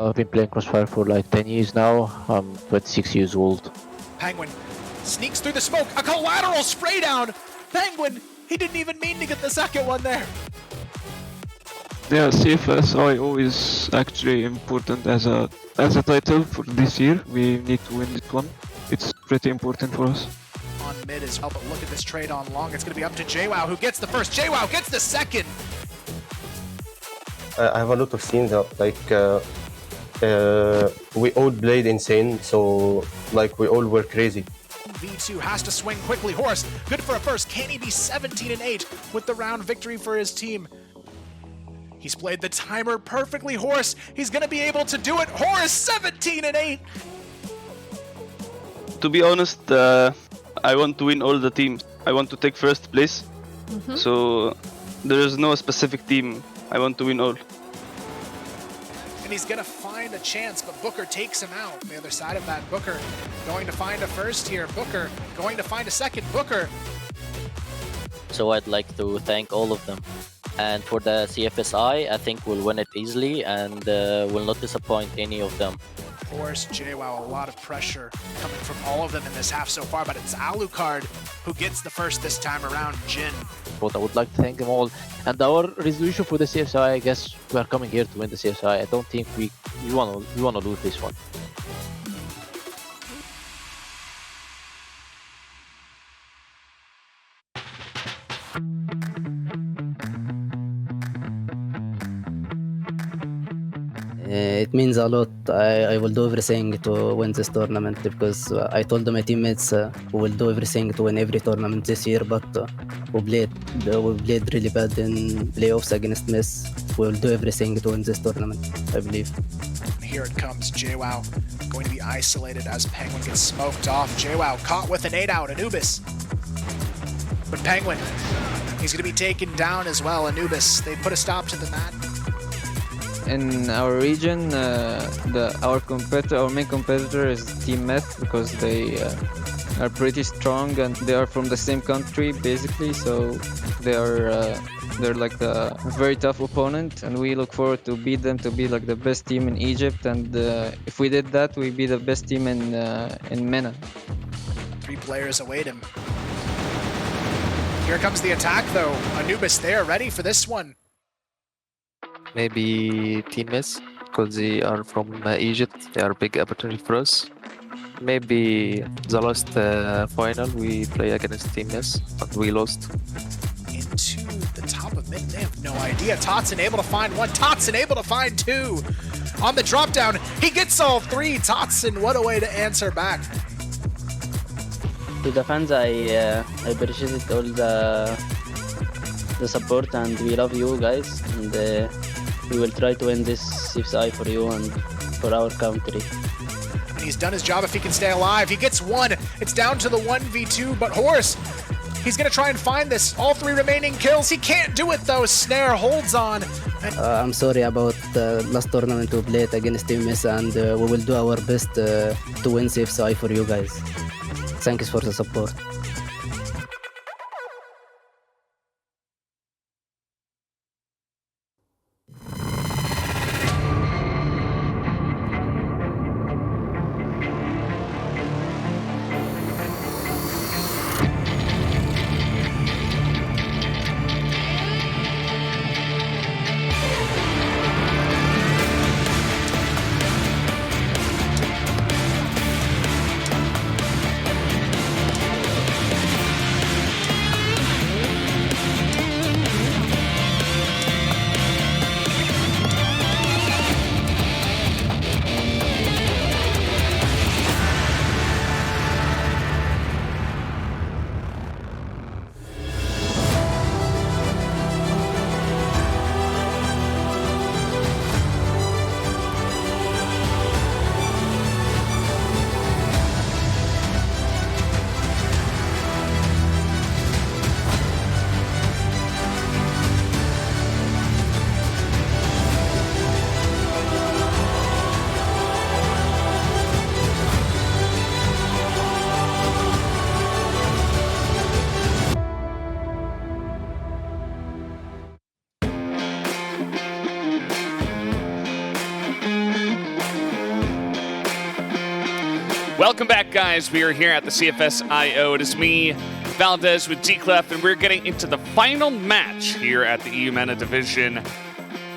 I've been playing Crossfire for like 10 years now. I'm 26 years old. Penguin sneaks through the smoke. A collateral spray down. Penguin, he didn't even mean to get the second one there. Yeah, CFSI is actually important as a title for this year. We need to win this one. It's pretty important for us. On mid as well, but look at this trade on long. It's going to be up to JWoww, who gets the first. JWoww gets the second. I have a lot of scenes that, like, we all played insane, so like we all were crazy. V2 has to swing quickly. Horse, good for a first. Can he be 17-8 with the round victory for his team? He's played the timer perfectly. Horse, he's going to be able to do it. Horse, 17-8. To be honest, I want to win all the teams. I want to take first place. So there is no specific team. I want to win all. And he's going to find a chance, but Booker takes him out. On the other side of that, Booker going to find a first here. Booker going to find a second. Booker. So I'd like to thank all of them. And for the CFSI, I think we'll win it easily and will not disappoint any of them. Of course, JWoww, a lot of pressure coming from all of them in this half so far, but it's Alucard who gets the first this time around. Jin. But I would like to thank them all. And our resolution for the CFSI, I guess we are coming here to win the CFSI. I don't think we wanna lose this one. It means a lot. I will do everything to win this tournament because I told my teammates we will do everything to win every tournament this year, but we played really bad in playoffs against Miss. We will do everything to win this tournament, I believe. Here it comes, JWoww going to be isolated as Penguin gets smoked off. JWoww caught with an 8-out, Anubis. But Penguin, he's going to be taken down as well. Anubis, they put a stop to the mat. In our region, our main competitor is TeamMyth because they are pretty strong and they are from the same country basically. So they're like a very tough opponent, and we look forward to beat them to be like the best team in Egypt. And if we did that, we'd be the best team in MENA. 3 players await him. Here comes the attack though. Anubis there, ready for this one. Maybe TeamMyth, because they are from Egypt. They are big opportunity for us. Maybe the last final we play against TeamMyth, but we lost. Into the top of mid, they have no idea. Totson able to find one. Totson able to find 2. On the drop down, he gets all 3. Totson, what a way to answer back. To the fans, I appreciate all the support, and we love you guys, and we will try to win this CFSI for you and for our country. And he's done his job if he can stay alive. He gets 1. It's down to the 1v2, but Horse, he's going to try and find this. All 3 remaining kills. He can't do it though. Snare holds on. I'm sorry about the last tournament we played against TeamMyth, and we will do our best to win CFSI for you guys. Thanks for the support. Welcome back, guys. We are here at the CFS IO. It is me, Valdez, with G-Clef, and we're getting into the final match here at the EUMENA Division.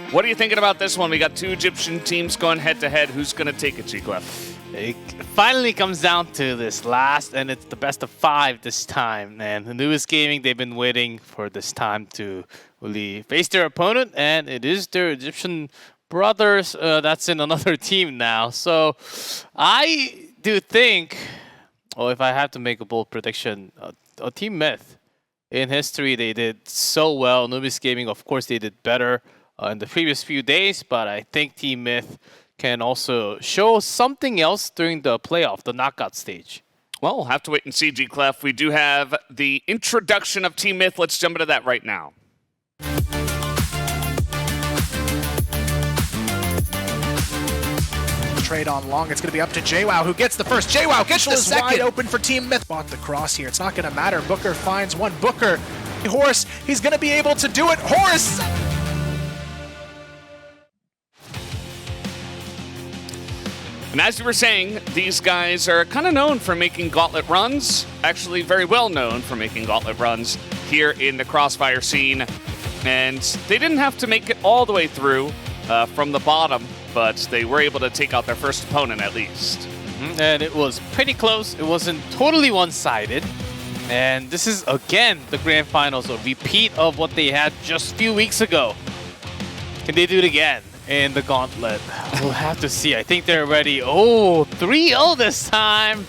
What are you thinking about this one? We got two Egyptian teams going head-to-head. Who's going to take it, G-Clef? It finally comes down to this last, and it's the best of 5 this time. And Anubis Gaming, they've been waiting for this time to really face their opponent, and it is their Egyptian brothers that's in another team now. So I do think, if I have to make a bold prediction, TeamMyth, in history, they did so well. Anubis Gaming, of course, they did better in the previous few days, but I think TeamMyth can also show something else during the playoff, the knockout stage. Well, we'll have to wait and see, G-Clef. We do have the introduction of TeamMyth. Let's jump into that right now. Trade on long. It's going to be up to JWoww, who gets the first. JWoww gets the second. Wide open for TeamMyth. Bought the cross here. It's not going to matter. Booker finds one. Booker, Horse, he's going to be able to do it. Horse! And as you were saying, these guys are kind of known for making gauntlet runs. Actually, very well known for making gauntlet runs here in the Crossfire scene. And they didn't have to make it all the way through from the bottom, but they were able to take out their first opponent at least. And it was pretty close. It wasn't totally one-sided. And this is, again, the grand finals, a repeat of what they had just a few weeks ago. Can they do it again in the gauntlet? We'll have to see. I think they're ready. Oh, 3-0 this time.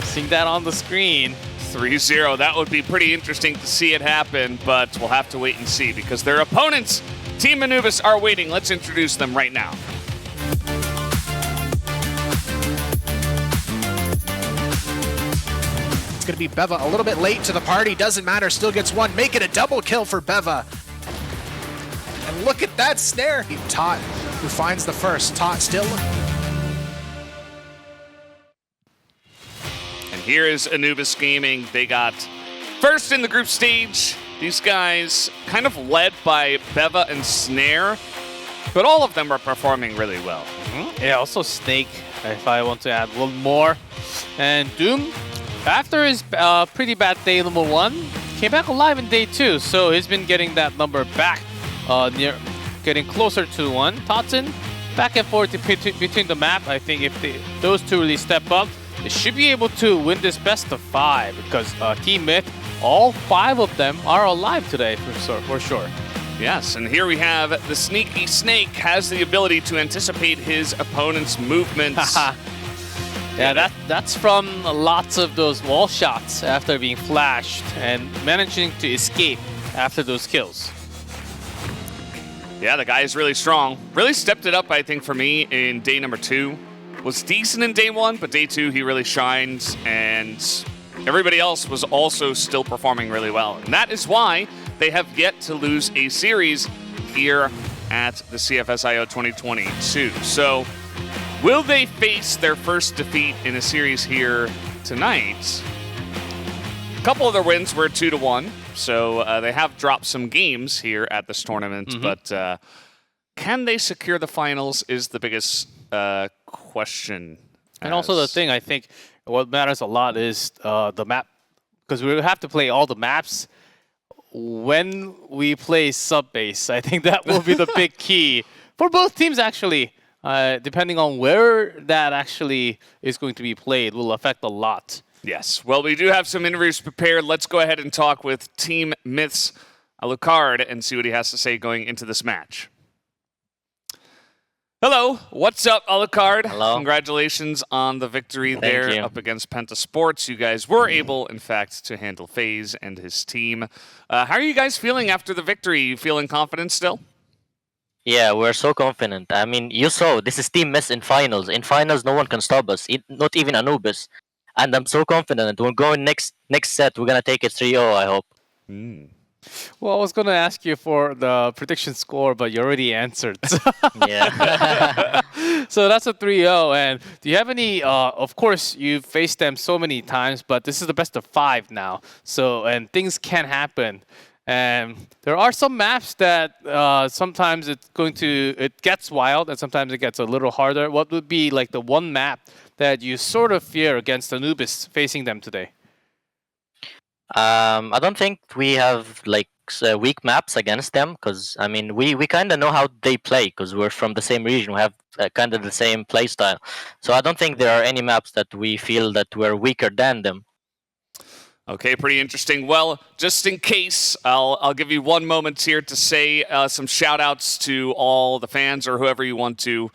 Seeing that on the screen. 3-0. That would be pretty interesting to see it happen, but we'll have to wait and see because their opponents, Team Anubis, are waiting. Let's introduce them right now. It's going to be Beva a little bit late to the party. Doesn't matter. Still gets one. Make it a double kill for Beva. And look at that snare. Tot, who finds the first. Tot still. And here is Anubis Gaming. They got first in the group stage. These guys kind of led by Beva and Snare, but all of them are performing really well. Yeah, also Snake, if I want to add one more. And Doom, after his pretty bad day number 1, came back alive in day 2, so he's been getting that number back, getting closer to 1. Totten, back and forth between the map. I think if those two really step up, they should be able to win this best of 5 because TeamMyth, all 5 of them are alive today for sure. Yes, and here we have the sneaky Snake has the ability to anticipate his opponent's movements. Yeah, that's from lots of those wall shots after being flashed and managing to escape after those kills. Yeah, the guy is really strong. Really stepped it up, I think, for me in day number 2. Was decent in day 1, but day 2 he really shined, and everybody else was also still performing really well. And that is why they have yet to lose a series here at the CFS IO 2022. So will they face their first defeat in a series here tonight? A couple of their wins were 2-1, so they have dropped some games here at this tournament, but can they secure the finals is the biggest question. And also the thing, I think, what matters a lot is the map, because we have to play all the maps when we play sub-base. I think that will be the big key for both teams, actually. Depending on where that actually is going to be played will affect a lot. Yes. Well, we do have some interviews prepared. Let's go ahead and talk with TeamMyth's Alucard and see what he has to say going into this match. Hello, what's up, Alucard? Hello. Congratulations on the victory there up against Penta Sports. You guys were able, in fact, to handle FaZe and his team. How are you guys feeling after the victory? You feeling confident still? Yeah, we're so confident. I mean, you saw, this is TeamMyth in finals. In finals, no one can stop us, not even Anubis. And I'm so confident. We're going next set. We're going to take it 3-0, I hope. Well, I was going to ask you for the prediction score, but you already answered. Yeah. So that's a 3-0. And do you have any, of course, you've faced them so many times, but this is the best of 5 now. So, and things can happen. And there are some maps that sometimes it gets wild and sometimes it gets a little harder. What would be like the one map that you sort of fear against Anubis facing them today? I don't think we have like weak maps against them, because I mean we kind of know how they play because we're from the same region. We have kind of the same play style, so I don't think there are any maps that we feel that we're weaker than them. Okay, pretty interesting. Well, just in case, I'll give you one moment here to say some shout outs to all the fans or whoever you want to.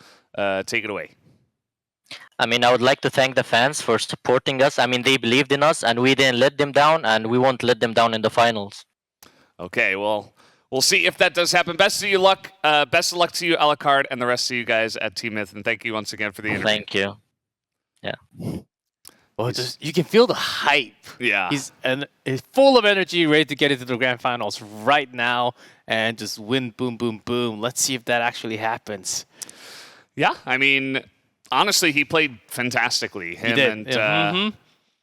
Take it away. I mean, I would like to thank the fans for supporting us. I mean, they believed in us and we didn't let them down, and we won't let them down in the finals. Okay, well, we'll see if that does happen. Best of luck to you, Alucard, and the rest of you guys at TeamMyth, and thank you once again for the interview. Thank you. Yeah. Well, just you can feel the hype. Yeah. He's full of energy, ready to get into the grand finals right now and just win, boom, boom, boom. Let's see if that actually happens. Yeah, I mean, honestly, he played fantastically. He did. And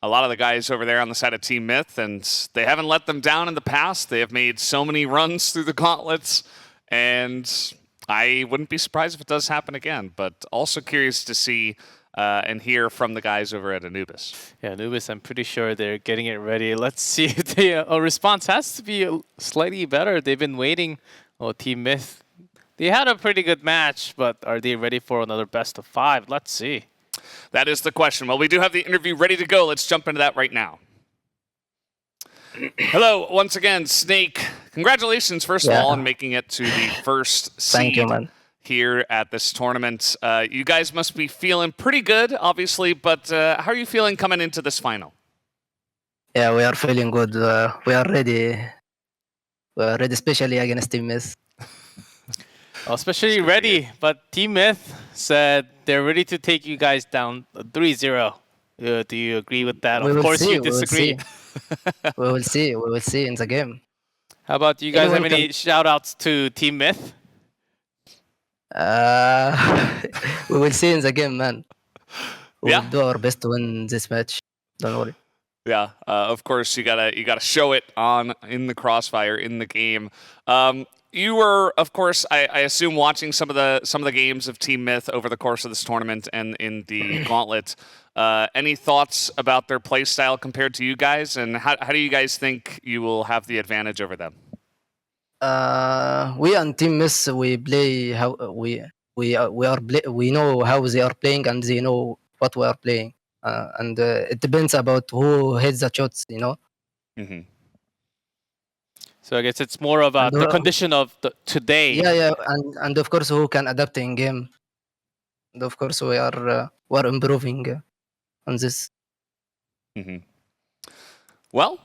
a lot of the guys over there on the side of TeamMyth, and they haven't let them down in the past. They have made so many runs through the gauntlets, and I wouldn't be surprised if it does happen again. But also curious to see and hear from the guys over at Anubis. Yeah, Anubis, I'm pretty sure they're getting it ready. Let's see if the response has to be slightly better. They've been waiting. Oh, TeamMyth, they had a pretty good match, but are they ready for another best of 5? Let's see. That is the question. Well, we do have the interview ready to go. Let's jump into that right now. Hello, once again, Snake. Congratulations, first of all, on making it to the first seed. Thank you, man. Here at this tournament. You guys must be feeling pretty good, obviously, but how are you feeling coming into this final? Yeah, we are feeling good. We are ready. We are ready, especially against TeamMyth. Especially ready, but TeamMyth said they're ready to take you guys down 3-0. Do you agree with that? Of course you disagree. We will see. We will see in the game. How about you guys have any shout-outs to TeamMyth? We will see in the game, man. We will do our best to win this match. Don't worry. Yeah, of course you gotta show it in the crossfire in the game. You were, of course, I assume, watching some of the games of TeamMyth over the course of this tournament and in the gauntlet. Any thoughts about their play style compared to you guys, and how do you guys think you will have the advantage over them? We and TeamMyth, we play how we know how they are playing, and they know what we are playing, and it depends about who hits the shots, you know. Mm-hmm. So I guess it's more about the condition of today. Yeah, and of course who can adapt in game. And of course we are improving on this. Mm-hmm. Well,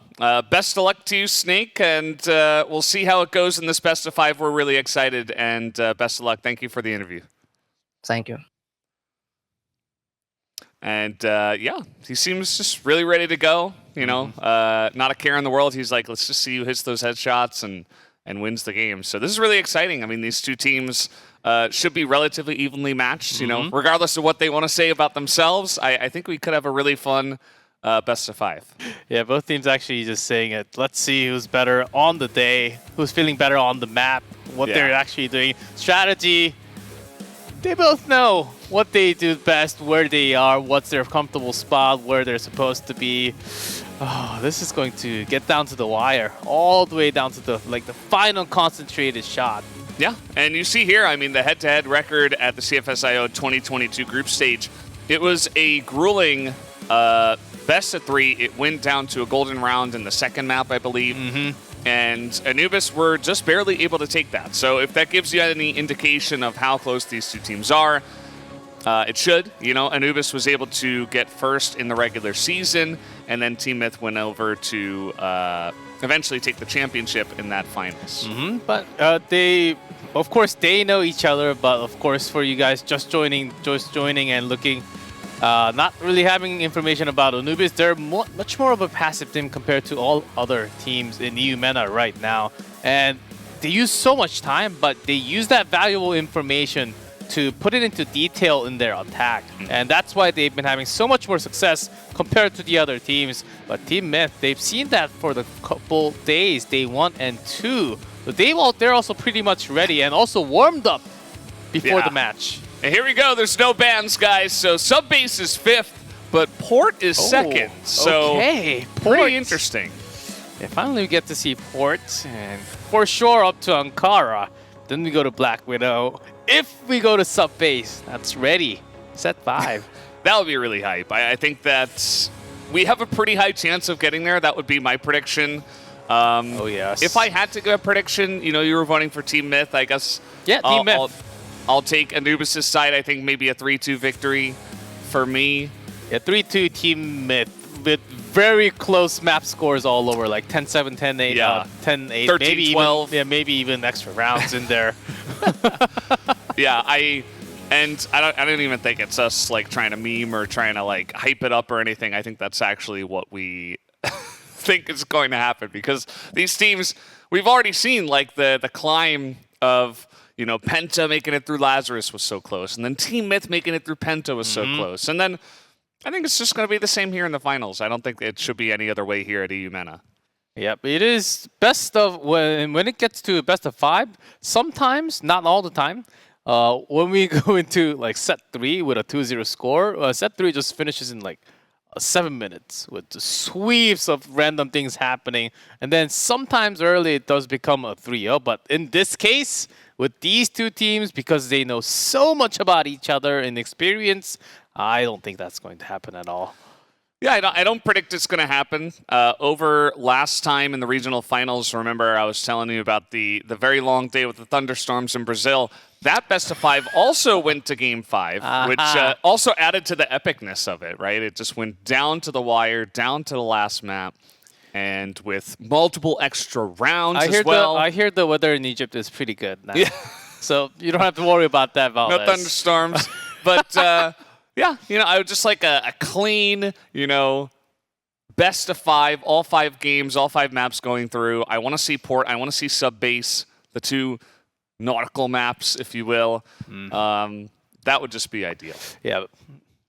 best of luck to you, Snake, and we'll see how it goes in this best of 5. We're really excited, and best of luck. Thank you for the interview. Thank you. And yeah, he seems just really ready to go. You know, not a care in the world. He's like, let's just see who hits those headshots and wins the game. So this is really exciting. I mean, these two teams should be relatively evenly matched. You know, regardless of what they want to say about themselves, I think we could have a really fun best of 5. Yeah, both teams actually just saying it. Let's see who's better on the day, who's feeling better on the map, what they're actually doing. Strategy, they both know what they do best, where they are, what's their comfortable spot, where they're supposed to be. Oh, this is going to get down to the wire, all the way down to the final concentrated shot. Yeah, and you see here, I mean, the head-to-head record at the CFSIO 2022 group stage, it was a grueling best of 3. It went down to a golden round in the second map, I believe. And Anubis were just barely able to take that. So if that gives you any indication of how close these two teams are, it should. You know, Anubis was able to get first in the regular season, and then TeamMyth went over to eventually take the championship in that finals. But of course, they know each other. But of course, for you guys just joining and looking, not really having information about Anubis, they're much more of a passive team compared to all other teams in EUMENA right now. And they use so much time, but they use that valuable information to put it into detail in their attack. And that's why they've been having so much more success compared to the other teams. But TeamMyth, they've seen that for the couple days, day 1 and 2. But they're also pretty much ready and also warmed up before the match. And here we go. There's no bans, guys. So Subbase is 5th, but Port is 2nd. So okay, Port. pretty interesting. Yeah, finally we get to see Port, and for sure up to Ankara. Then we go to Black Widow. If we go to Subbase, that's ready. Set 5. That would be really hype. I think that we have a pretty high chance of getting there. That would be my prediction. Oh, yes. If I had to give a prediction, you know, you were voting for TeamMyth, I guess. Yeah, TeamMyth. I'll take Anubis' side. I think maybe a 3-2 victory for me. Yeah, 3-2 TeamMyth with very close map scores all over, like 10-7, 10-8, Yeah. 10-8, 13, maybe 12. even, yeah, maybe even extra rounds in there. Yeah, I don't even think it's us like trying to meme or trying to like hype it up or anything. I think that's actually what we think is going to happen, because these teams, we've already seen like the climb of, you know, Penta making it through Lazarus was so close, and then TeamMyth making it through Penta was so close, and then I think it's just going to be the same here in the finals. I don't think it should be any other way here at EUMENA. Yep, it is best of when it gets to best of 5. Sometimes, not all the time. When we go into like set 3 with a 2-0 score, set 3 just finishes in like 7 minutes with the sweeps of random things happening, and then sometimes early it does become a 3-0. But in this case, with these two teams, because they know so much about each other in experience, I don't think that's going to happen at all. Yeah, I don't predict it's going to happen. Over last time in the regional finals, remember I was telling you about the very long day with the thunderstorms in Brazil. That best of 5 also went to game 5, which also added to the epicness of it, right? It just went down to the wire, down to the last map, and with multiple extra rounds as well. I hear the weather in Egypt is pretty good now. Yeah. So you don't have to worry about that, Valdez. No thunderstorms. But yeah, you know, I would just like a clean, you know, best of 5, all 5 games, all 5 maps going through. I want to see Port. I want to see Subbase, the 2 nautical maps, if you will. That would just be ideal. Yeah,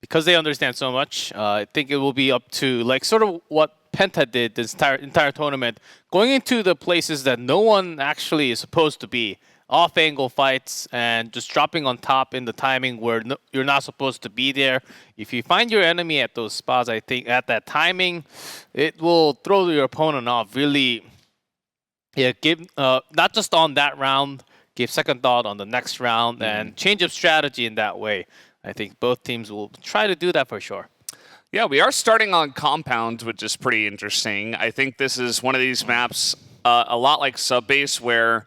because they understand so much, I think it will be up to like sort of what Penta did this entire tournament, going into the places that no one actually is supposed to be. Off-angle fights and just dropping on top in the timing where you're not supposed to be there. If you find your enemy at those spots, I think at that timing, it will throw your opponent off. Really, yeah, give not just on that round, give second thought on the next round, and change of strategy in that way. I think both teams will try to do that for sure. Yeah, we are starting on Compound, which is pretty interesting. I think this is one of these maps, a lot like Subbase, where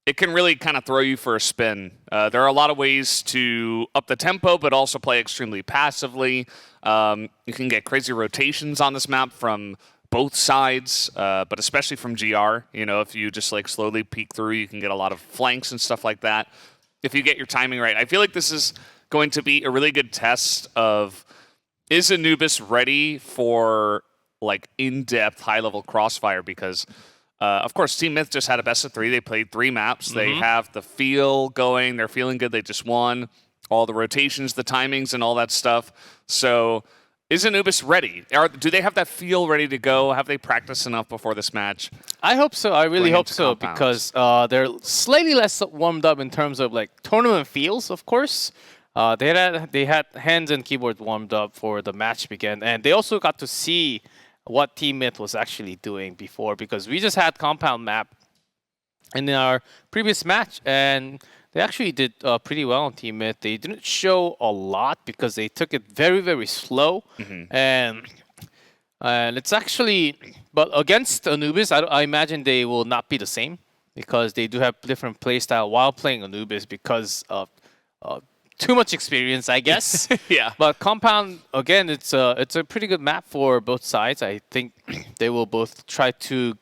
it can really kind of throw you for a spin. There are a lot of ways to up the tempo, but also play extremely passively. You can get crazy rotations on this map from both sides, but especially from GR. You know, if you just like slowly peek through, you can get a lot of flanks and stuff like that. If you get your timing right, I feel like this is going to be a really good test of, is Anubis ready for like in-depth, high-level crossfire? Because of course, TeamMyth just had a best of 3. They played 3 maps. They have the feel going. They're feeling good. They just won. All the rotations, the timings, and all that stuff. So is Anubis ready? Do they have that feel ready to go? Have they practiced enough before this match? I hope so. I really hope so, because they're slightly less warmed up in terms of like tournament feels, of course. They had hands and keyboards warmed up for the match began, and they also got to see what TeamMyth was actually doing before, because we just had Compound map in our previous match, and they actually did pretty well on TeamMyth. They didn't show a lot because they took it very, very slow, and it's actually, but against Anubis, I imagine they will not be the same, because they do have different playstyle while playing Anubis because of too much experience, I guess. Yeah. But Compound, again, it's a pretty good map for both sides. I think they will both try to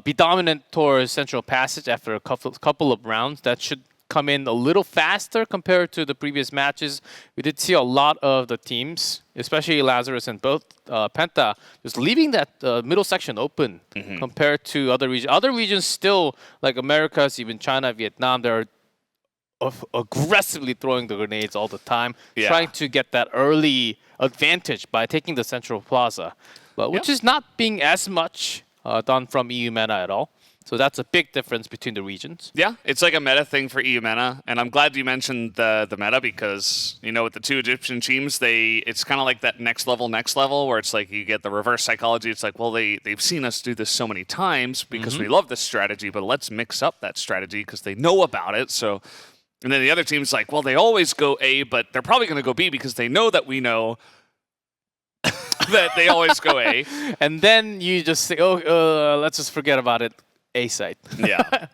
be dominant towards Central Passage after a couple of rounds. That should come in a little faster compared to the previous matches. We did see a lot of the teams, especially Lazarus and both Penta, just leaving that middle section open compared to other regions. Other regions still, like Americas, even China, Vietnam, they're aggressively throwing the grenades all the time, trying to get that early advantage by taking the central plaza, but which is not being as much done from EUMENA at all. So that's a big difference between the regions. Yeah, it's like a meta thing for EUMENA, and I'm glad you mentioned the meta because, you know, with the two Egyptian teams, it's kind of like that next level, where it's like you get the reverse psychology. It's like, well, they've seen us do this so many times because we love this strategy, but let's mix up that strategy because they know about it. So, and then the other team's like, well, they always go A, but they're probably going to go B because they know that we know that they always go A. And then you just say, oh, let's just forget about it. A site. Yeah.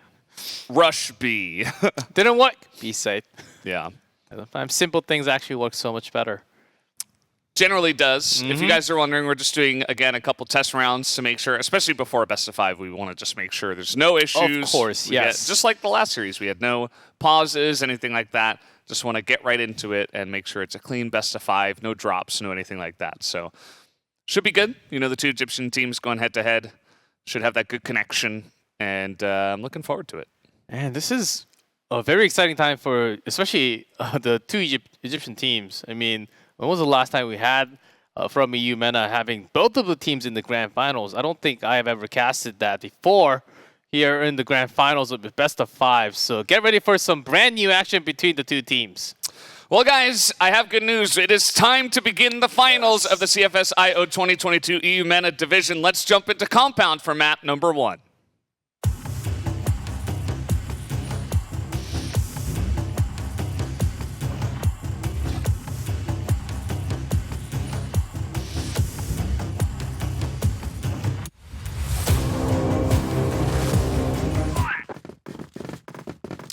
Rush B. Didn't work. B site. Yeah. Sometimes simple things actually work so much better. Generally does. If you guys are wondering, we're just doing, again, a couple test rounds to make sure, especially before a best of 5, we want to just make sure there's no issues. Of course, yes. Just like the last series, we had no pauses, anything like that. Just want to get right into it and make sure it's a clean best of 5, no drops, no anything like that. So should be good. You know, the two Egyptian teams going head-to-head should have that good connection. And I'm looking forward to it. And this is a very exciting time for especially the two Egyptian teams. I mean, when was the last time we had from EUMENA having both of the teams in the grand finals? I don't think I have ever casted that before here in the grand finals of the best of 5. So get ready for some brand new action between the two teams. Well, guys, I have good news. It is time to begin the finals of the CFS IO 2022 EUMENA Division. Let's jump into Compound for map number 1.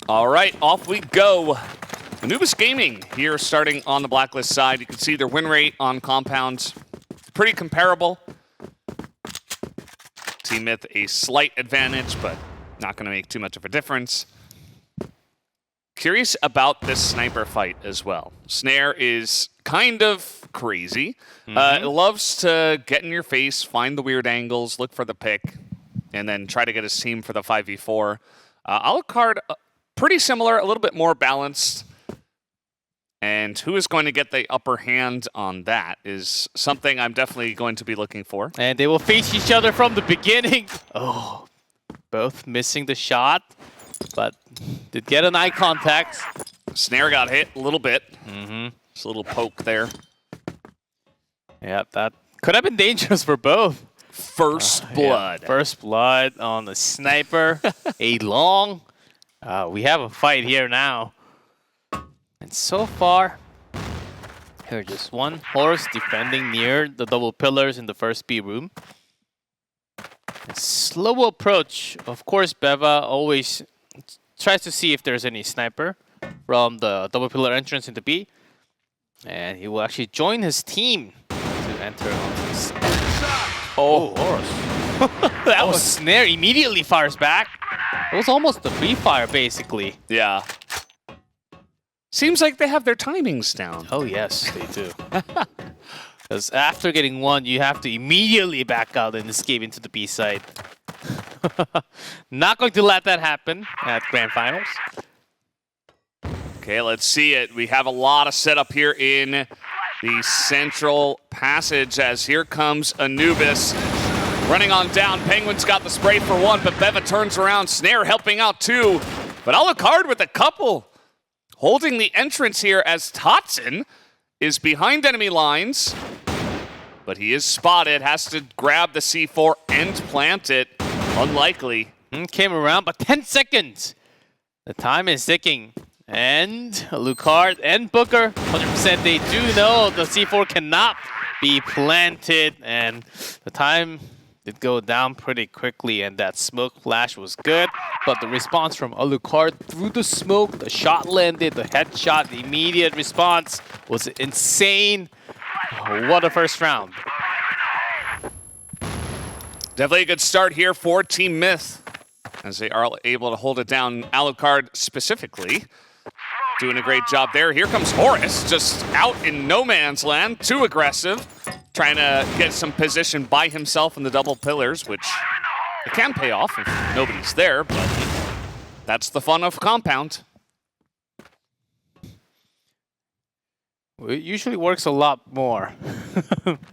All right, off we go. Anubis Gaming here starting on the Blacklist side. You can see their win rate on Compound. Pretty comparable. TeamMyth a slight advantage, but not going to make too much of a difference. Curious about this sniper fight as well. Snare is kind of crazy. It loves to get in your face, find the weird angles, look for the pick, and then try to get his team for the 5v4. Alucard, pretty similar, a little bit more balanced. And who is going to get the upper hand on that is something I'm definitely going to be looking for. And they will face each other from the beginning. Oh, both missing the shot, but did get an eye contact. Snare got hit a little bit. Just a little poke there. Yeah, that could have been dangerous for both. First blood. Yeah. First blood on the sniper. A long. We have a fight here now. And so far, here just one horse defending near the double pillars in the first B room. A slow approach. Of course, Beva always tries to see if there's any sniper from the double pillar entrance into B. And he will actually join his team to enter on this. Oh, horse. That was Snare immediately fires back. It was almost a free fire, basically. Yeah. Seems like they have their timings down. Oh, yes, they do. Because after getting one, you have to immediately back out and escape into the B side. Not going to let that happen at Grand Finals. Okay, let's see it. We have a lot of setup here in the central passage as here comes Anubis. Running on down, Penguin's got the spray for one, but Beva turns around. Snare helping out too. But Alucard with a couple. Holding the entrance here as Totson is behind enemy lines. But he is spotted, has to grab the C4 and plant it. Unlikely. Came around, but 10 seconds. The time is ticking. And Alucard and Booker, 100% they do know the C4 cannot be planted. And the time did go down pretty quickly, and that smoke flash was good. But the response from Alucard through the smoke, the shot landed, the headshot, the immediate response was insane. What a first round. Definitely a good start here for TeamMyth as they are able to hold it down. Alucard specifically doing a great job there. Here comes Horus, just out in no man's land, too aggressive. Trying to get some position by himself in the double pillars, which it can pay off if nobody's there, but that's the fun of Compound. It usually works a lot more.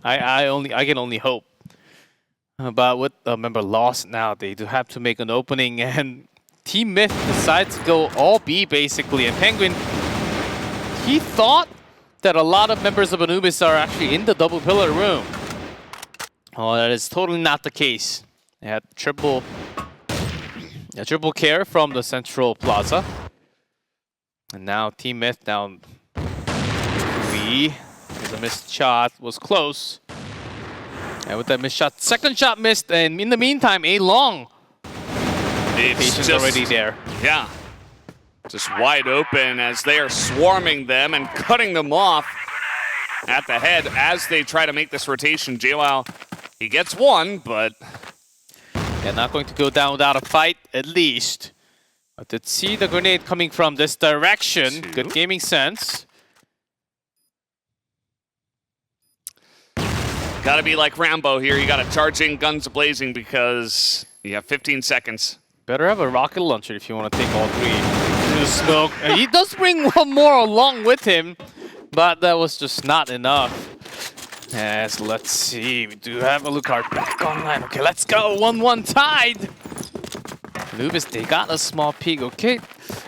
I can only hope. But with a member lost now, they do have to make an opening, and TeamMyth decides to go all B basically. And Penguin, he thought that a lot of members of Anubis are actually in the double pillar room. Oh, that is totally not the case. They had triple care from the central plaza. And now TeamMyth down 3. The missed shot was close. And with that missed shot, second shot missed. And in the meantime, A Long. Patience already there. Yeah. Just wide open as they are swarming them and cutting them off at the head as they try to make this rotation. JWoww, he gets one, but... Yeah, not going to go down without a fight, at least. I did see the grenade coming from this direction. Good gaming sense. Gotta be like Rambo here. You gotta charge in guns blazing because you have 15 seconds. Better have a rocket launcher if you want to take all 3 through the smoke. And he does bring one more along with him, but that was just not enough. Yes, let's see. We do have Alucard back online. Okay, let's go. 1-1 tied. Anubis, they got a small peek. Okay,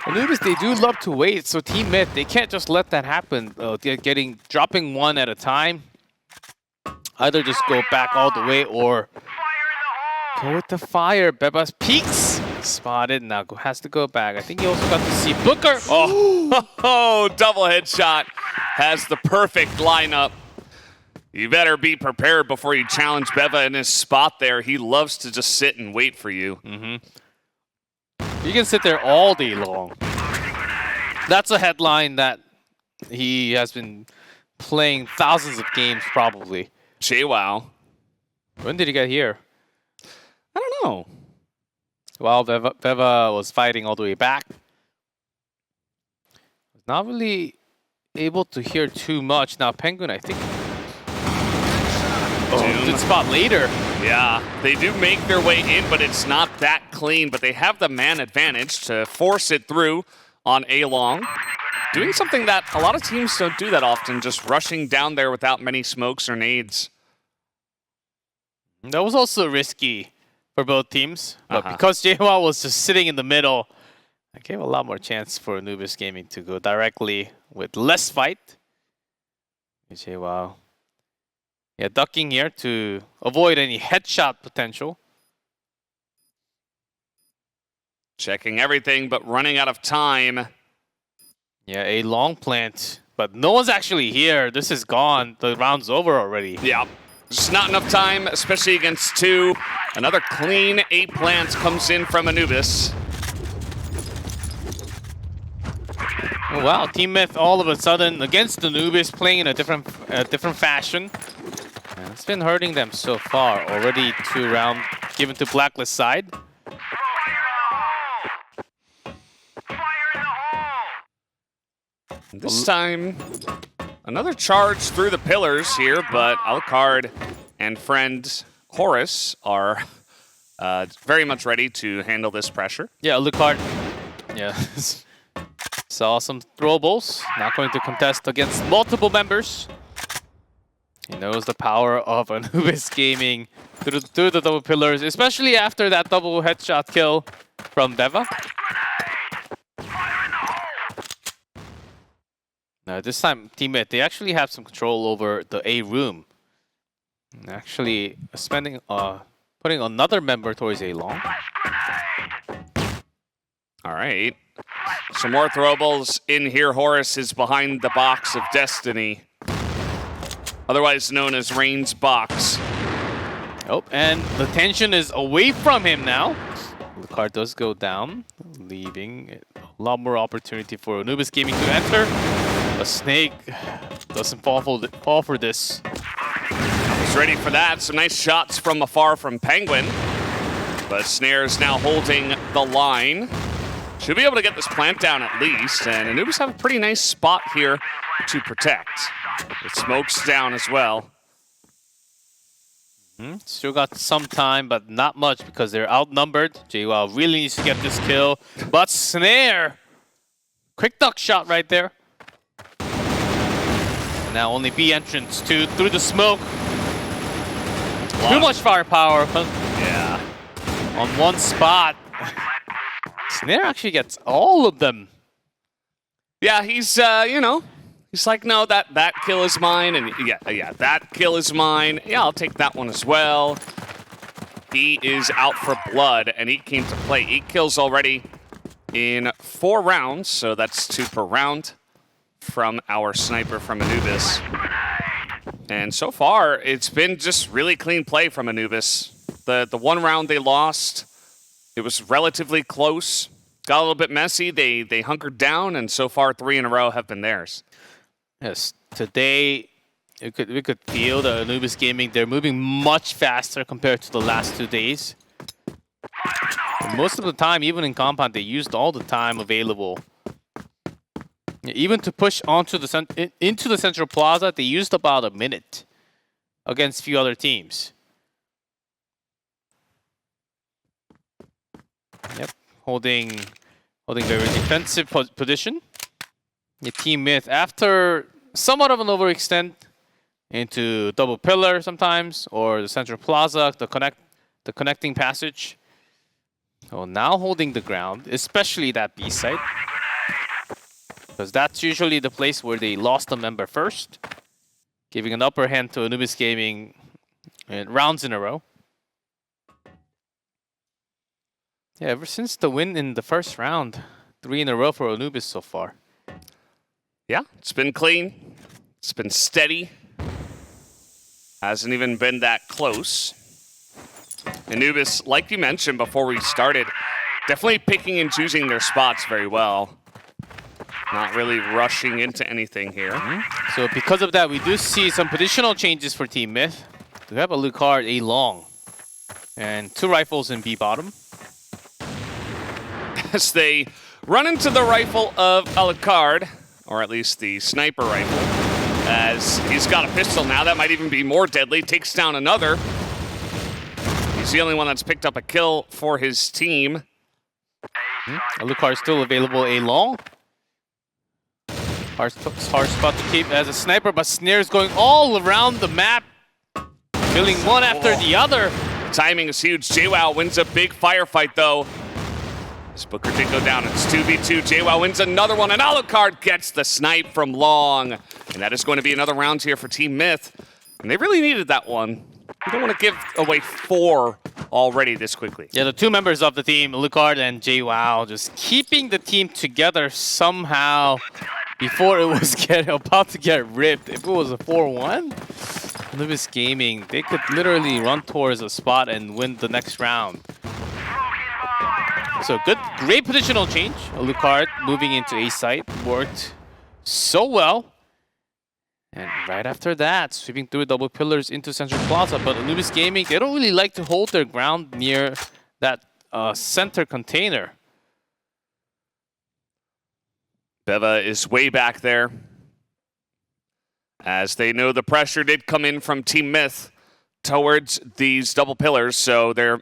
Anubis, they do love to wait. So TeamMyth, they can't just let that happen. Dropping one at a time. Either just go back all the way or go with the fire. Beba's peaks. Spotted. Now has to go back. I think he also got to see Booker. Oh, double headshot. Has the perfect lineup. You better be prepared before you challenge Beva in his spot there. He loves to just sit and wait for you. You can sit there all day long. That's a headline that he has been playing thousands of games probably. JWoww. When did he get here? I don't know. While Beva was fighting all the way back. Not really able to hear too much. Now Penguin, I think. Oh, good spot later. Yeah, they do make their way in, but it's not that clean. But they have the man advantage to force it through on A Long. Doing something that a lot of teams don't do that often, just rushing down there without many smokes or nades. That was also risky for both teams. But because JWoww was just sitting in the middle, it gave a lot more chance for Anubis Gaming to go directly with less fight. JWoww. Yeah, ducking here to avoid any headshot potential. Checking everything, but running out of time. Yeah, A long plant, but no one's actually here. This is gone. The round's over already. Yeah, just not enough time, especially against 2. Another clean A plant comes in from Anubis. Oh, wow, TeamMyth all of a sudden against Anubis playing in a different fashion. And it's been hurting them so far. Already 2 rounds given to Blacklist side. This time, another charge through the pillars here, but Alucard and friend Horus are very much ready to handle this pressure. Yeah, Alucard. Yeah. Saw some throwables. Not going to contest against multiple members. He knows the power of Anubis Gaming through the double pillars, especially after that double headshot kill from Deva. Now this time, TeamMyth, they actually have some control over the A room. Actually putting another member towards A long. All right. Some more throwables in here. Horus is behind the box of destiny, otherwise known as Rain's box. Oh, and the tension is away from him now. The card does go down, leaving a lot more opportunity for Anubis Gaming to enter. A snake doesn't fall for this. He's ready for that. Some nice shots from afar from Penguin, but Snare's now holding the line. Should be able to get this plant down at least, and Anubis have a pretty nice spot here to protect. It smokes down as well. Still got some time, but not much because they're outnumbered. JWoww really needs to get this kill, but Snare! Quick duck shot right there. And now only B entrance through the smoke. Too much firepower. Yeah. On one spot. Snare actually gets all of them. Yeah, he's, you know, he's like, no, that kill is mine. And yeah, that kill is mine. Yeah, I'll take that one as well. He is out for blood, and he came to play 8 kills already in 4 rounds. So that's 2 per round from our sniper from Anubis. And so far, it's been just really clean play from Anubis. The 1 round they lost, it was relatively close. Got a little bit messy. They hunkered down, and so far 3 in a row have been theirs. Yes, today we could feel the Anubis Gaming. They're moving much faster compared to the last 2 days. And most of the time, even in compound, they used all the time available. Even to push onto the into the central plaza, they used about a minute against few other teams. Yep, holding very defensive position. The TeamMyth, after somewhat of an overextend into double pillar sometimes, or the central plaza, the connecting passage. So now holding the ground, especially that B site. Because that's usually the place where they lost a member first, giving an upper hand to Anubis Gaming in rounds in a row. Yeah, ever since the win in the first round, 3 in a row for Anubis so far. Yeah, it's been clean. It's been steady. Hasn't even been that close. Anubis, like you mentioned before we started, definitely picking and choosing their spots very well. Not really rushing into anything here. So because of that, we do see some positional changes for TeamMyth. We have a Lucard A long and 2 rifles in B bottom. As they run into the rifle of Alucard, or at least the sniper rifle, as he's got a pistol now. That might even be more deadly. Takes down another. He's the only one that's picked up a kill for his team. Alucard still available A long. Hard spot to keep as a sniper, but Snare's going all around the map, killing one after the other. Timing is huge. JWoww wins a big firefight, though. This Booker did go down. It's 2v2. JWoww wins another one, and Alucard gets the snipe from long. And that is going to be another round here for TeamMyth. And they really needed that one. You don't want to give away 4 already this quickly. Yeah, the 2 members of the team, Alucard and JWoww, just keeping the team together somehow before it was about to get ripped. If it was a 4-1, Anubis Gaming, they could literally run towards a spot and win the next round. So great positional change. Alucard moving into A site worked so well. And right after that, sweeping through double pillars into Central Plaza. But Anubis Gaming, they don't really like to hold their ground near that center container. Beva is way back there, as they know the pressure did come in from TeamMyth towards these double pillars, so they're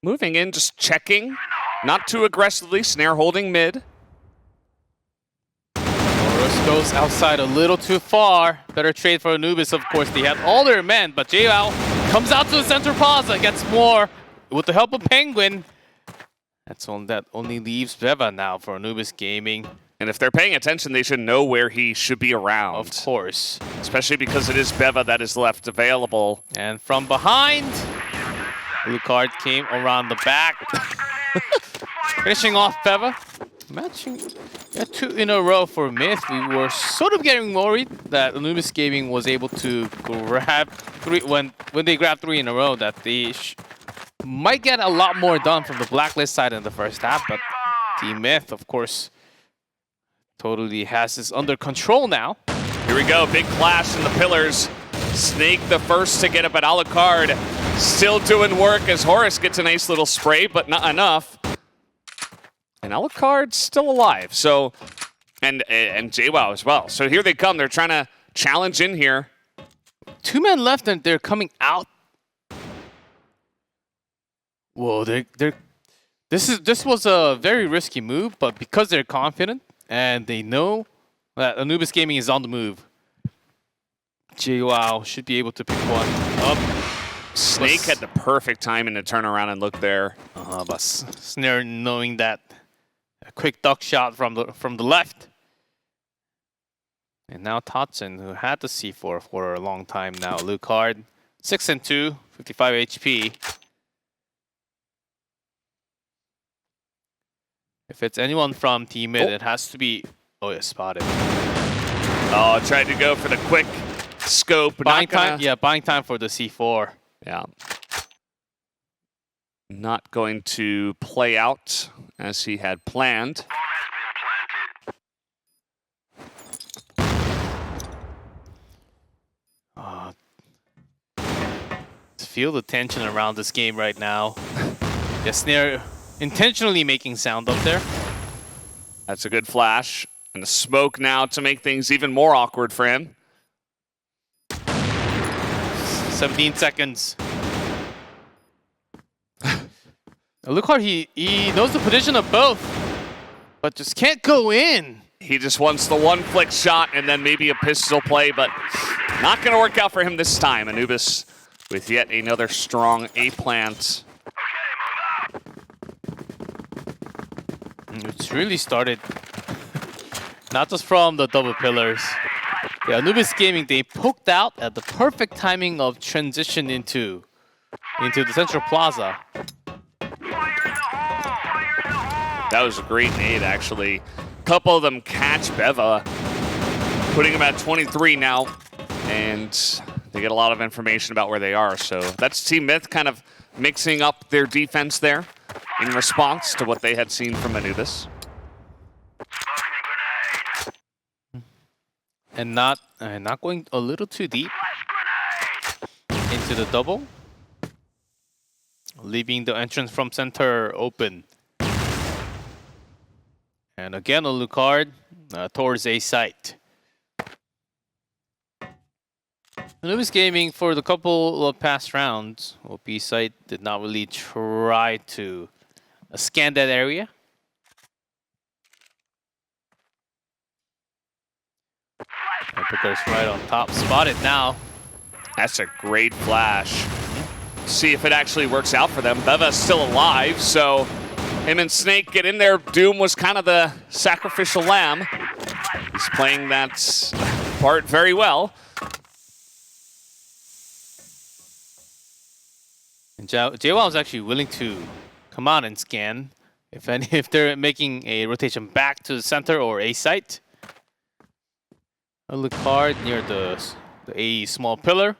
moving in, just checking, not too aggressively. Snare holding mid. Horus goes outside a little too far. Better trade for Anubis, of course. They had all their men, but JWoww comes out to the center plaza, gets more with the help of Penguin. That only leaves Beva now for Anubis Gaming. And if they're paying attention, they should know where he should be around. Of course. Especially because it is Beva that is left available. And from behind, Alucard came around the back. Finishing off Beva. Matching 2 in a row for Myth. We were sort of getting worried that Anubis Gaming was able to grab 3 when they grabbed 3 in a row, that they might get a lot more done from the Blacklist side in the first half. But TeamMyth, of course, totally has this under control now. Here we go, big clash in the pillars. Snake the first to get up at Alucard. Still doing work as Horus gets a nice little spray, but not enough. And Alucard's still alive, so, and JWoww as well. So here they come, they're trying to challenge in here. 2 men left and they're coming out. Whoa, this was a very risky move, but because they're confident, and they know that Anubis Gaming is on the move, JWoww should be able to pick one up. Snake had the perfect timing to turn around and look there. But Snare knowing that a quick duck shot from the left. And now Totson, who had the C4 for a long time now. Lucard, 6 and 2, 55 HP. If it's anyone from Team Mid, it has to be. Oh yeah, spotted. Oh, tried to go for the quick scope. Buying time. Yeah, buying time for the C4. Yeah. Not going to play out as he had planned. Feel the tension around this game right now. Yeah, Snare intentionally making sound up there. That's a good flash. And the smoke now to make things even more awkward for him. 17 seconds. Look how he knows the position of both, but just can't go in. He just wants the one flick shot and then maybe a pistol play, but not going to work out for him this time. Anubis with yet another strong A-plant. It's really started not just from the double pillars. Yeah, Anubis Gaming, they poked out at the perfect timing of transition into the central plaza. That was a great nade, actually. A couple of them catch Beva, putting him at 23 now, and they get a lot of information about where they are. So that's TeamMyth kind of mixing up their defense there in response to what they had seen from Anubis. And not going a little too deep into the double, leaving the entrance from center open. And again, a Lucard towards A site. Anubis Gaming, for the couple of past rounds, B site did not really try to scan that area. Because right on top, spotted now. That's a great flash. See if it actually works out for them. Beva's still alive, so him and Snake get in there. Doom was kind of the sacrificial lamb. He's playing that part very well. And JWoww was actually willing to come out and scan if they're making a rotation back to the center or A site. A look hard near the A small pillar.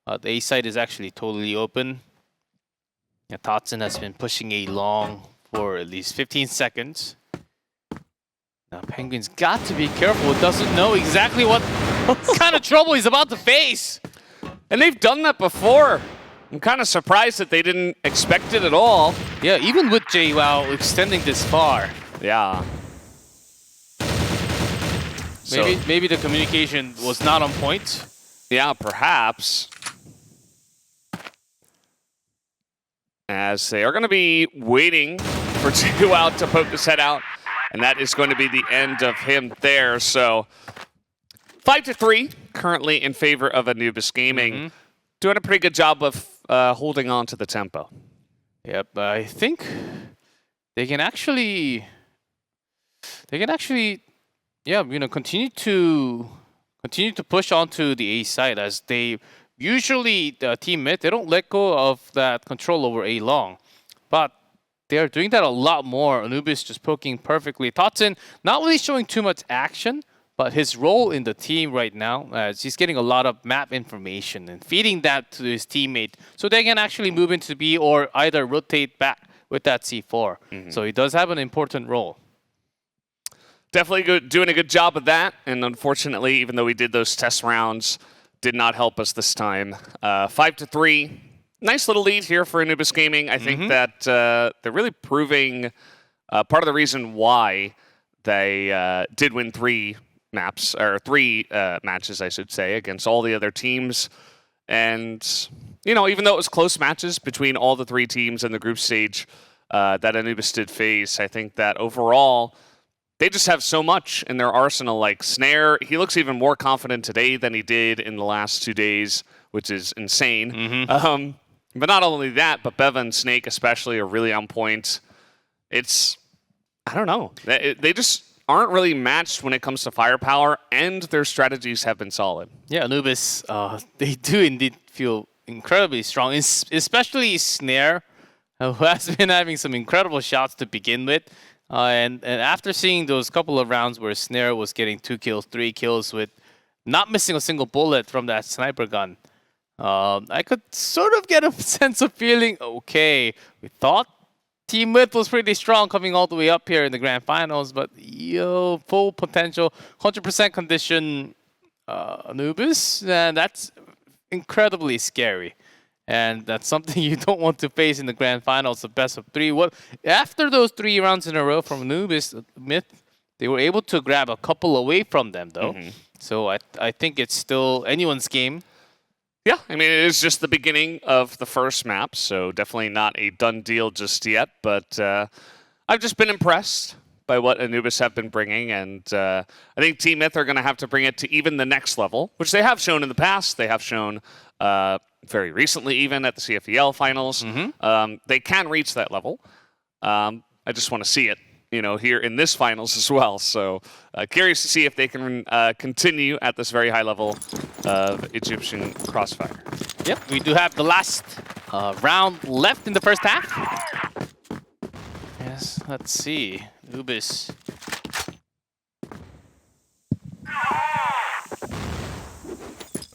The A site is actually totally open. Yeah, Totson has been pushing A long for at least 15 seconds. Now Penguin's got to be careful. Doesn't know exactly what kind of trouble he's about to face. And they've done that before. I'm kind of surprised that they didn't expect it at all. Yeah, even with JWoww extending this far. Yeah. Maybe the communication was not on point. Yeah, perhaps. As they are going to be waiting for JWoww to poke his head out, and that is going to be the end of him there. So 5-3, currently in favor of Anubis Gaming. Doing a pretty good job of holding on to the tempo. Yep, I think they can actually, yeah, continue to push onto the A side, as they usually TeamMyth, they don't let go of that control over A long, but they are doing that a lot more. Anubis just poking perfectly. Totson not really showing too much action, but his role in the team right now, as he's getting a lot of map information and feeding that to his teammate, so they can actually move into B or either rotate back with that C4. So he does have an important role. Definitely doing a good job of that, and unfortunately, even though we did those test rounds, did not help us this time. 5-3, nice little lead here for Anubis Gaming. I think that they're really proving part of the reason why they did win three matches, I should say, against all the other teams. And, even though it was close matches between all the three teams in the group stage that Anubis did face, I think that overall, they just have so much in their arsenal. Like Snare, he looks even more confident today than he did in the last 2 days, which is insane. But not only that, but Beva and Snake especially are really on point. It's, I don't know. They just aren't really matched when it comes to firepower, and their strategies have been solid. Yeah, Anubis, they do indeed feel incredibly strong, especially Snare, who has been having some incredible shots to begin with. And after seeing those couple of rounds where Snare was getting 2 kills, 3 kills with not missing a single bullet from that sniper gun, I could sort of get a sense of feeling, okay, we thought TeamMyth was pretty strong coming all the way up here in the grand finals, but full potential, 100% condition Anubis, and that's incredibly scary. And that's something you don't want to face in the grand finals, the best of 3. After those 3 rounds in a row from Anubis, Myth, they were able to grab a couple away from them, though. So I think it's still anyone's game. Yeah, I mean, it is just the beginning of the first map, so definitely not a done deal just yet. But I've just been impressed by what Anubis have been bringing, and I think TeamMyth are going to have to bring it to even the next level, which they have shown in the past. They have shown very recently, even at the CFEL finals. They can reach that level. I just want to see it, here in this finals as well. So curious to see if they can continue at this very high level of Egyptian Crossfire. Yep, we do have the last round left in the first half. Yes, let's see. Anubis.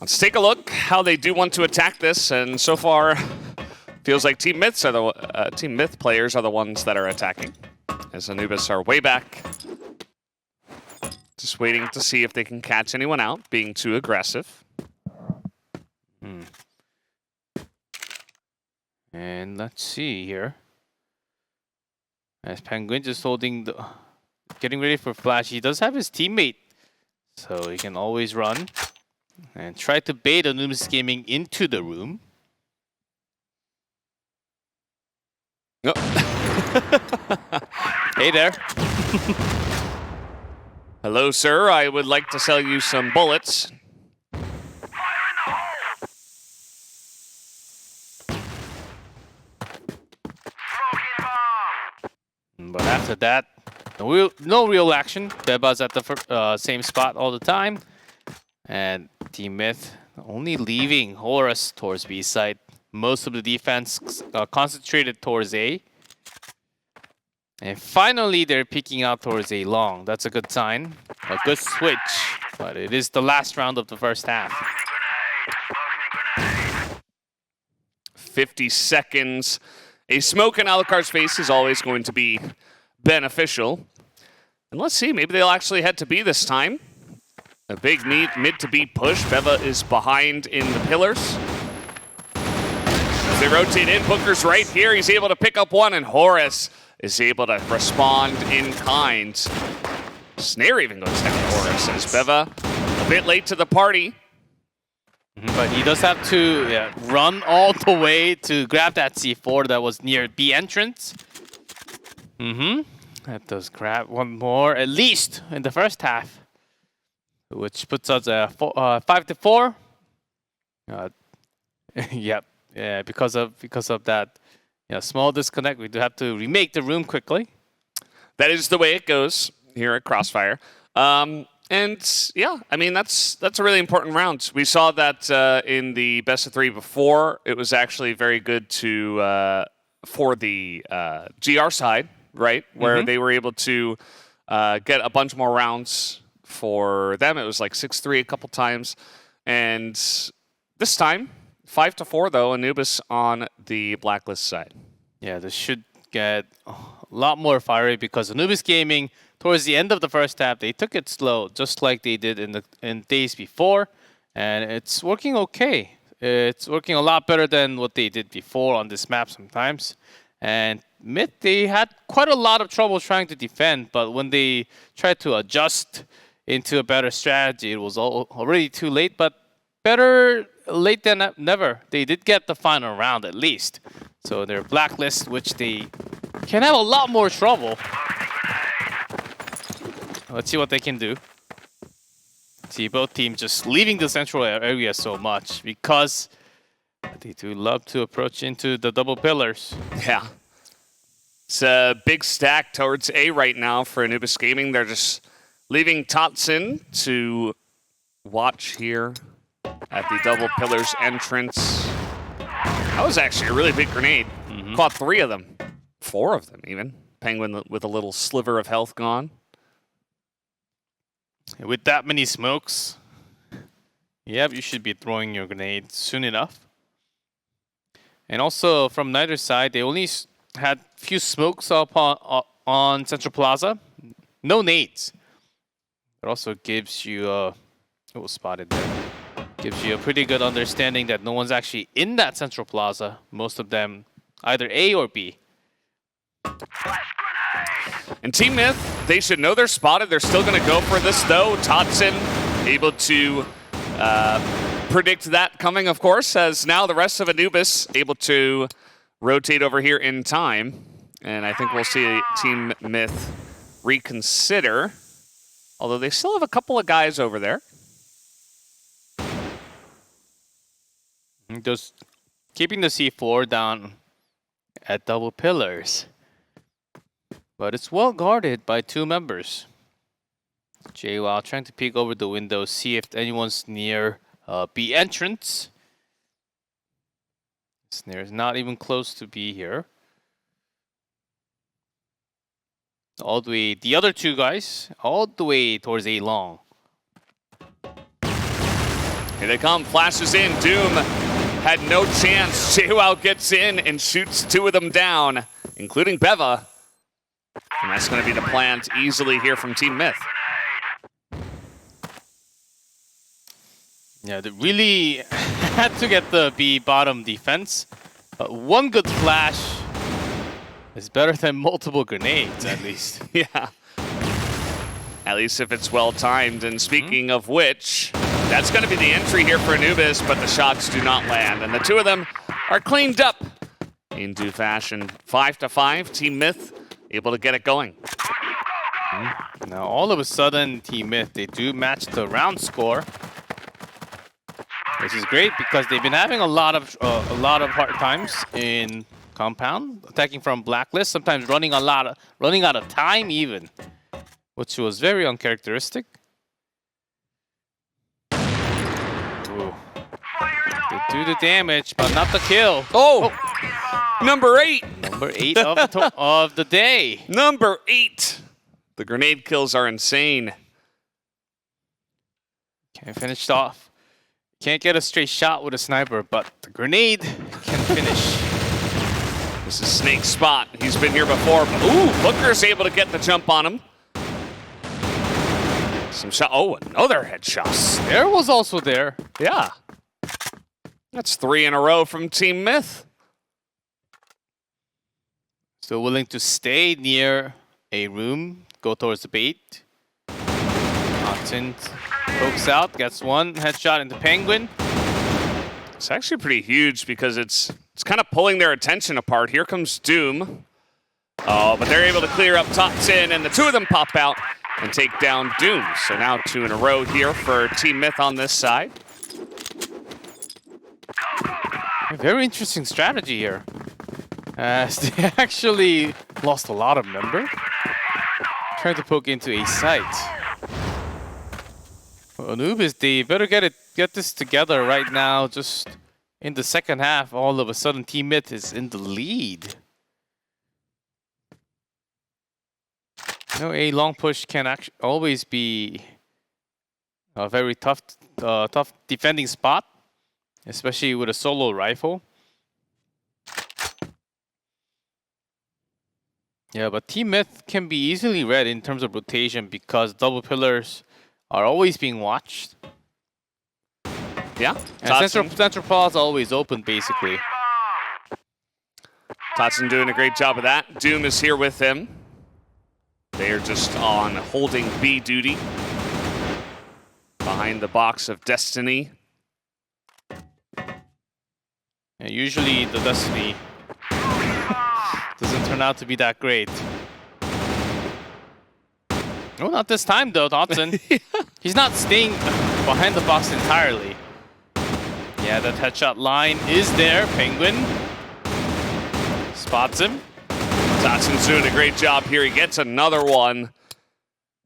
Let's take a look how they do want to attack this, and so far feels like TeamMyth players are the ones that are attacking, as Anubis are way back. Just waiting to see if they can catch anyone out, being too aggressive. And let's see here. As Penguin just holding getting ready for flash. He does have his teammate, so he can always run and try to bait Anubis Gaming into the room. Hey there. Hello, sir. I would like to sell you some bullets. But after that, no real action. Beba's at the same spot all the time. And TeamMyth only leaving Horus towards B side. Most of the defense concentrated towards A. And finally, they're peeking out towards A long. That's a good sign. A good switch. But it is the last round of the first half. 50 seconds. A smoke in Alucard's face is always going to be beneficial. And let's see, maybe they'll actually head to B this time. A big mid to B push. Beva is behind in the pillars. As they rotate in, Booker's right here. He's able to pick up one, and Horus is able to respond in kind. Snare even goes down to Horus, as Beva a bit late to the party. But he does have to run all the way to grab that C4 that was near B entrance. That does grab one more, at least in the first half, which puts us at 5-4. Yep. Yeah, because of that small disconnect, we do have to remake the room quickly. That is the way it goes here at Crossfire. And yeah, I mean, that's a really important round. We saw that in the best of 3 before. It was actually very good for the GR side, right? Where they were able to get a bunch more rounds for them. It was like 6-3 a couple times. And this time, 5-4 though, Anubis on the blacklist side. Yeah, this should get a lot more fiery because Anubis Gaming, towards the end of the first half, they took it slow, just like they did in days before, and it's working okay. It's working a lot better than what they did before on this map sometimes. And Myth, they had quite a lot of trouble trying to defend, but when they tried to adjust into a better strategy, it was already too late, but better late than never. They did get the final round at least. So their blacklist, which they can have a lot more trouble. Let's see what they can do. See both teams just leaving the central area so much because They do love to approach into the double pillars. Yeah. It's a big stack towards A right now for Anubis Gaming. They're just leaving Totson to watch here at the double pillars entrance. That was actually a really big grenade. Caught 3 of them. 4 of them even. Penguin with a little sliver of health gone. With that many smokes, yep, you should be throwing your grenade soon enough. And also from neither side, they only had few smokes up on Central Plaza. No nades. It also gives you it was spotted there. Gives you a pretty good understanding that no one's actually in that Central Plaza. Most of them either A or B. And TeamMyth, they should know they're spotted. They're still going to go for this, though. Totson able to predict that coming, of course, as now the rest of Anubis able to rotate over here in time. And I think we'll see TeamMyth reconsider, although they still have a couple of guys over there. Just keeping the C4 down at double pillars. But it's well guarded by 2 members. JWoww trying to peek over the window, see if anyone's near B entrance. Snare is not even close to B here. All the way, the other 2 guys, all the way towards A long. Here they come, flashes in, Doom had no chance. JWoww gets in and shoots 2 of them down, including Beva. And that's going to be the plant easily here from TeamMyth. Yeah, they really had to get the B bottom defense. But 1 good flash is better than multiple grenades, at least. Yeah. At least if it's well timed. And speaking of which, that's going to be the entry here for Anubis, but the shots do not land. And the 2 of them are cleaned up in due fashion. 5-5, TeamMyth able to get it going. Now all of a sudden, TeamMyth, they do match the round score, which is great because they've been having a lot of hard times in compound, attacking from blacklist, sometimes running out of time even, which was very uncharacteristic. Ooh. They do the damage, but not the kill. Oh! Number 8! Number 8 of the day. Number 8! The grenade kills are insane. Can't finish off. Can't get a straight shot with a sniper, but the grenade can finish. This is Snake's spot. He's been here before. But ooh, Booker's able to get the jump on him. Some shot. Oh, another headshot. There was also there. Yeah. That's 3 in a row from TeamMyth. Still willing to stay near a room, go towards the bait. Totson pokes out, gets 1 headshot into Penguin. It's actually pretty huge because it's kind of pulling their attention apart. Here comes Doom. Oh, but they're able to clear up Totson, and the 2 of them pop out and take down Doom. So now 2 in a row here for TeamMyth on this side. A very interesting strategy here, as they actually lost a lot of member. Trying to poke into a site. Well, Anubis, they better get this together right now. Just in the second half, all of a sudden, TeamMyth is in the lead. You know, a long push can actually always be a very tough defending spot, especially with a solo rifle. Yeah, but TeamMyth can be easily read in terms of rotation because double pillars are always being watched. Yeah. And Central Plaza always open, basically. Totson doing a great job of that. Doom is here with him. They are just on holding B duty. Behind the box of Destiny. Yeah, usually the Destiny doesn't turn out to be that great. No, not this time though, Totson. He's not staying behind the box entirely. Yeah, that headshot line is there. Penguin spots him. Tatson's doing a great job here. He gets another one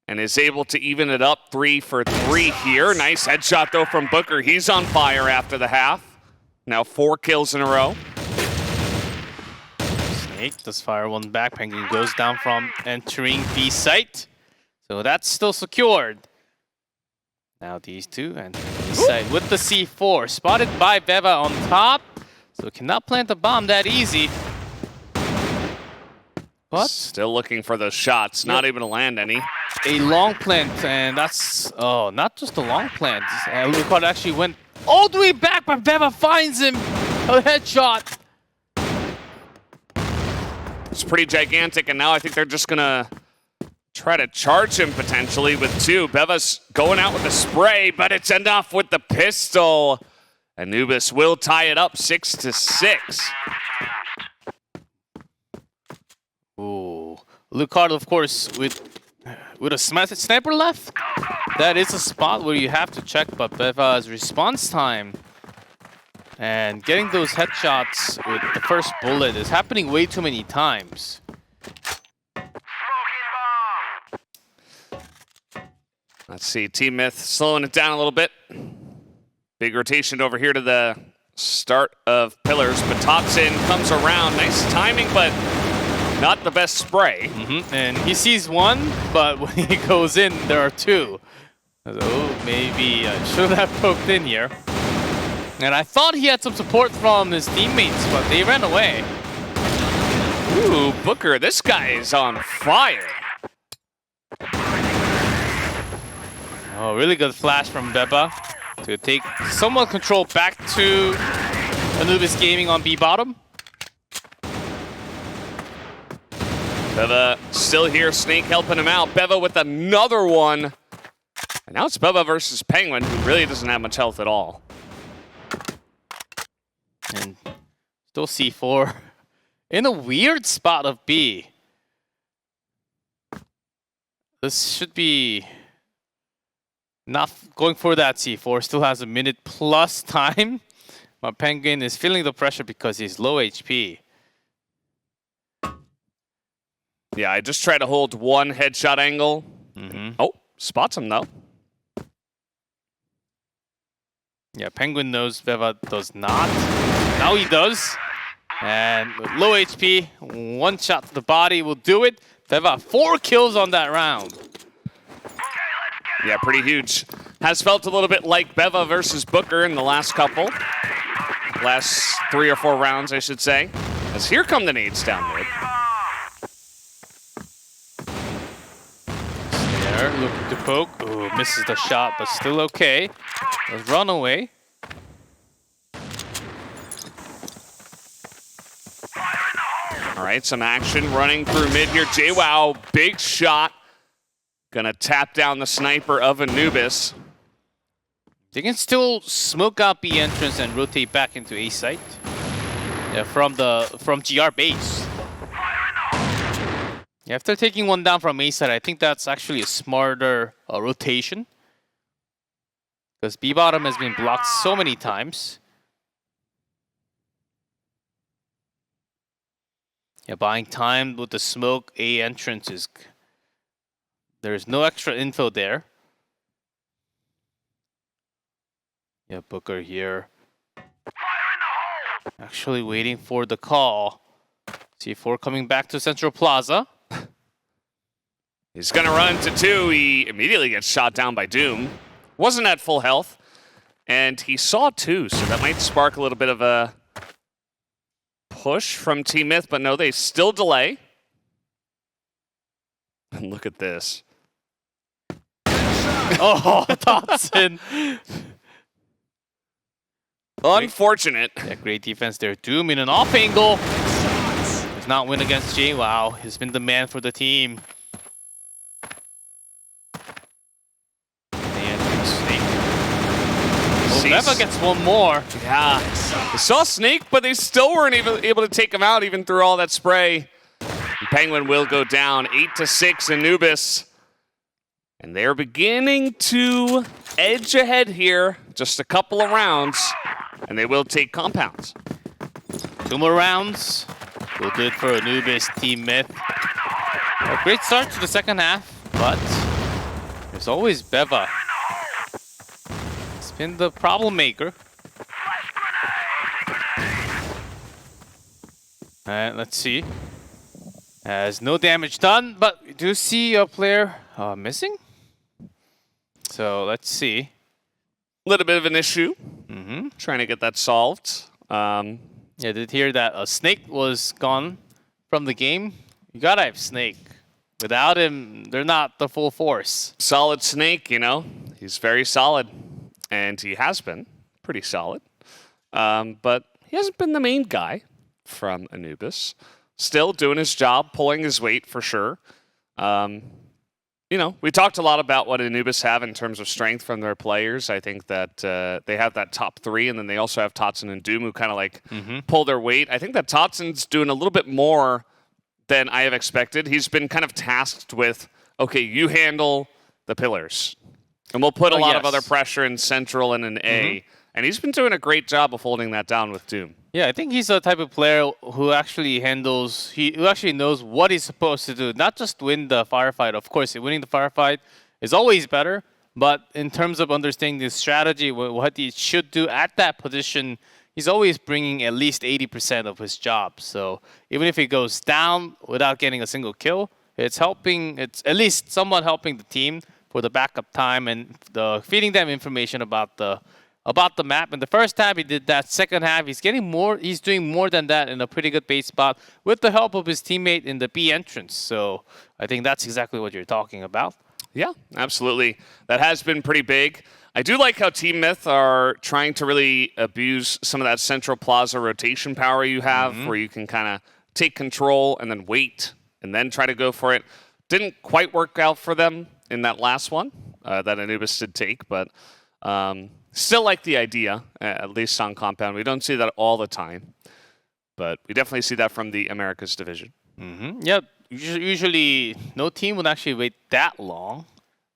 and is able to even it up 3 for 3 here. Nice headshot, though, from Booker. He's on fire after the half. Now 4 kills in a row. Snake does fire one back. Penguin goes down from entering B site. So that's still secured. Now these two and B site with the C4. Spotted by Beva on top. So cannot plant the bomb that easy. But still looking for those shots. Not able to land any. A long plant, and that's, oh, not just a long plant. Lucard actually went all the way back, but Beva finds him. A headshot. It's pretty gigantic, and now I think they're just gonna try to charge him potentially with 2. Beva's going out with the spray, but it's enough with the pistol. Anubis will tie it up 6-6. Ooh, Lucard, of course, with a sniper left. That is a spot where you have to check, but Beva's response time and getting those headshots with the first bullet is happening way too many times. Let's see, TeamMyth slowing it down a little bit. Big rotation over here to the start of Pillars, but Topson comes around. Nice timing, but not the best spray. And he sees one, but when he goes in, there are 2. So maybe I should have poked in here. And I thought he had some support from his teammates, but they ran away. Ooh, Booker, this guy is on fire. Oh, really good flash from Beba to take somewhat control back to Anubis Gaming on B bottom. Beva still here, Snake helping him out. Beva with another one. And now it's Beva versus Penguin, who really doesn't have much health at all. And still C4 in a weird spot of B. This should be not going for that C4. Still has a minute plus time. But Penguin is feeling the pressure because he's low HP. Yeah, I just try to hold one headshot angle. Oh, spots him though. Yeah, Penguin knows Beva does not. Now he does. And with low HP, one shot to the body will do it. Beva 4 kills on that round. Yeah, pretty huge. Has felt a little bit like Beva versus Booker in the last couple. Last 3 or 4 rounds, I should say. As here come the nades down mid. There, looking to poke. Ooh, misses the shot, but still okay. Let's run away. All right, some action running through mid here. JWoww, big shot. Gonna tap down the sniper of Anubis. They can still smoke out B entrance and rotate back into A site. Yeah, from GR base. Yeah, after taking one down from A site, I think that's actually a smarter rotation. Because B bottom has been blocked so many times. Yeah, buying time with the smoke A entrance is... There's no extra info there. Yeah, Booker here. Actually waiting for the call. C4 coming back to Central Plaza. He's gonna run into 2. He immediately gets shot down by Doom. Wasn't at full health. And he saw 2, so that might spark a little bit of a push from TeamMyth, but no, they still delay. And look at this. Oh, Dotson. Unfortunate. Yeah, great defense there. Doom in an off angle. Does not win against JWoww. He's been the man for the team. Beva gets one more. Yeah. They saw Snake, but they still weren't even able to take him out even through all that spray. And Penguin will go down 8-6 Anubis. And they're beginning to edge ahead here. Just a couple of rounds. and they will take compounds. 2 more rounds. We'll do it for Anubis TeamMyth. A great start to the second half, but there's always Beva. It's been the problem maker. And let's see. Has no damage done, but we do see a player missing. So let's see. A little bit of an issue. Mm-hmm. Trying to get that solved. Yeah, did hear that a Snake was gone from the game. You gotta have Snake. Without him, they're not the full force. Solid Snake, you know. He's very solid. And he has been pretty solid. But he hasn't been the main guy from Anubis. Still doing his job, pulling his weight for sure. You know, we talked a lot about what Anubis have in terms of strength from their players. I think that they have that top 3, and then they also have Totson and Doom who kind of like pull their weight. I think that Totson's doing a little bit more than I have expected. He's been kind of tasked with, okay, you handle the pillars. And we'll put a lot of other pressure in Central and in A. And he's been doing a great job of holding that down with Doom. Yeah, I think he's the type of player who actually handles, who actually knows what he's supposed to do. Not just win the firefight. Of course, winning the firefight is always better. But in terms of understanding the strategy, what he should do at that position, he's always bringing at least 80% of his job. So even if he goes down without getting a single kill, it's helping, it's at least somewhat helping the team for the backup time and feeding them information about the map. In the first half, he did that. Second half, he's getting more. He's doing more than that in a pretty good base spot with the help of his teammate in the B entrance. So I think that's exactly what you're talking about. Yeah, absolutely. That has been pretty big. I do like how TeamMyth are trying to really abuse some of that central plaza rotation power you have, where you can kind of take control and then wait and then try to go for it. Didn't quite work out for them in that last one that Anubis did take, but still like the idea, at least on Compound. We don't see that all the time, but we definitely see that from the Americas division. Yeah, usually no team would actually wait that long.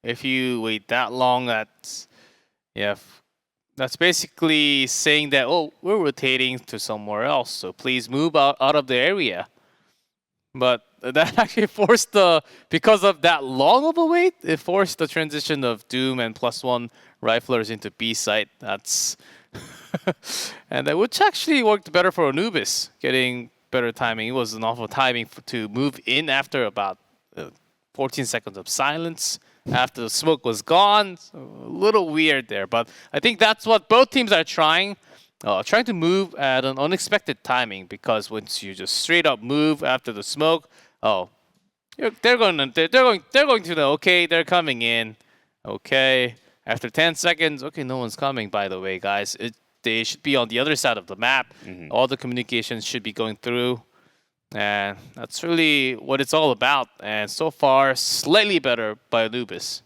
If you wait that long, that's basically saying that, oh, we're rotating to somewhere else, so please move out of the area. But that actually forced because of that long of a wait, it forced the transition of Doom and +1 riflers into B site. That's and which actually worked better for Anubis, getting better timing. It was an awful timing to move in after about 14 seconds of silence after the smoke was gone. So a little weird there, but I think that's what both teams are trying to move at an unexpected timing, because once you just straight up move after the smoke, they're going to know, okay, they're coming in. Okay, after 10 seconds, okay, no one's coming, by the way, guys. They should be on the other side of the map. All the communications should be going through. And that's really what it's all about. And so far, slightly better by Anubis.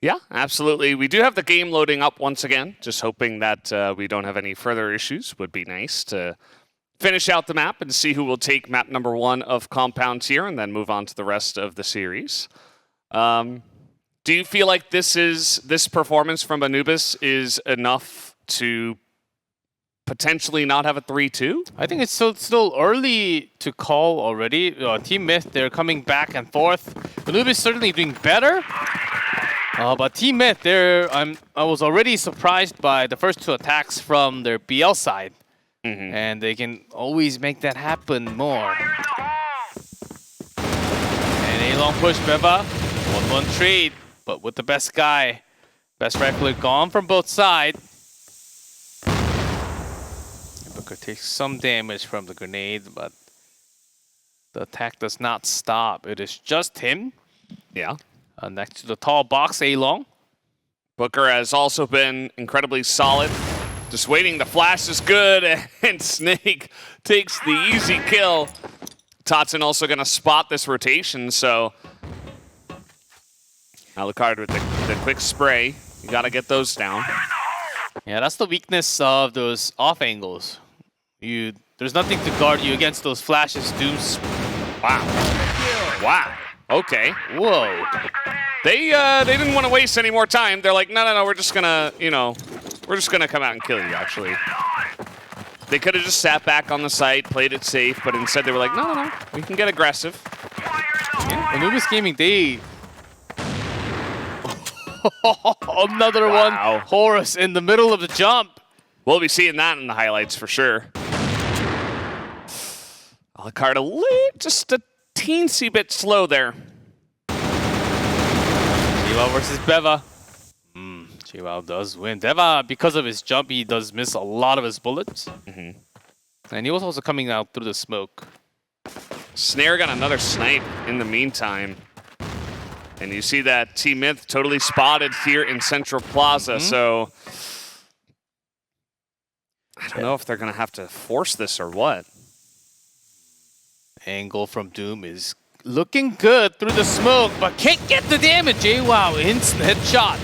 Yeah, absolutely. We do have the game loading up once again. Just hoping that we don't have any further issues. Would be nice to finish out the map and see who will take map number 1 of Compounds here and then move on to the rest of the series. Do you feel like this performance from Anubis is enough to potentially not have a 3-2? I think it's still early to call already. TeamMyth, they're coming back and forth. Anubis certainly doing better. But TeamMyth, I was already surprised by the first 2 attacks from their BL side. And they can always make that happen more. And a long push, Beva. 1-1 trade, but with the best guy. Best rifler gone from both sides. Booker takes some damage from the grenade, but the attack does not stop. It is just him. Yeah. Next to the tall box, A-Long. Booker has also been incredibly solid. Just waiting, the flash is good, and Snake takes the easy kill. Totson also going to spot this rotation, so Alucard with the quick spray. You got to get those down. Yeah, that's the weakness of those off angles. There's nothing to guard you against those flashes, Dooms. Wow. Okay. Whoa. They didn't want to waste any more time. They're like, no, we're just gonna, we're just gonna come out and kill you, actually. They could have just sat back on the site, played it safe, but instead they were like, no, we can get aggressive. Yeah, Anubis Gaming, they... Another one. Horus in the middle of the jump. We'll be seeing that in the highlights for sure. Alucard just a teensy bit slow there. Chihuahua versus Beva. Chihuahua does win. Deva, because of his jump, he does miss a lot of his bullets. And he was also coming out through the smoke. Snare got another snipe in the meantime. And you see that TeamMyth totally spotted here in Central Plaza, so... I don't know if they're going to have to force this or what. Angle from Doom is looking good through the smoke, but can't get the damage. Wow, instant headshot.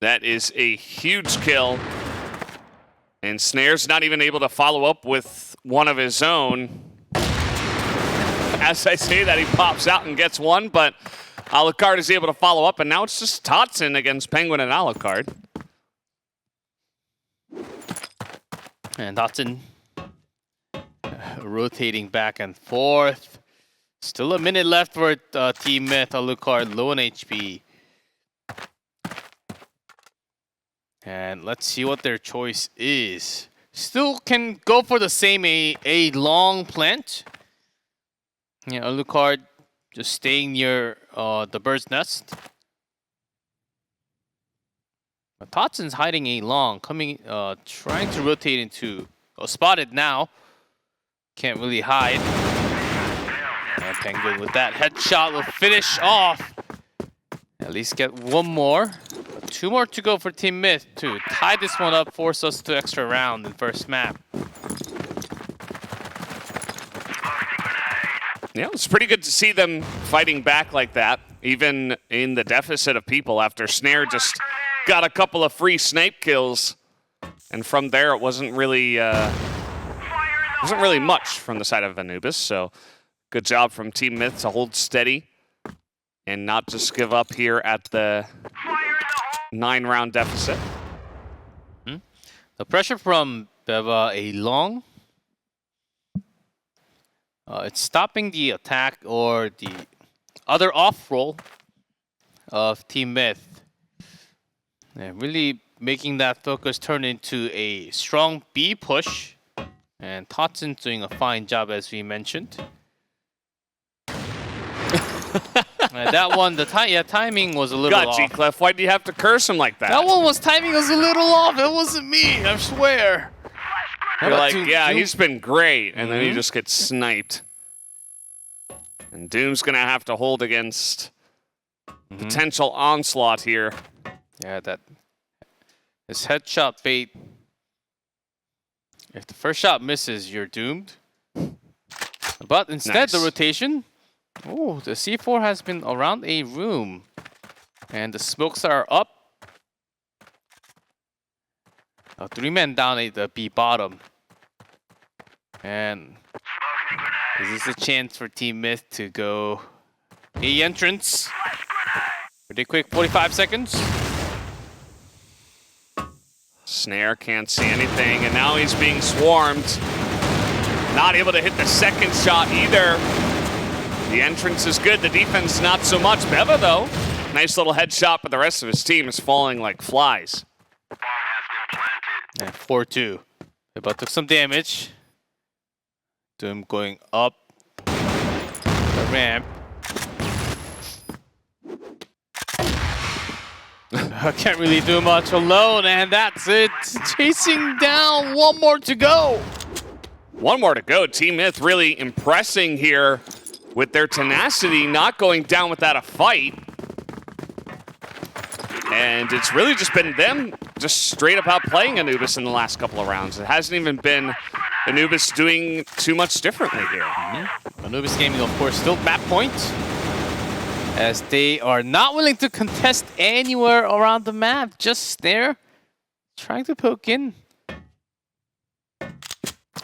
That is a huge kill. And Snare's not even able to follow up with one of his own. As I say that, he pops out and gets one, but Alucard is able to follow up, and now it's just Totson against Penguin and Alucard. And Totson rotating back and forth. Still a minute left for TeamMyth. Alucard low on HP. And let's see what their choice is. Still can go for the same a long plant. Yeah, Alucard just staying near the bird's nest. But Totson's hiding a long, trying to rotate into spotted now. Can't really hide. And Penguin with that headshot will finish off. At least get one more. 2 more to go for TeamMyth to tie this one up, force us to extra round in first map. Yeah, it's pretty good to see them fighting back like that, even in the deficit of people after Snare just got a couple of free snipe kills. And from there, it wasn't really much from the side of Anubis, so good job from TeamMyth to hold steady and not just give up here at the 9-round deficit. The pressure from Beva a long. It's stopping the attack or the other off roll of TeamMyth. And really making that focus turn into a strong B push. And Totson's doing a fine job, as we mentioned. That one, the timing was a little off. God, G-Clef, why do you have to curse him like that? That one timing was a little off. It wasn't me, I swear. You're like, yeah, he's been great, and then he just gets sniped. And Doom's gonna have to hold against potential onslaught here. Yeah, that this headshot bait. If the first shot misses, you're doomed. But instead, the rotation. Oh, the C4 has been around a room. And the smokes are up. 3 men down at the B bottom. And is this a chance for TeamMyth to go A entrance? Pretty quick, 45 seconds. Snare can't see anything, and now he's being swarmed. Not able to hit the second shot either. The entrance is good, the defense not so much. Beva, though, nice little headshot, but the rest of his team is falling like flies. And 4-2. Beva took some damage. Doom going up the ramp. I can't really do much alone, and that's it. Chasing down, 1 more to go. 1 more to go. TeamMyth really impressing here with their tenacity, not going down without a fight. And it's really just been them just straight up outplaying Anubis in the last couple of rounds. It hasn't even been Anubis doing too much differently here. Anubis Gaming, of course, still map point, as they are not willing to contest anywhere around the map. Just Snare trying to poke in.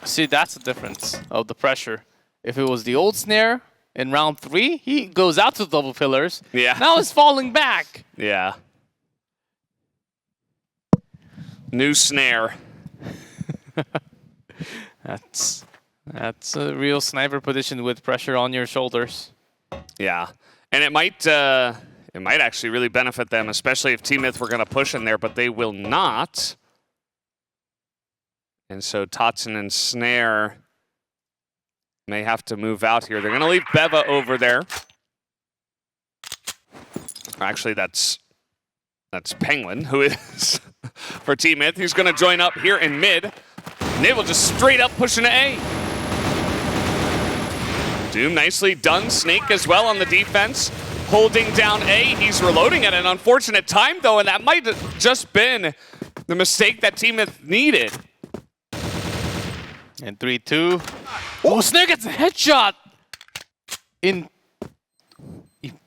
See, that's the difference of the pressure. If it was the old Snare in round 3, he goes out to double pillars. Yeah. Now it's falling back. Yeah. New snare. That's a real sniper position with pressure on your shoulders. Yeah, and it might actually really benefit them, especially if TeamMyth were going to push in there, but they will not. And so Totson and Snare may have to move out here. They're going to leave Beva over there. Actually, that's Penguin, who is for TeamMyth. He's going to join up here in mid. And they will just straight up push into A. Doom nicely done. Snake as well on the defense, holding down A. He's reloading at an unfortunate time, though, and that might have just been the mistake that TeamMyth needed. And 3-2. Oh, Snake gets a headshot! He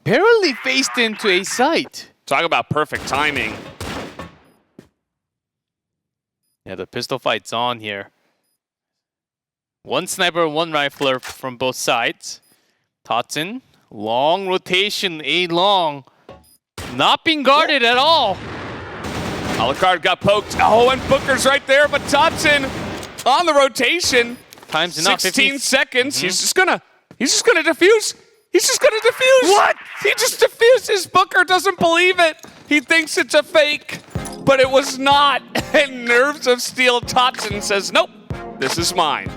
barely faced into a site. Talk about perfect timing. Yeah, the pistol fight's on here. One sniper, one rifler from both sides. Totson, long rotation, A long. Not being guarded at all. Alucard got poked. Oh, and Booker's right there, but Totson on the rotation. Time's enough. 16 seconds. He's just gonna defuse. He's just gonna defuse. What? He just defuses. Booker doesn't believe it. He thinks it's a fake, but it was not. And Nerves of Steel Totson says, nope, this is mine.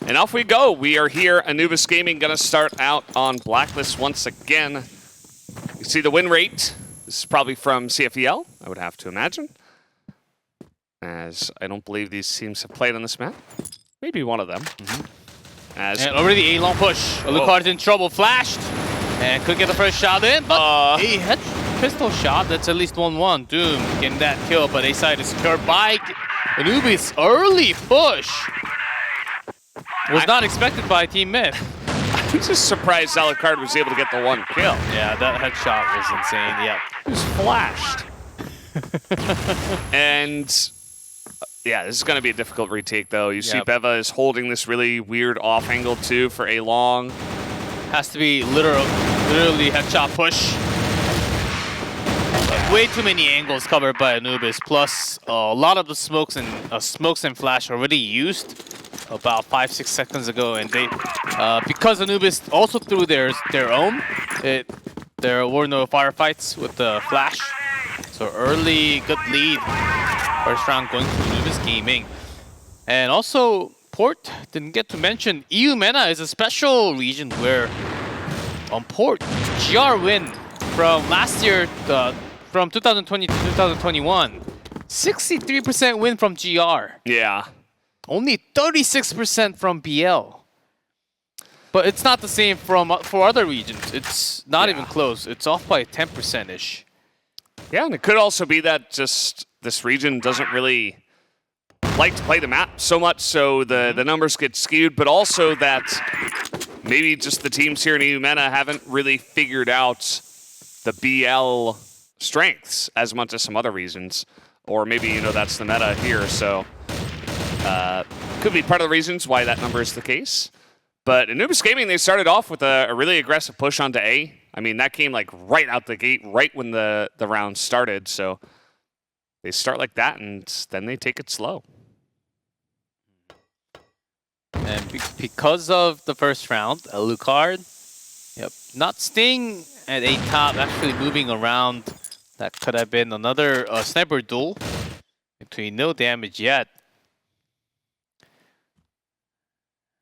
And off we go. We are here. Anubis Gaming going to start out on Blacklist once again. You see the win rate. This is probably from CFEL, I would have to imagine. As I don't believe these teams have played on this map. Maybe one of them. As and already A long push. Alucard's in trouble. Flashed. And could get the first shot in, but a head pistol shot. That's at least 1-1. Doom getting that kill, but A side is secured by Anubis. Early push. Was not expected by TeamMyth. I'm just surprised Alucard was able to get the one kill. Yeah, that headshot was insane. Yep. He was flashed. And yeah, this is going to be a difficult retake, though. You see Beva is holding this really weird off angle, too, for A long. Has to be literally headshot push. Way too many angles covered by Anubis. Plus, a lot of the smokes and flash already used about 5-6 seconds ago, and they because Anubis also threw their own, there were no firefights with the flash. So early good lead, first round going to Anubis Gaming. And also Port didn't get to mention EUMENA is a special region where on Port GR win from last year, from 2020 to 2021, 63% win from GR. Yeah. Only 36% from BL. But it's not the same for other regions. It's not even close. It's off by 10%-ish. Yeah, and it could also be that just this region doesn't really like to play the map so much, so the numbers get skewed, but also that maybe just the teams here in EUMENA haven't really figured out the BL strengths as much as some other regions. Or maybe, you know, that's the meta here, so could be part of the reasons why that number is the case. But Anubis Gaming, they started off with a really aggressive push onto A. I mean, that came like right out the gate, right when the round started. So they start like that, and then they take it slow. And because of the first round, Alucard, not staying at A top, actually moving around. That could have been another sniper duel between no damage yet.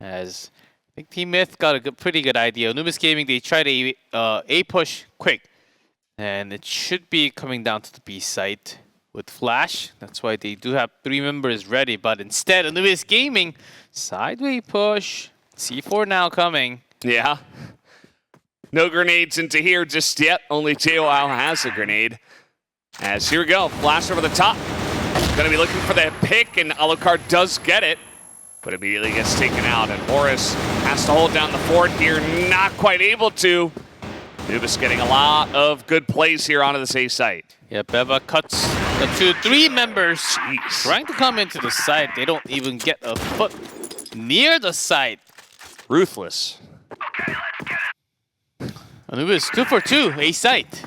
As I think TeamMyth got a pretty good idea. Anubis Gaming, they tried a push quick. And it should be coming down to the B site with Flash. That's why they do have 3 members ready. But instead, Anubis Gaming, sideway push. C4 now coming. Yeah. No grenades into here just yet. Only JOL has a grenade. As here we go. Flash over the top. Gonna be looking for that pick, and Alucard does get it. But immediately gets taken out, and Horus has to hold down the fort here. Not quite able to. Anubis getting a lot of good plays here onto this A site. Yeah, Beva cuts the 2-3 members trying to come into the site. They don't even get a foot near the site. Ruthless. Anubis 2 for 2, A site.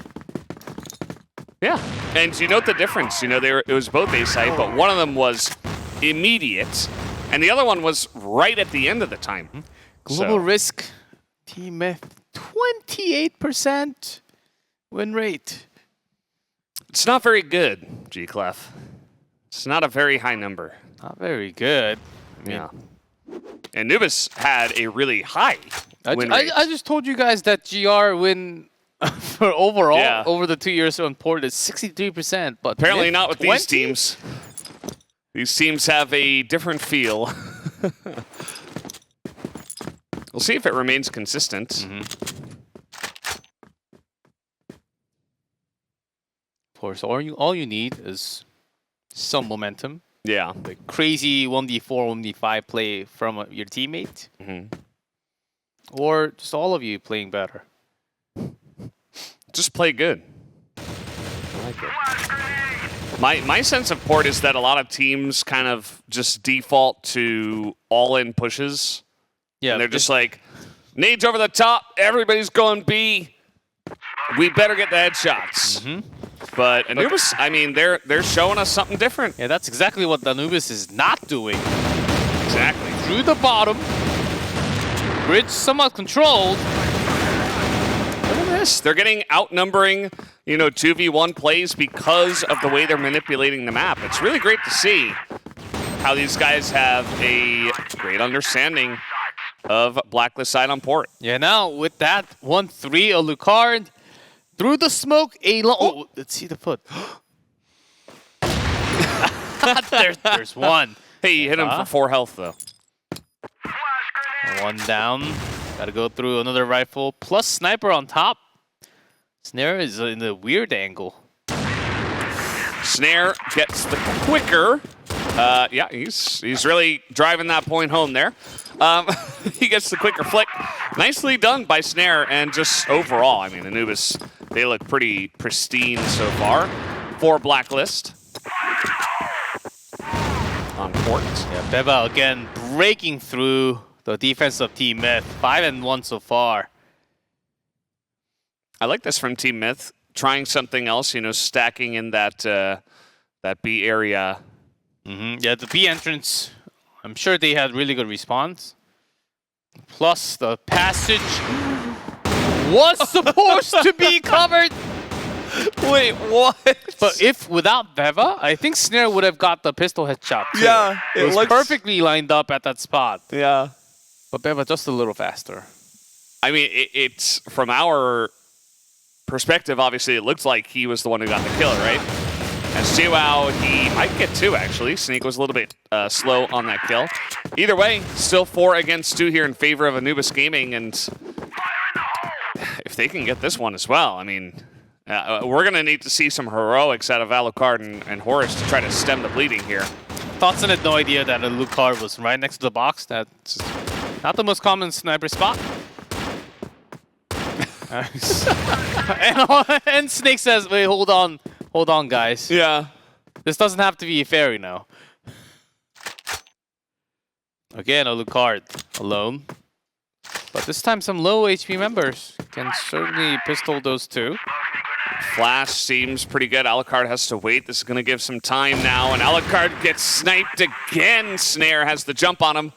Yeah, and you note the difference. You know, it was both A site, but one of them was immediate, and the other one was right at the end of the time. Global Risk TeamMyth 28% win rate. It's not very good, G-Clef. It's not a very high number. Not very good. I mean, yeah. And Anubis had a really high win rate. I just told you guys that GR win for overall over the 2 years on port is 63%, but apparently not with 20? these teams. These teams have a different feel. We'll see if it remains consistent. Of course, all you need is some momentum. Yeah. The crazy 1v4, 1v5 play from your teammate. Or just all of you playing better. Just play good. I like it. My sense of port is that a lot of teams kind of just default to all-in pushes. Yeah, and they're just like, nades over the top, everybody's going B. We better get the headshots. But Anubis, I mean, they're showing us something different. Yeah, that's exactly what Anubis is not doing. Exactly. Through the bottom. Bridge somewhat controlled. Look at this. They're getting outnumbering, 2v1 plays because of the way they're manipulating the map. It's really great to see how these guys have a great understanding of Blacklist side on port. Yeah, now with that 1-3, Alucard through the smoke, oh, let's see the foot. There's one. Hey, you hit him for 4 health, though. One down. Gotta go through another rifle, plus sniper on top. Snare is in a weird angle. Snare gets the quicker. Yeah, he's really driving that point home there. He gets the quicker flick. Nicely done by Snare, and just overall, I mean, Anubis, they look pretty pristine so far for Blacklist. On port. Yeah, Beva again breaking through the defense of TeamMyth. 5-1 so far. I like this from TeamMyth. Trying something else, stacking in that that B area. Yeah, the B entrance, I'm sure they had really good response. Plus the passage was supposed to be covered. Wait, what? But if without Beva, I think Snare would have got the pistol headshot too. Yeah, it was perfectly lined up at that spot. Yeah. But Beva just a little faster. I mean, it's from our perspective, obviously, it looked like he was the one who got the kill, right? And Siwao, he might get 2, actually. Sneak was a little bit slow on that kill. Either way, still 4 against 2 here in favor of Anubis Gaming, and if they can get this one as well, I mean, we're going to need to see some heroics out of Alucard and Horus to try to stem the bleeding here. Thoughts had no idea that Alucard was right next to the box. That's not the most common sniper spot. And Snake says, wait, hold on, guys. Yeah. This doesn't have to be fair, Again, Alucard alone. But this time some low HP members can certainly pistol those 2. Flash seems pretty good. Alucard has to wait. This is going to give some time now, and Alucard gets sniped again. Snare has the jump on him.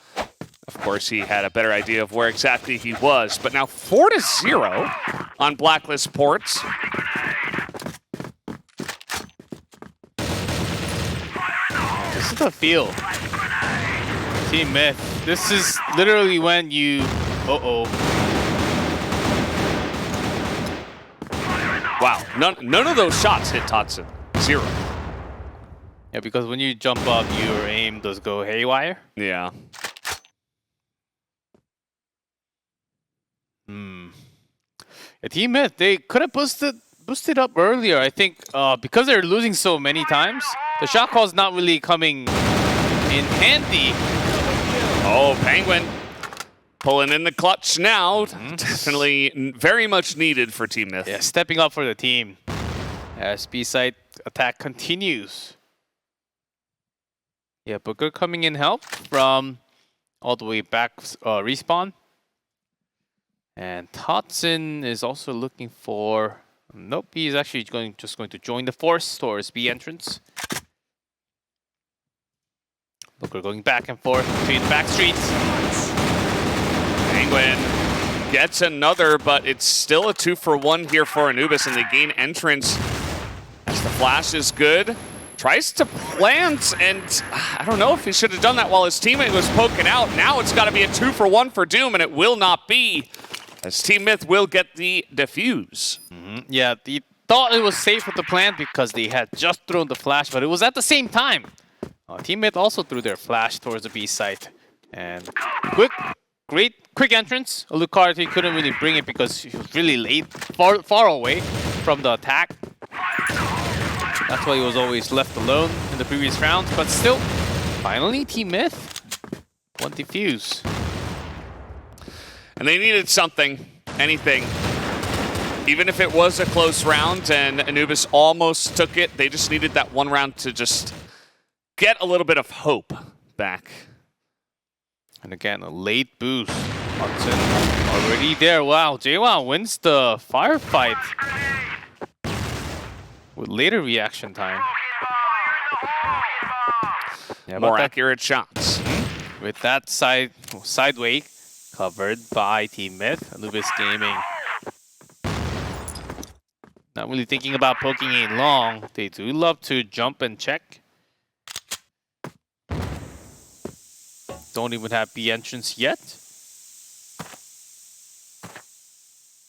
Of course, he had a better idea of where exactly he was, but now 4-0 on Blacklist ports. This is the feel. TeamMyth. This is literally when you... Wow, none of those shots hit Tatsun. 0. Yeah, because when you jump up, your aim does go haywire. Yeah. Yeah, TeamMyth, they could have boosted up earlier. I think because they're losing so many times, the shot call's not really coming in handy. Oh, Penguin Pulling in the clutch now. Definitely very much needed for TeamMyth. Yeah, stepping up for the team as B-side attack continues. Yeah, Booker coming in help from all the way back respawn. And Totson is also looking for... Nope, he's actually just going to join the force towards B entrance. Booker going back and forth between back streets. Penguin gets another, but it's still a 2-for-1 here for Anubis, and they gain entrance as the flash is good. Tries to plant, and I don't know if he should have done that while his teammate was poking out. Now it's got to be a 2-for-1 for Doom, and it will not be, as TeamMyth will get the defuse. Yeah, they thought it was safe with the plant because they had just thrown the flash, but it was at the same time. TeamMyth also threw their flash towards the B site. And quick entrance. Alucard, he couldn't really bring it because he was really late, far away from the attack. That's why he was always left alone in the previous rounds. But still, finally, TeamMyth won defuse. And they needed something, anything. Even if it was a close round and Anubis almost took it, they just needed that one round to just get a little bit of hope back. And again, a late boost. Hudson already there. Wow, JWoww wins the firefight with later reaction time. Yeah, more accurate shots. With that sideway covered by TeamMyth, Anubis Gaming. Not really thinking about poking it long. They do love to jump and check. Don't even have B entrance yet.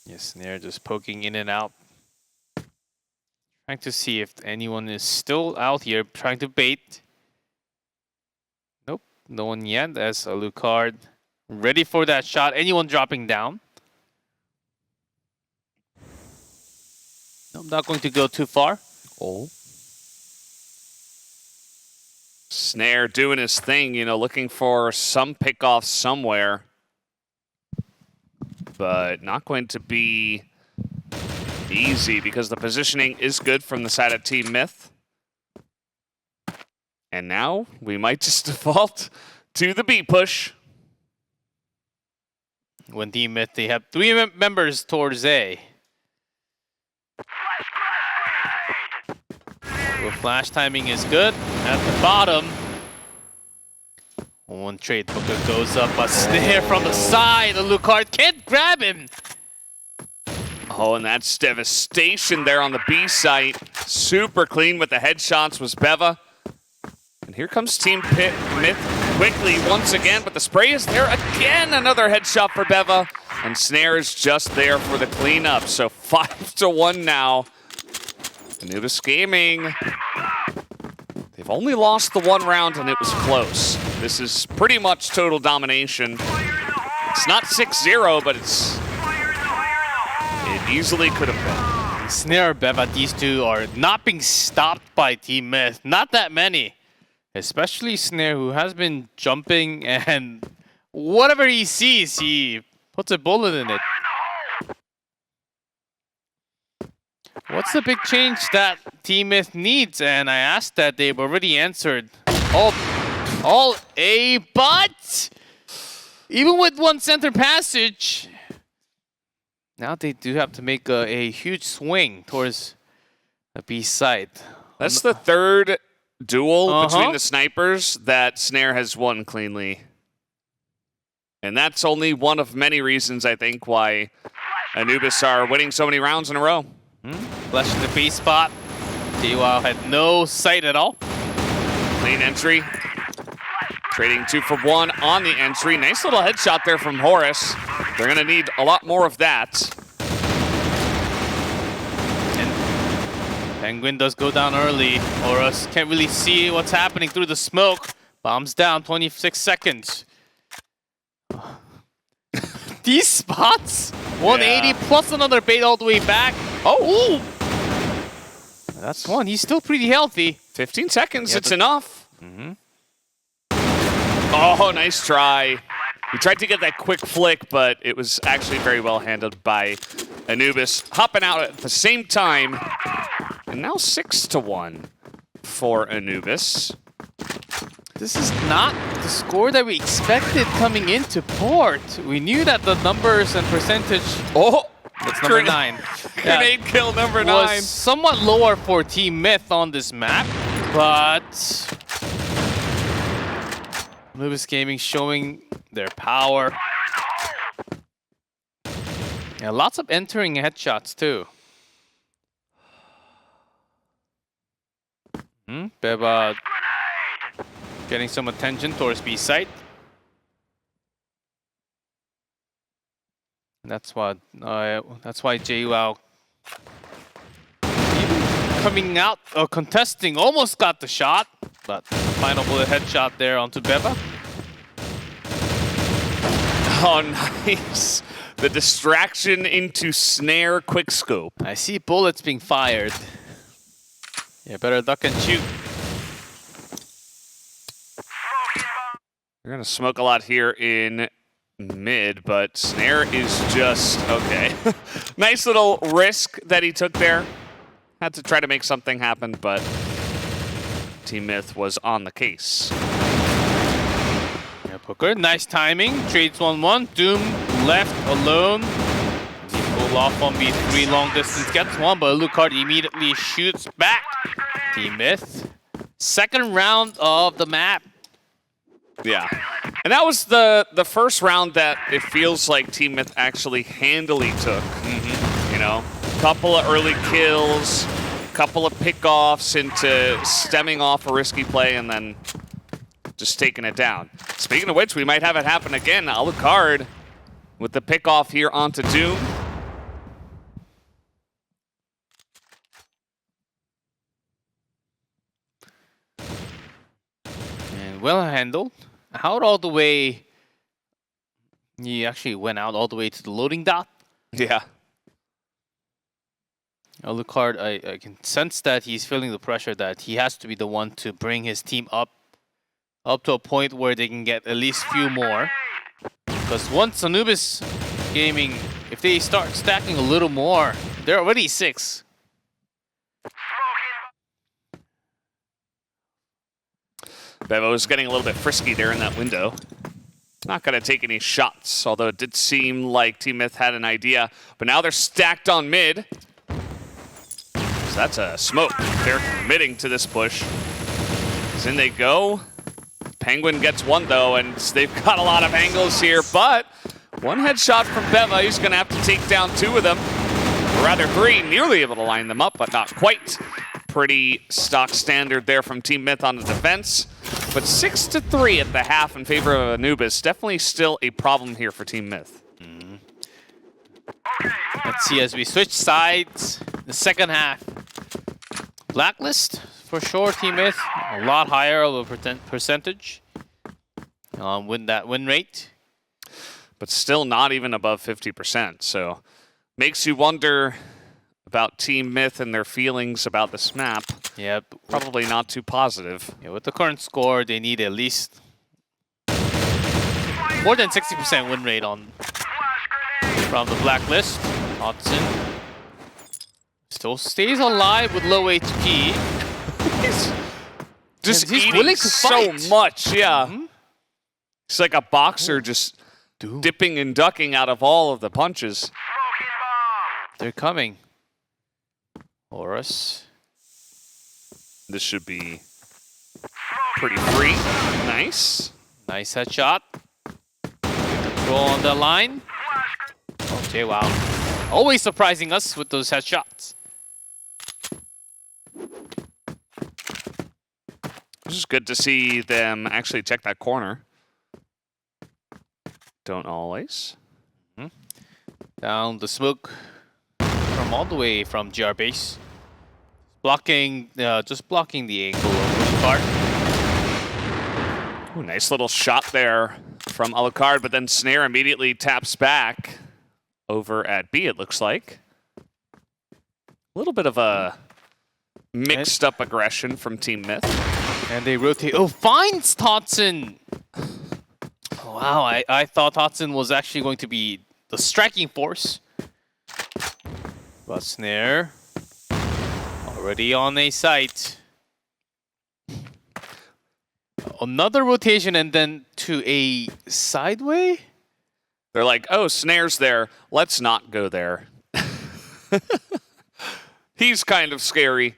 Yes, Snare just poking in and out. Trying to see if anyone is still out here trying to bait. Nope, no one yet. As Alucard ready for that shot. Anyone dropping down? I'm not going to go too far. Oh. Snare doing his thing, you know, looking for some pickoff somewhere. But not going to be easy because the positioning is good from the side of TeamMyth. And now we might just default to the B push. When TeamMyth, they have 3 members towards A. The flash timing is good. At the bottom, one trade, Booker goes up, a snare from the side. Alucard can't grab him. Oh, and that's devastation there on the B site. Super clean with the headshots was Beva. And here comes TeamMyth quickly once again, but the spray is there again. Another headshot for Beva. And Snare is just there for the cleanup. So 5-1 now. Anubis Gaming. They've only lost the 1 round and it was close. This is pretty much total domination. It's not 6-0, but it easily could have been. Snare, Beva, these two are not being stopped by TeamMyth. Not that many. Especially Snare, who has been jumping, and whatever he sees, he puts a bullet in it. What's the big change that TeamMyth needs? And I asked that, they've already answered. All A, but even with 1 center passage, now they do have to make a huge swing towards the B side. That's the 3rd duel between the snipers that Snare has won cleanly. And that's only one of many reasons, I think, why Anubis are winning so many rounds in a row. Flash in the B spot. JWoww had no sight at all. Clean entry. Trading 2-for-1 on the entry. Nice little headshot there from Horus. They're going to need a lot more of that. And Penguin does go down early. Horus can't really see what's happening through the smoke. Bombs down, 26 seconds. These spots, 180 plus another bait all the way back. Oh, ooh. That's one. He's still pretty healthy. 15 seconds, it's enough. Oh, nice try. He tried to get that quick flick, but it was actually very well handled by Anubis. Hopping out at the same time. And now 6-1 for Anubis. This is not the score that we expected coming into Port. We knew that the numbers and percentage... Oh! That's number 9. Grenade kill number 9. Was somewhat lower for TeamMyth on this map, but... Anubis Gaming showing their power. Yeah, lots of entering headshots too. Beba getting some attention towards B site. That's why JWoww coming out contesting almost got the shot, but final bullet headshot there onto Beba. Oh, nice. The distraction into snare quickscope. I see bullets being fired. Yeah, better duck and shoot. We're going to smoke a lot here in mid, but snare is just okay. Nice little risk that he took there. Had to try to make something happen, but TeamMyth was on the case. Yeah, Booker, nice timing. Trades 1-1. Doom left alone. He pulled off on B3 long distance, gets one, but Alucard immediately shoots back. TeamMyth. Second round of the map. Yeah. And that was the first round that it feels like TeamMyth actually handily took. You know, couple of early kills, couple of pickoffs into stemming off a risky play, and then just taking it down. Speaking of which, we might have it happen again. Alucard with the pickoff here onto Doom. And well handled. Out all the way. He actually went out all the way to the loading dot. Yeah. Alucard, I can sense that he's feeling the pressure that he has to be the one to bring his team up to a point where they can get at least a few more. Because once Anubis Gaming, if they start stacking a little more, they're already 6. Bevo was getting a little bit frisky there in that window. Not going to take any shots, although it did seem like TeamMyth had an idea. But now they're stacked on mid. So that's a smoke. They're committing to this push. So in they go. Penguin gets one, though, and they've got a lot of angles here. But one headshot from Beva. He's going to have to take down 2 of them. Or rather 3, nearly able to line them up, but not quite. Pretty stock standard there from TeamMyth on the defense. But 6-3 at the half in favor of Anubis. Definitely still a problem here for TeamMyth. Let's see as we switch sides. The second half. Blacklist, for sure, TeamMyth. A lot higher of a percentage. Win rate. But still not even above 50%. So makes you wonder about TeamMyth and their feelings about this map. Yep. Probably not too positive. Yeah, with the current score, they need at least more than 60% win rate from the Blacklist. Hodson still stays alive with low HP. He's eating willing to so fight. much, yeah. He's like a boxer just dipping and ducking out of all of the punches. They're coming. Horus. This should be pretty free. Nice. Nice headshot. Control on the line. Okay, wow. Always surprising us with those headshots. This is good to see them actually check that corner. Don't always. Down the smoke from all the way from GR base. Blocking, just blocking the angle of Alucard. Ooh, nice little shot there from Alucard, but then Snare immediately taps back over at B, it looks like. A little bit of a mixed up aggression from TeamMyth. And they rotate. Oh, finds Totson! Wow, I thought Hudson was actually going to be the striking force. But Snare already on a site. Another rotation and then to a sideway? They're like, oh, Snare's there. Let's not go there. He's kind of scary.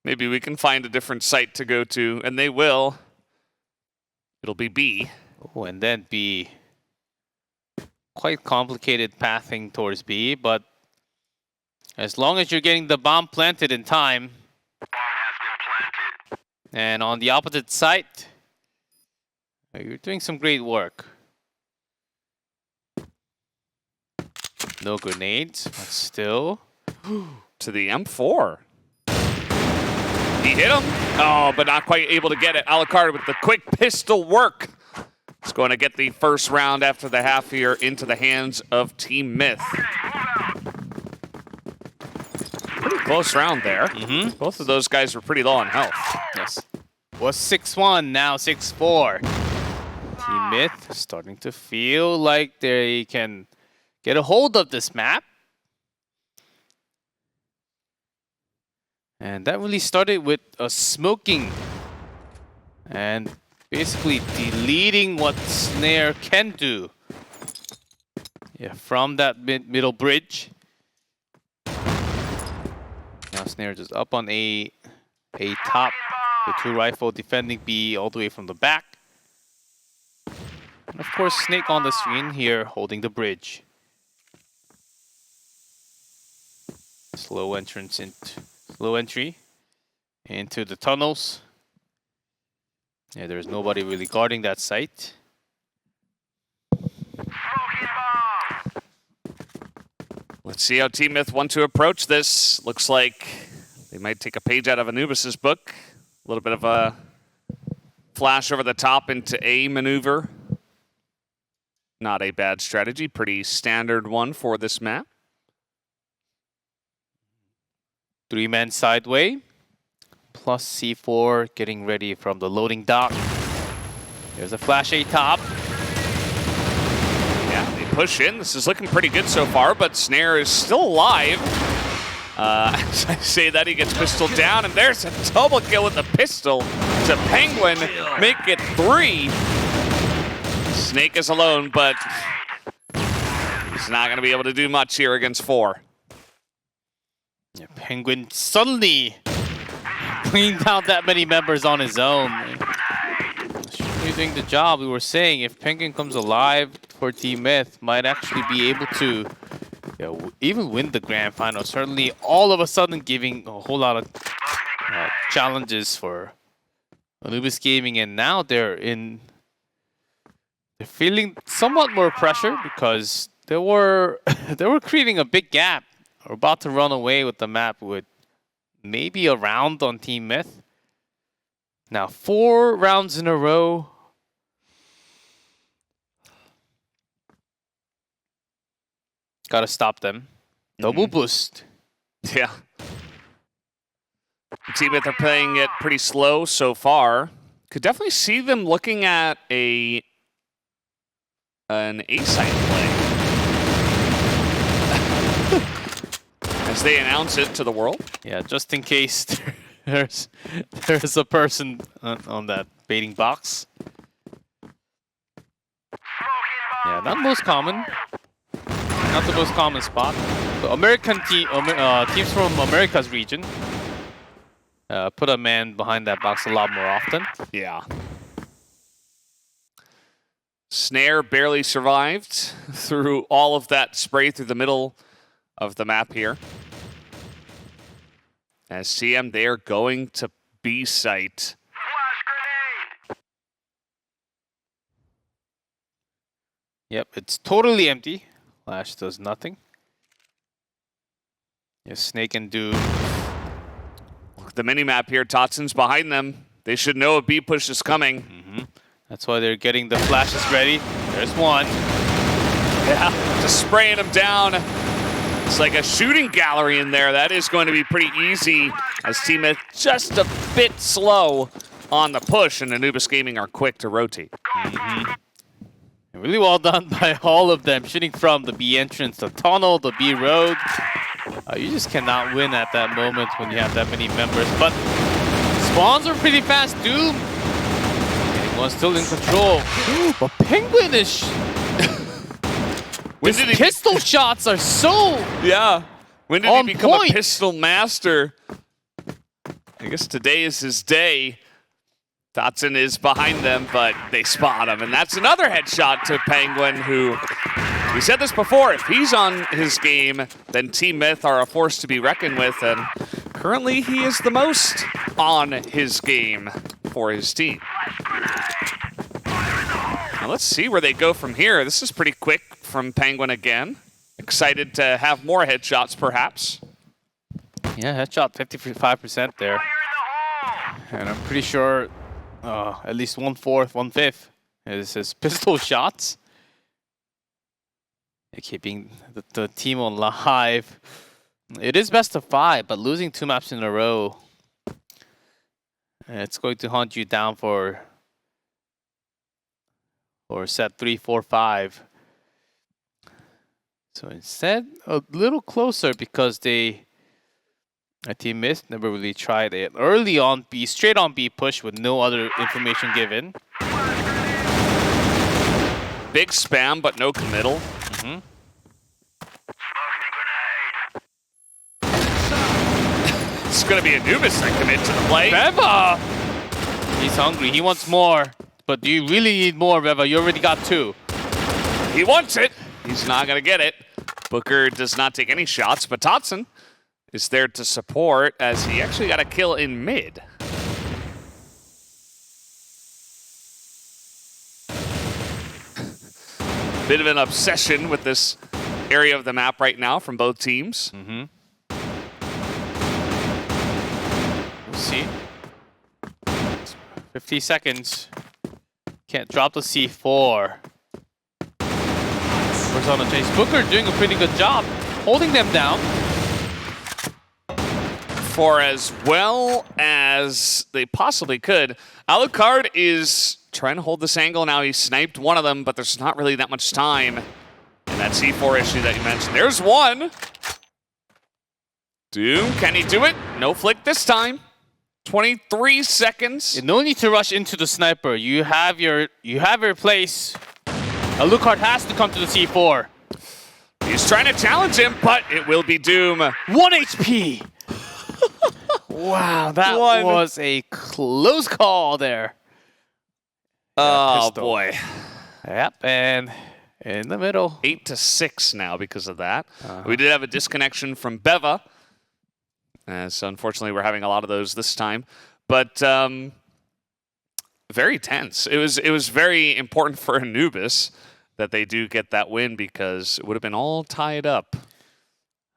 Maybe we can find a different site to go to, and they will. It'll be B. Oh, and then B. Quite complicated pathing towards B, but as long as you're getting the bomb planted in time. And on the opposite side, you're doing some great work. No grenades, but still. To the M4. He hit him. Oh, but not quite able to get it. Alucard with the quick pistol work. It's going to get the first round after the half here into the hands of TeamMyth. Pretty close round there. Both of those guys were pretty low on health. Yes. Was 6-1, now 6-4. TeamMyth starting to feel like they can get a hold of this map. And that really started with a smoking and basically deleting what Snare can do. Yeah, from that middle bridge. Now Snare just up on A top. The 2 rifle defending B all the way from the back. And of course, Snake on the screen here holding the bridge. Slow entry into the tunnels. Yeah, there's nobody really guarding that site. Let's see how TeamMyth want to approach this. Looks like they might take a page out of Anubis's book. A little bit of a flash over the top into A maneuver. Not a bad strategy, pretty standard one for this map. 3-man sideway. Plus C4 getting ready from the loading dock. There's a flash A top. Yeah, they push in. This is looking pretty good so far, but Snare is still alive. As I say that, he gets pistoled down, and there's a double kill with the pistol to Penguin. Make it 3. Snake is alone, but he's not going to be able to do much here against 4. Yeah, Penguin suddenly bringing down that many members on his own. He's doing the job. We were saying if Penguin comes alive for TeamMyth, might actually be able to even win the grand final. Certainly all of a sudden giving a whole lot of challenges for Anubis Gaming, and now they're feeling somewhat more pressure because they were creating a big gap. We're about to run away with the map with maybe a round on TeamMyth. Now 4 rounds in a row. Gotta stop them. Double boost. Yeah. TeamMyth are playing it pretty slow so far. Could definitely see them looking at an A-side play. As they announce it to the world. Yeah, just in case there's a person on that baiting box. Yeah, not most common. Not the most common spot. The American teams from America's region put a man behind that box a lot more often. Yeah. Snare barely survived through all of that spray through the middle of the map here. As CM, they are going to B site. Yep, it's totally empty. Flash does nothing. Yes, Snake and Doom. Look at the mini-map here. Totson's behind them. They should know a B push is coming. That's why they're getting the flashes ready. There's one. Yeah, just spraying them down. It's like a shooting gallery in there. That is going to be pretty easy as TeamMyth just a bit slow on the push, and Anubis Gaming are quick to rotate. Really well done by all of them, shooting from the B entrance, the tunnel, the B road. You just cannot win at that moment when you have that many members. But spawns are pretty fast. Doom, Penguin's still in control. But Penguin is... When did he pistol shots are so Yeah. When did on he become point. a pistol master? I guess today is his day. Dotson is behind them, but they spot him. And that's another headshot to Penguin, who, we said this before, if he's on his game, then TeamMyth are a force to be reckoned with. And currently, he is the most on his game for his team. Now let's see where they go from here. This is pretty quick from Penguin again. Excited to have more headshots, perhaps. Yeah, headshot 55% there. And I'm pretty sure at least 1/4, 1/5 is his pistol shots. Keeping the team alive. It is best of 5, but losing 2 maps in a row, it's going to hunt you down for set 3, 4, 5. So instead, a little closer because TeamMyth never really tried it. Early on B, straight on B push with no other information given. Big spam, but no committal. It's going to be Anubis that commit to the play. Beva! He's hungry. He wants more. But do you really need more, Beva? You already got 2. He wants it. He's not going to get it. Booker does not take any shots, but Dotson is there to support as he actually got a kill in mid. Bit of an obsession with this area of the map right now from both teams. We'll see. 50 seconds. Can't drop the C4. Where's on the chase? Booker doing a pretty good job holding them down. For as well as they possibly could. Alucard is trying to hold this angle now. He sniped one of them, but there's not really that much time. And that C4 issue that you mentioned. There's one. Doom, can he do it? No flick this time. 23 seconds. No need to rush into the sniper. You have your place. Alucard has to come to the C4. He's trying to challenge him, but it will be Doom. 1 HP. Wow, that was a close call there. Oh, boy. Yep, and in the middle. 8-6 now because of that. We did have a disconnection from Beva. So unfortunately, we're having a lot of those this time. But very tense. It was very important for Anubis that they do get that win because it would have been all tied up.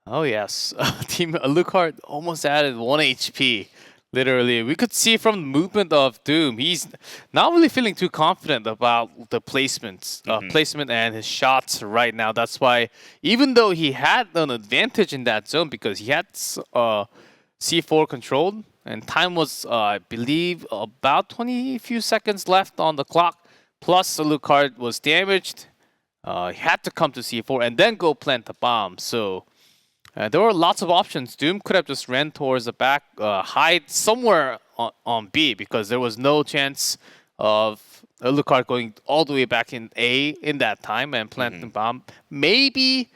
Oh, yes. Team Alucard almost added 1 HP. Literally. We could see from the movement of Doom, he's not really feeling too confident about the placement and his shots right now. That's why, even though he had an advantage in that zone because he had C4 controlled, and time was, I believe, about 20 few seconds left on the clock, plus Alucard was damaged. He had to come to C4 and then go plant the bomb. So there were lots of options. Doom could have just ran towards the back, hide somewhere on B because there was no chance of Alucard going all the way back in A in that time and planting the bomb. Maybe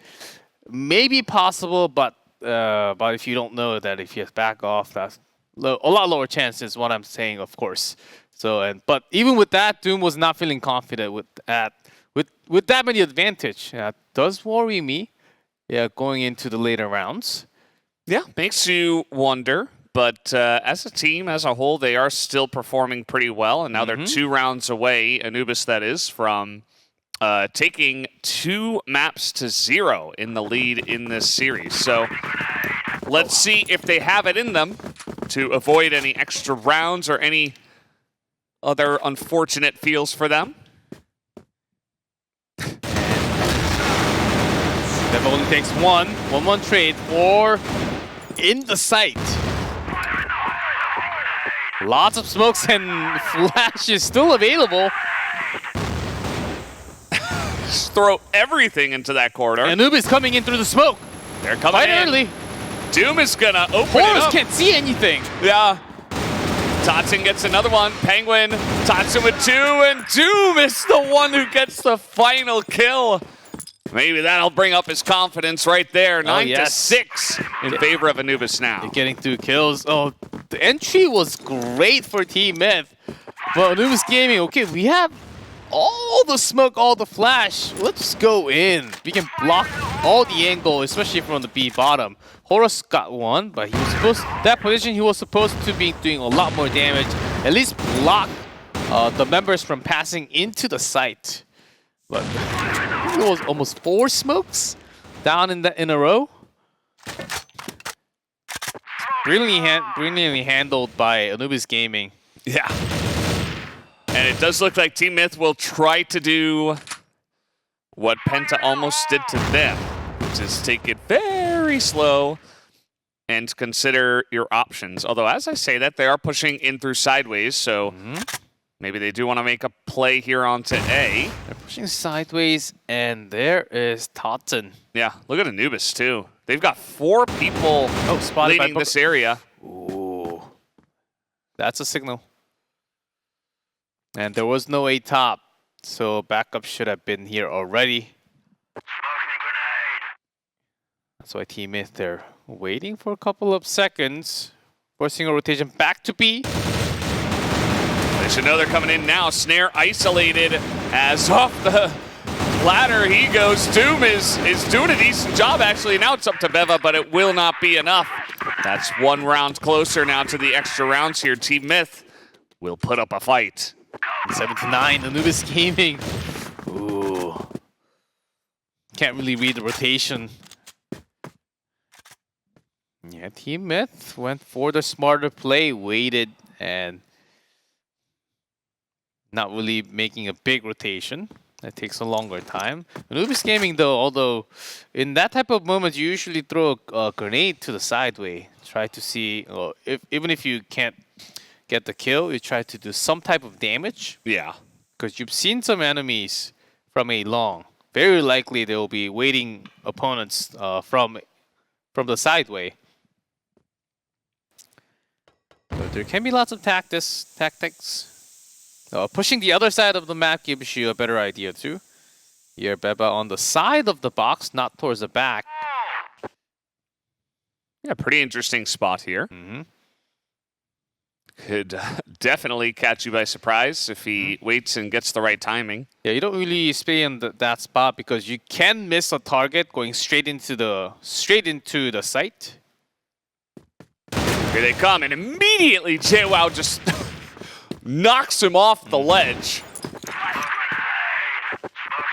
possible, but if you don't know that, if you back off, that's a lot lower chance is what I'm saying, of course. So, but even with that, Doom was not feeling confident with that many advantage. Does worry me. Yeah, going into the later rounds. Yeah, makes you wonder. But as a team, as a whole, they are still performing pretty well. And now they're 2 rounds away, Anubis that is, from taking 2 maps to 0 in the lead in this series. So let's see if they have it in them to avoid any extra rounds or any other unfortunate feels for them. Dev only takes 1-1 trade for in the sight. Lots of smokes and flashes still available. throw everything into that corridor. Anubis coming in through the smoke. They're coming Quite in. early. Doom is gonna open it Horus up. can't see anything. Yeah. Tatsun gets another one. Penguin, Tatsun with 2, and Doom is the one who gets the final kill. Maybe that'll bring up his confidence right there. 9 to 6 in favor of Anubis now. Getting 2 kills. Oh, the entry was great for TeamMyth. But Anubis Gaming, okay, we have all the smoke, all the flash. Let's go in. We can block all the angle, especially from the B bottom. Horus got 1, but he was supposed that position he was supposed to be doing a lot more damage. At least block the members from passing into the site. But it was almost 4 smokes down in a row. Brilliantly handled by Anubis Gaming. Yeah. And it does look like TeamMyth will try to do what Penta almost did to them, which is take it very slow and consider your options. Although, as I say that, they are pushing in through sideways, so maybe they do want to make a play here onto A. They're pushing sideways, and there is Tatsun. Yeah, look at Anubis, too. They've got 4 people spotted by leading this area. Ooh. That's a signal. And there was no A top, so backup should have been here already. That's why TeamMyth, they're waiting for a couple of seconds, forcing a rotation back to B. They should know they're coming in now. Snare isolated as off the ladder he goes. Doom is doing a decent job, actually. Now it's up to Beva, but it will not be enough. That's 1 round closer now to the extra rounds here. TeamMyth will put up a fight. 7-9, Anubis Gaming. Ooh. Can't really read the rotation. Yeah, TeamMyth went for the smarter play, waited, and not really making a big rotation. That takes a longer time. Anubis Gaming, though, although in that type of moment, you usually throw a grenade to the sideway. Try to see, even if you can't get the kill, you try to do some type of damage. Yeah. Because you've seen some enemies from a long. Very likely they'll be waiting opponents from the sideway. But there can be lots of tactics. Pushing the other side of the map gives you a better idea too. Here, Beba on the side of the box, not towards the back. Yeah, pretty interesting spot here. Could definitely catch you by surprise if he waits and gets the right timing. Yeah, you don't really stay in that spot because you can miss a target going straight into the site. Here they come, and immediately JWoww just knocks him off the ledge.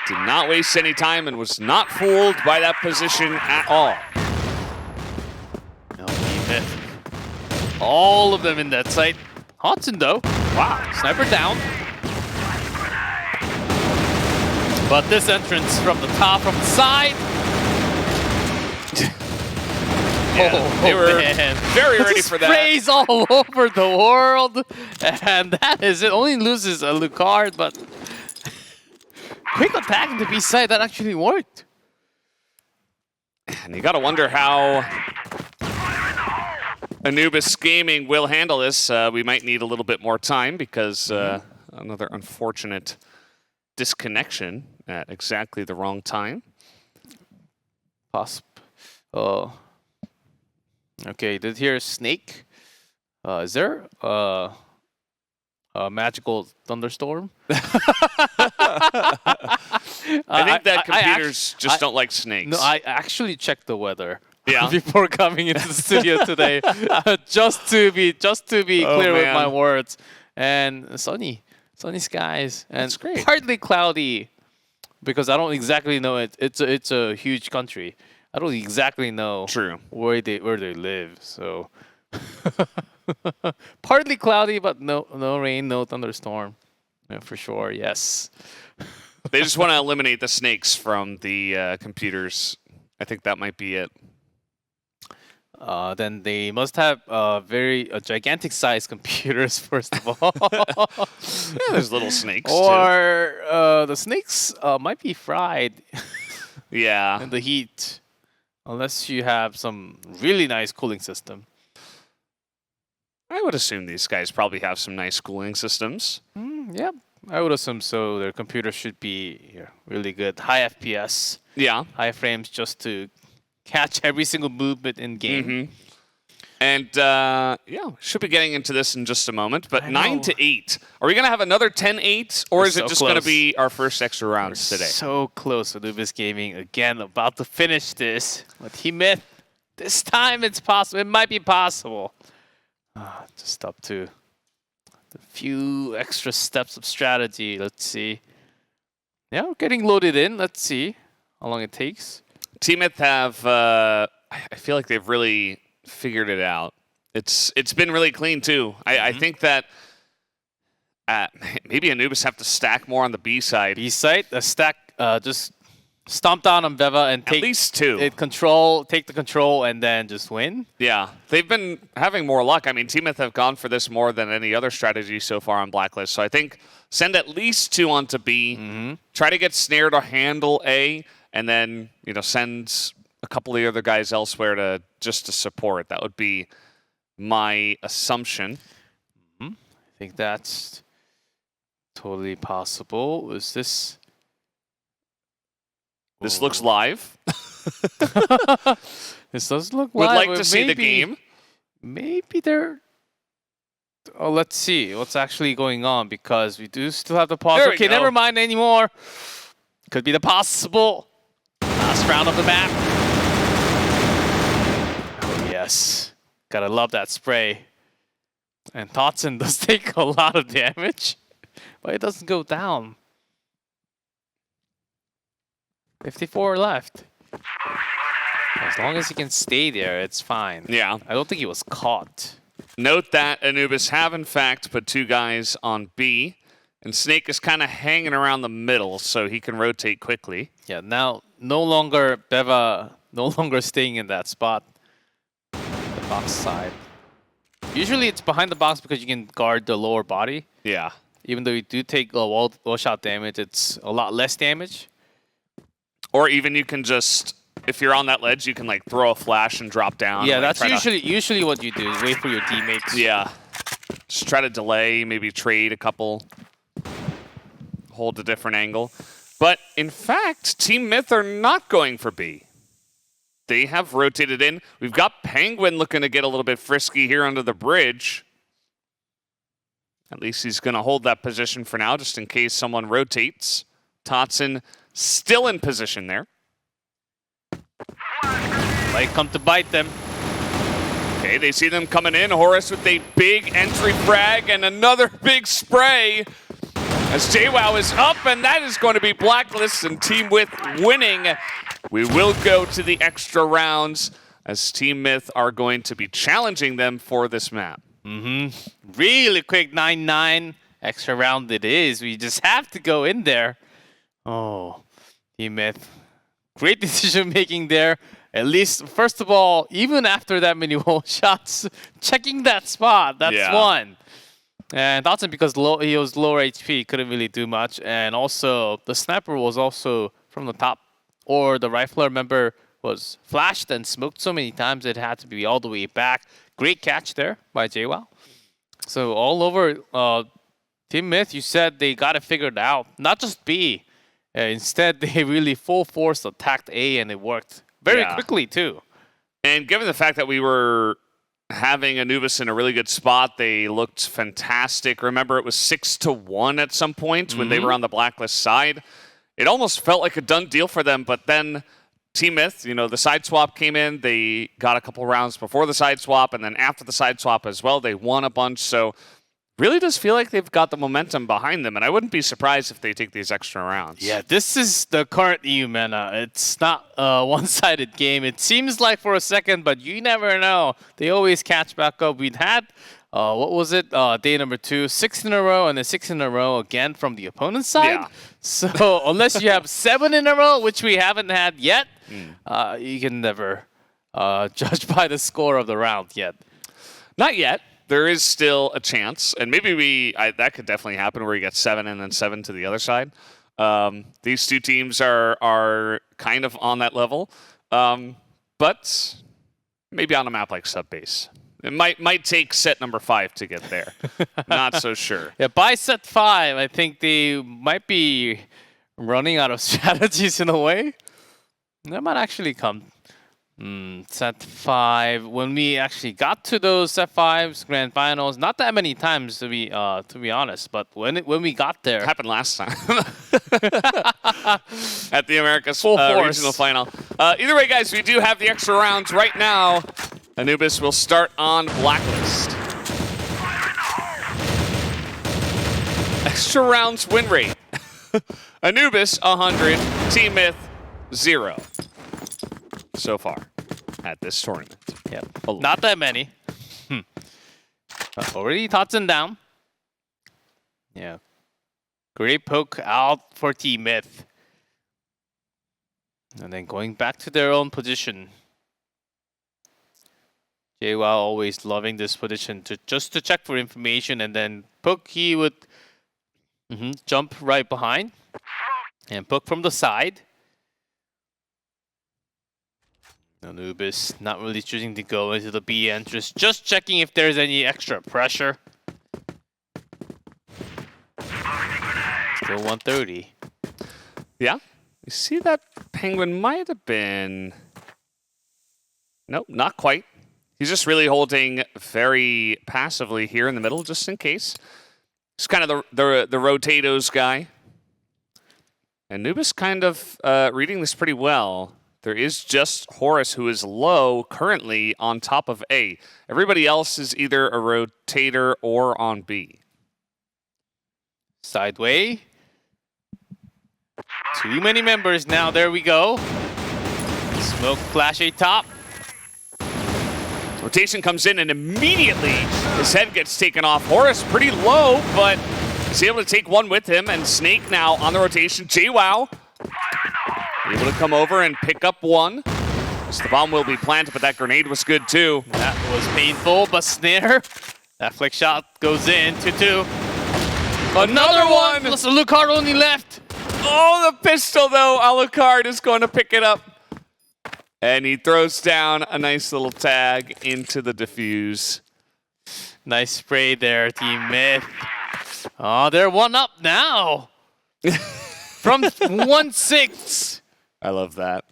Did not waste any time and was not fooled by that position at all. No, TeamMyth. All of them in that site. Hodson, though. Wow, sniper down. But this entrance from the top, from the side. They were very ready for that. Sprays all over the world. And that is it. Only loses a Lucard, but quick attack into B side. That actually worked. And you got to wonder how Anubis Gaming will handle this. We might need a little bit more time because another unfortunate disconnection at exactly the wrong time. Okay, did hear Snake. Is there a magical thunderstorm? I think that computers just don't like snakes. No, I actually checked the weather. Yeah. Before coming into the studio today, just to be clear with my words. And sunny skies, and that's great. Partly cloudy, because I don't exactly know it. It's a huge country. I don't exactly know where they live. So partly cloudy, but no rain, no thunderstorm. Yeah, for sure. Yes. They just want to eliminate the snakes from the computers. I think that might be it. then they must have very gigantic sized computers, first of all. Yeah, there's little snakes too. Or the snakes might be fried Yeah. in the heat. Unless you have some really nice cooling system. I would assume these guys probably have some nice cooling systems. Yeah, I would assume so. Their computer should be really good. High FPS. Yeah. High frames just to catch every single movement in game. And yeah, should be getting into this in just a moment. But I know. 9-8. Are we going to have another 10-8? Or We're is it so just going to close. be our first extra rounds today? So close. Anubis Gaming again about to finish this. But TeamMyth, this time it's possible. It might be possible. Just up to the few extra steps of strategy. Let's see. Yeah, we're getting loaded in. Let's see how long it takes. TeamMyth have, I feel like they've really figured it out. It's been really clean too. I think that maybe Anubis have to stack more on the B side. B side, a stack, just stomp down on Beva and take at least 2. take the control, and then just win. Yeah, they've been having more luck. I mean, TeamMyth have gone for this more than any other strategy so far on Blacklist. So I think send at least 2 onto B, try to get Snare to handle A, and then send a couple of the other guys elsewhere to support. That would be my assumption. I think that's totally possible. Is this? This looks live. This does look Would live. like to see the game. Maybe they're. Oh, let's see what's actually going on, because we do still have the pause. There we Okay, go. never mind anymore. Could be the possible last round of the map. Oh yes, gotta love that spray. And Totson does take a lot of damage, but it doesn't go down. 54 left. As long as he can stay there, it's fine. Yeah. I don't think he was caught. Note that Anubis have, in fact, put 2 guys on B, and Snake is kind of hanging around the middle, so he can rotate quickly. Yeah, now no longer Beva, no longer staying in that spot. The box side. Usually it's behind the box because you can guard the lower body. Yeah. Even though you do take a wall shot damage, it's a lot less damage. Or even you can just, if you're on that ledge, you can like throw a flash and drop down. Yeah, and, like, that's try usually what you do, is wait for your teammates. Yeah. Just try to delay, maybe trade a couple, hold a different angle. But in fact, TeamMyth are not going for B. They have rotated in. We've got Penguin looking to get a little bit frisky here under the bridge. At least he's going to hold that position for now, just in case someone rotates. Totson still in position there. Might come to bite them. Okay, they see them coming in. Horus with a big entry frag and another big spray. As JWoww is up, and that is going to be Blacklist and TeamMyth winning. We will go to the extra rounds as TeamMyth are going to be challenging them for this map. Really quick 9-9. Extra round it is. We just have to go in there. Oh, TeamMyth. Great decision making there. At least, first of all, even after that many wall shots, checking that spot, that's one. And Totson, because he was lower HP, couldn't really do much. And also, the sniper was also from the top. Or the rifler, remember, was flashed and smoked so many times it had to be all the way back. Great catch there by JWoww. So all over TeamMyth, you said they got it figured out. Not just B. Instead, they really full force attacked A, and it worked very quickly too. And given the fact that we were having Anubis in a really good spot, they looked fantastic. Remember, it was 6-1 at some point when they were on the Blacklist side. It almost felt like a done deal for them, but then TeamMyth, the side swap came in. They got a couple rounds before the side swap, and then after the side swap as well, they won a bunch. So really does feel like they've got the momentum behind them, and I wouldn't be surprised if they take these extra rounds. Yeah, this is the current EUMENA. It's not a one-sided game. It seems like for a second, but you never know. They always catch back up. We'd had, what was it, day number 2, 6 in a row, and then 6 in a row again from the opponent's side. Yeah. So unless you have 7 in a row, which we haven't had yet, you can never judged by the score of the round yet. Not yet. There is still a chance, and maybe that could definitely happen where you get 7 and then 7 to the other side. These two teams are kind of on that level, but maybe on a map like Subbase. It might take set number 5 to get there. Not so sure. Yeah, by set 5, I think they might be running out of strategies in a way. That might actually come. Set 5. When we actually got to those set 5s, grand finals, not that many times to be honest, but when we got there, It happened last time at the Americas Full force. regional final. Either way, guys, we do have the extra rounds right now. Anubis will start on Blacklist. Extra rounds win rate. Anubis 100, TeamMyth 0 so far at this tournament. yeah, not that many. Already Totson down. Yeah, great poke out for TeamMyth, and then going back to their own position. JWoww always loving this position just to check for information, and then poke, he would jump right behind and poke from the side. Anubis not really choosing to go into the B entrance, just checking if there's any extra pressure. Still 130. Yeah, you see that Penguin might have been... Nope, not quite. He's just really holding very passively here in the middle, just in case. He's kind of the Rotatos guy. And Anubis kind of reading this pretty well. There is just Horus, who is low currently on top of A. Everybody else is either a Rotator or on B. Sideway. Too many members now. There we go. Smoke flash A top. Rotation comes in and immediately his head gets taken off. Horus pretty low, but he's able to take one with him. And Snake now on the rotation. JWoww able to come over and pick up one. So the bomb will be planted, but that grenade was good too. That was painful, but Snare. That flick shot goes in, 2-2. Another one! Plus Alucard only left. Oh, the pistol though. Alucard is going to pick it up. And he throws down a nice little tag into the defuse. Nice spray there, TeamMyth. Oh, they're 1-up now. From 1-6. I love that.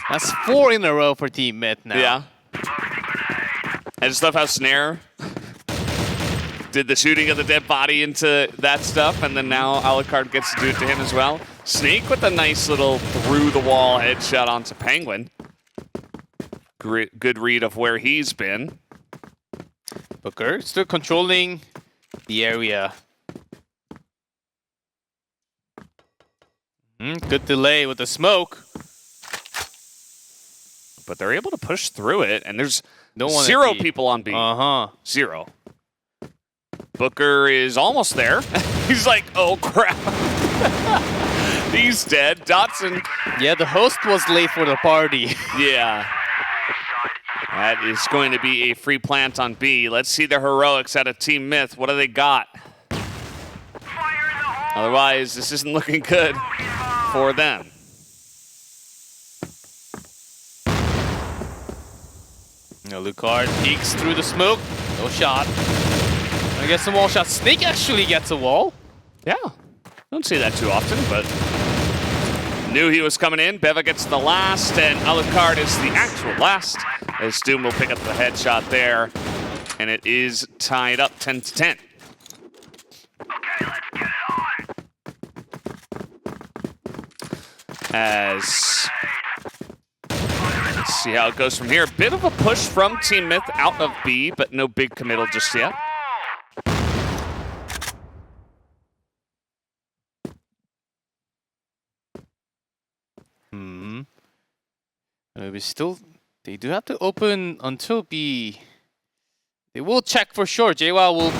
That's 4 in a row for TeamMyth now. Yeah. I just love how Snare did the shooting of the dead body into that stuff, and then now Alucard gets to do it to him as well. Snake with a nice little through-the-wall headshot onto Penguin. Good read of where he's been. Booker still controlling the area. Good delay with the smoke. But they're able to push through it, and there's No one 0 at B. people on B. 0. Uh-huh. Booker is almost there. He's like, oh crap. He's dead. Dotson. Yeah, the host was late for the party. Yeah. That is going to be a free plant on B. Let's see the heroics out of TeamMyth. What do they got? Otherwise, this isn't looking good for them. Alucard peeks through the smoke. No shot. I guess some wall shot. Snake actually gets a wall. Yeah. Don't see that too often, but knew he was coming in. Beva gets the last, and Alucard is the actual last, as Doom will pick up the headshot there. And it is tied up 10-10. As let's see how it goes from here. Bit of a push from TeamMyth out of B, but no big committal just yet. They do have to open until B. They will check for sure. JWoww will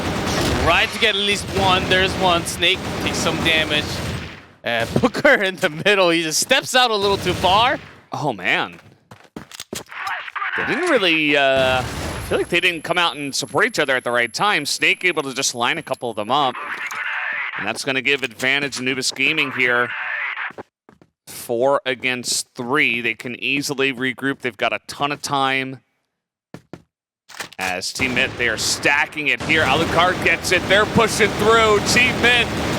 try to get at least one. There's one. Snake takes some damage. Booker in the middle. He just steps out a little too far. Oh, man. They didn't really, I feel like they didn't come out and support each other at the right time. Snake able to just line a couple of them up. And that's going to give advantage Anubis Gaming here. 4 against 3. They can easily regroup. They've got a ton of time. As TeamMyth, they are stacking it here. Alucard gets it. They're pushing through. TeamMyth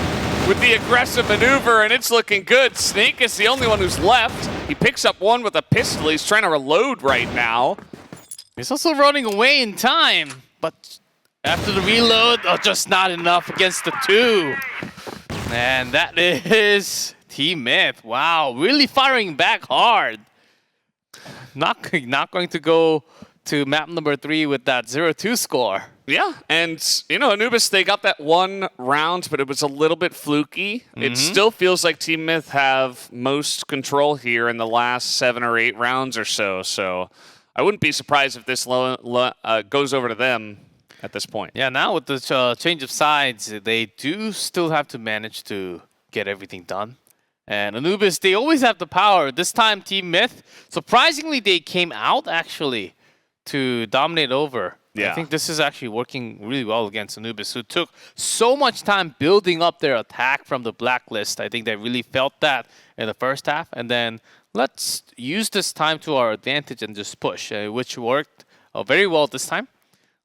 with the aggressive maneuver, and it's looking good. Snake is the only one who's left. He picks up one with a pistol. He's trying to reload right now. He's also running away in time, but after the reload, just not enough against the 2. And that is TeamMyth. Wow, really firing back hard. Not going to go to map number 3 with that 0-2 score. Yeah, and you know, Anubis, they got that 1 round, but it was a little bit fluky. It still feels like TeamMyth have most control here in the last 7 or 8 rounds or so. So I wouldn't be surprised if this goes over to them at this point. Yeah, now with the change of sides, they do still have to manage to get everything done. And Anubis, they always have the power. This time, TeamMyth, surprisingly, they came out actually to dominate over. Yeah. I think this is actually working really well against Anubis, who took so much time building up their attack from the blacklist. I think they really felt that in the first half. And then let's use this time to our advantage and just push, which worked very well this time.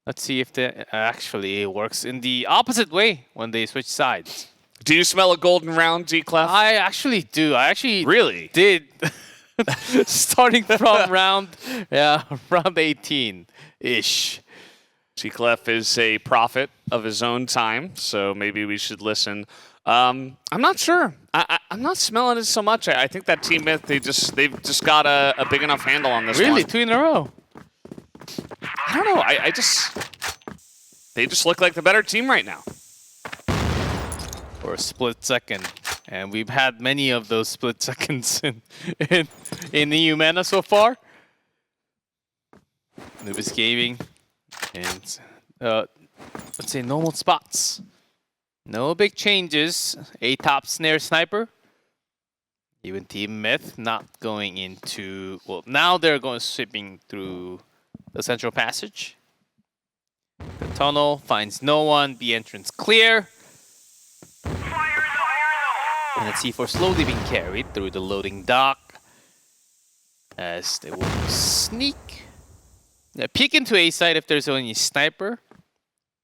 Let's see if it actually works in the opposite way when they switch sides. Do you smell a golden round, G-Clef? I actually do. I actually really did. Starting from round 18-ish. G-Clef is a prophet of his own time, so maybe we should listen. I'm not sure. I'm not smelling it so much. I think that TeamMyth, they've just got a big enough handle on this one. Really? 2 in a row? I don't know. They just look like the better team right now. For a split second. And we've had many of those split seconds in the EUMENA so far. Anubis Gaming. And let's say normal spots. No big changes. A top snare sniper. Even TeamMyth not going into, well, now they're going sweeping through the central passage. The tunnel finds no one. The entrance clear. And the C4 slowly being carried through the loading dock as they will sneak. Peek into A side if there's only a sniper.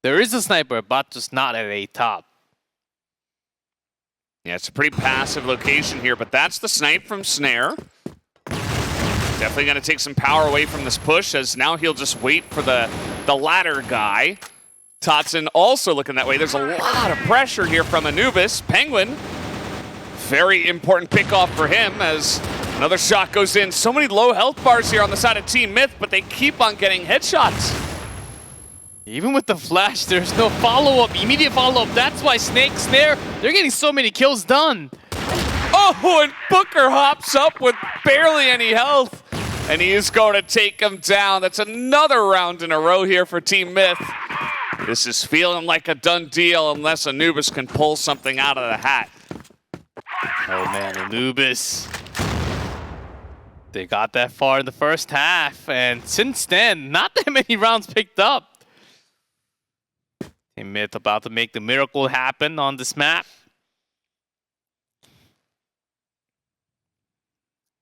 There is a sniper, but just not at A top. Yeah, it's a pretty passive location here, but that's the snipe from Snare. Definitely going to take some power away from this push, as now he'll just wait for the ladder guy. Totson also looking that way. There's a lot of pressure here from Anubis. Penguin, very important pickoff for him as another shot goes in. So many low health bars here on the side of TeamMyth, but they keep on getting headshots. Even with the flash, there's no follow-up, immediate follow-up. That's why Snare, they're getting so many kills done. Oh, and Booker hops up with barely any health, and he is going to take him down. That's another round in a row here for TeamMyth. This is feeling like a done deal unless Anubis can pull something out of the hat. Oh man, Anubis. They got that far in the first half, and since then, not that many rounds picked up. TeamMyth about to make the miracle happen on this map.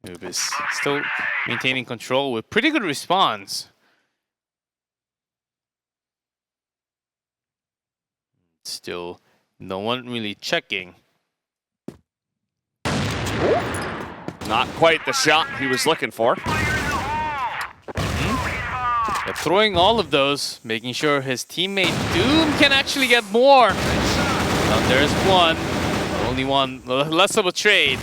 Anubis still maintaining control with pretty good response. Still, no one really checking. Not quite the shot he was looking for. They're throwing all of those, making sure his teammate Doom can actually get more. There's one. Only one. Less of a trade.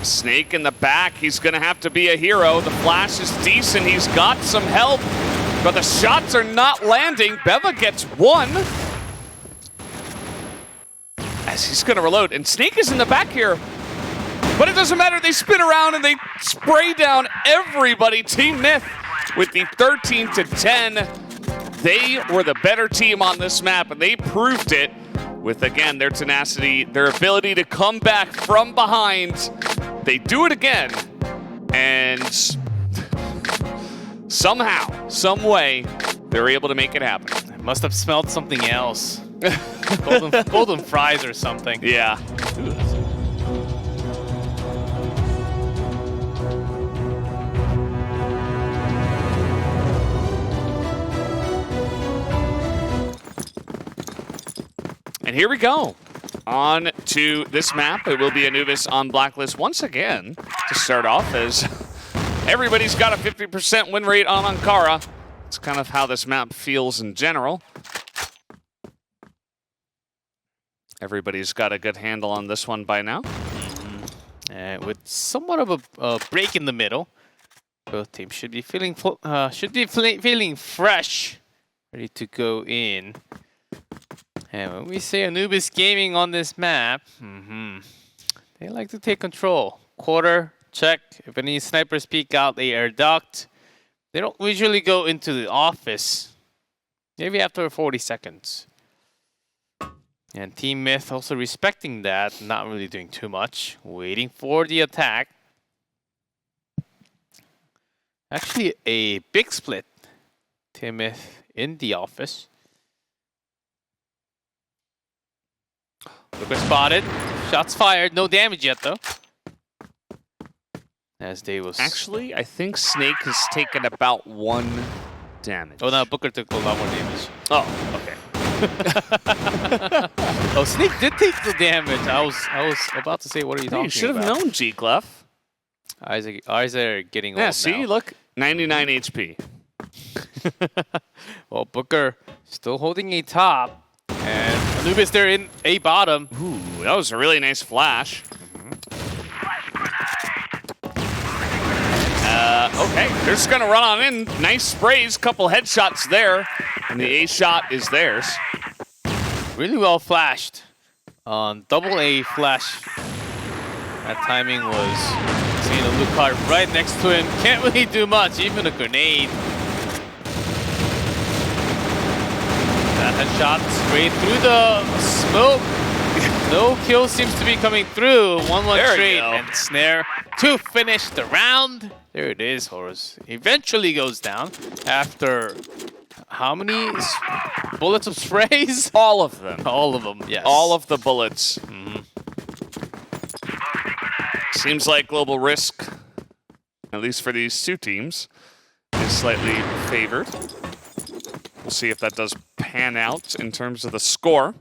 Snake in the back. He's going to have to be a hero. The flash is decent. He's got some help, but the shots are not landing. Beva gets one. As he's going to reload. And Snake is in the back here. But it doesn't matter. They spin around and they spray down everybody. TeamMyth with the 13-10. They were the better team on this map, and they proved it with, again, their tenacity, their ability to come back from behind. They do it again. And somehow, some way, they were able to make it happen. I must have smelled something else. golden fries or something. Yeah. And here we go. On to this map. It will be Anubis on Blacklist once again to start off, as everybody's got a 50% win rate on Ankara. It's kind of how this map feels in general. Everybody's got a good handle on this one by now. With somewhat of a break in the middle, both teams should be feeling feeling fresh, ready to go in. And when we say Anubis Gaming on this map, they like to take control. Quarter, check. If any snipers peek out, they air duct. They don't usually go into the office. Maybe after 40 seconds. And TeamMyth also respecting that, not really doing too much. Waiting for the attack. Actually, a big split. TeamMyth in the office. Looker spotted. Shots fired. No damage yet, though. As they was... Actually, I think Snake has taken about 1 damage. Oh, no, Booker took a lot more damage. Oh, okay. Oh, Snake did take the damage. I was about to say, what are you talking about? You should have known, G-Clef. Eyes are getting old Yeah, see, now. look, 99 HP. Well, Booker still holding a top. And Anubis there in a bottom. Ooh, that was a really nice flash. Okay, they're just gonna run on in. Nice sprays, couple headshots there, and the A shot is theirs. Really well flashed. On double A flash. That timing was seeing a loot card right next to him. Can't really do much, even a grenade. That headshot straight through the smoke. No kill seems to be coming through. 1-1 straight and snare to finish the round. There it is, Horus. Eventually goes down after how many bullets of sprays? All of them. All of them, yes. All of the bullets. Seems like Global Risk, at least for these two teams, is slightly favored. We'll see if that does pan out in terms of the score.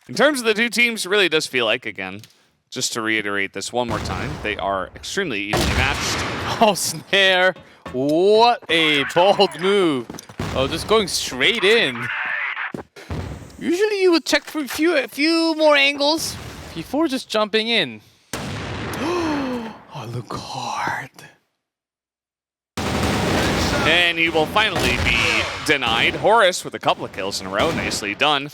In terms of the two teams, it really does feel like, again, just to reiterate this one more time, they are extremely evenly matched. Oh, snare. What a bold move. Oh, just going straight in. Usually you would check for a few more angles before just jumping in. Oh, look hard. And he will finally be denied. Horus with a couple of kills in a row. Nicely done.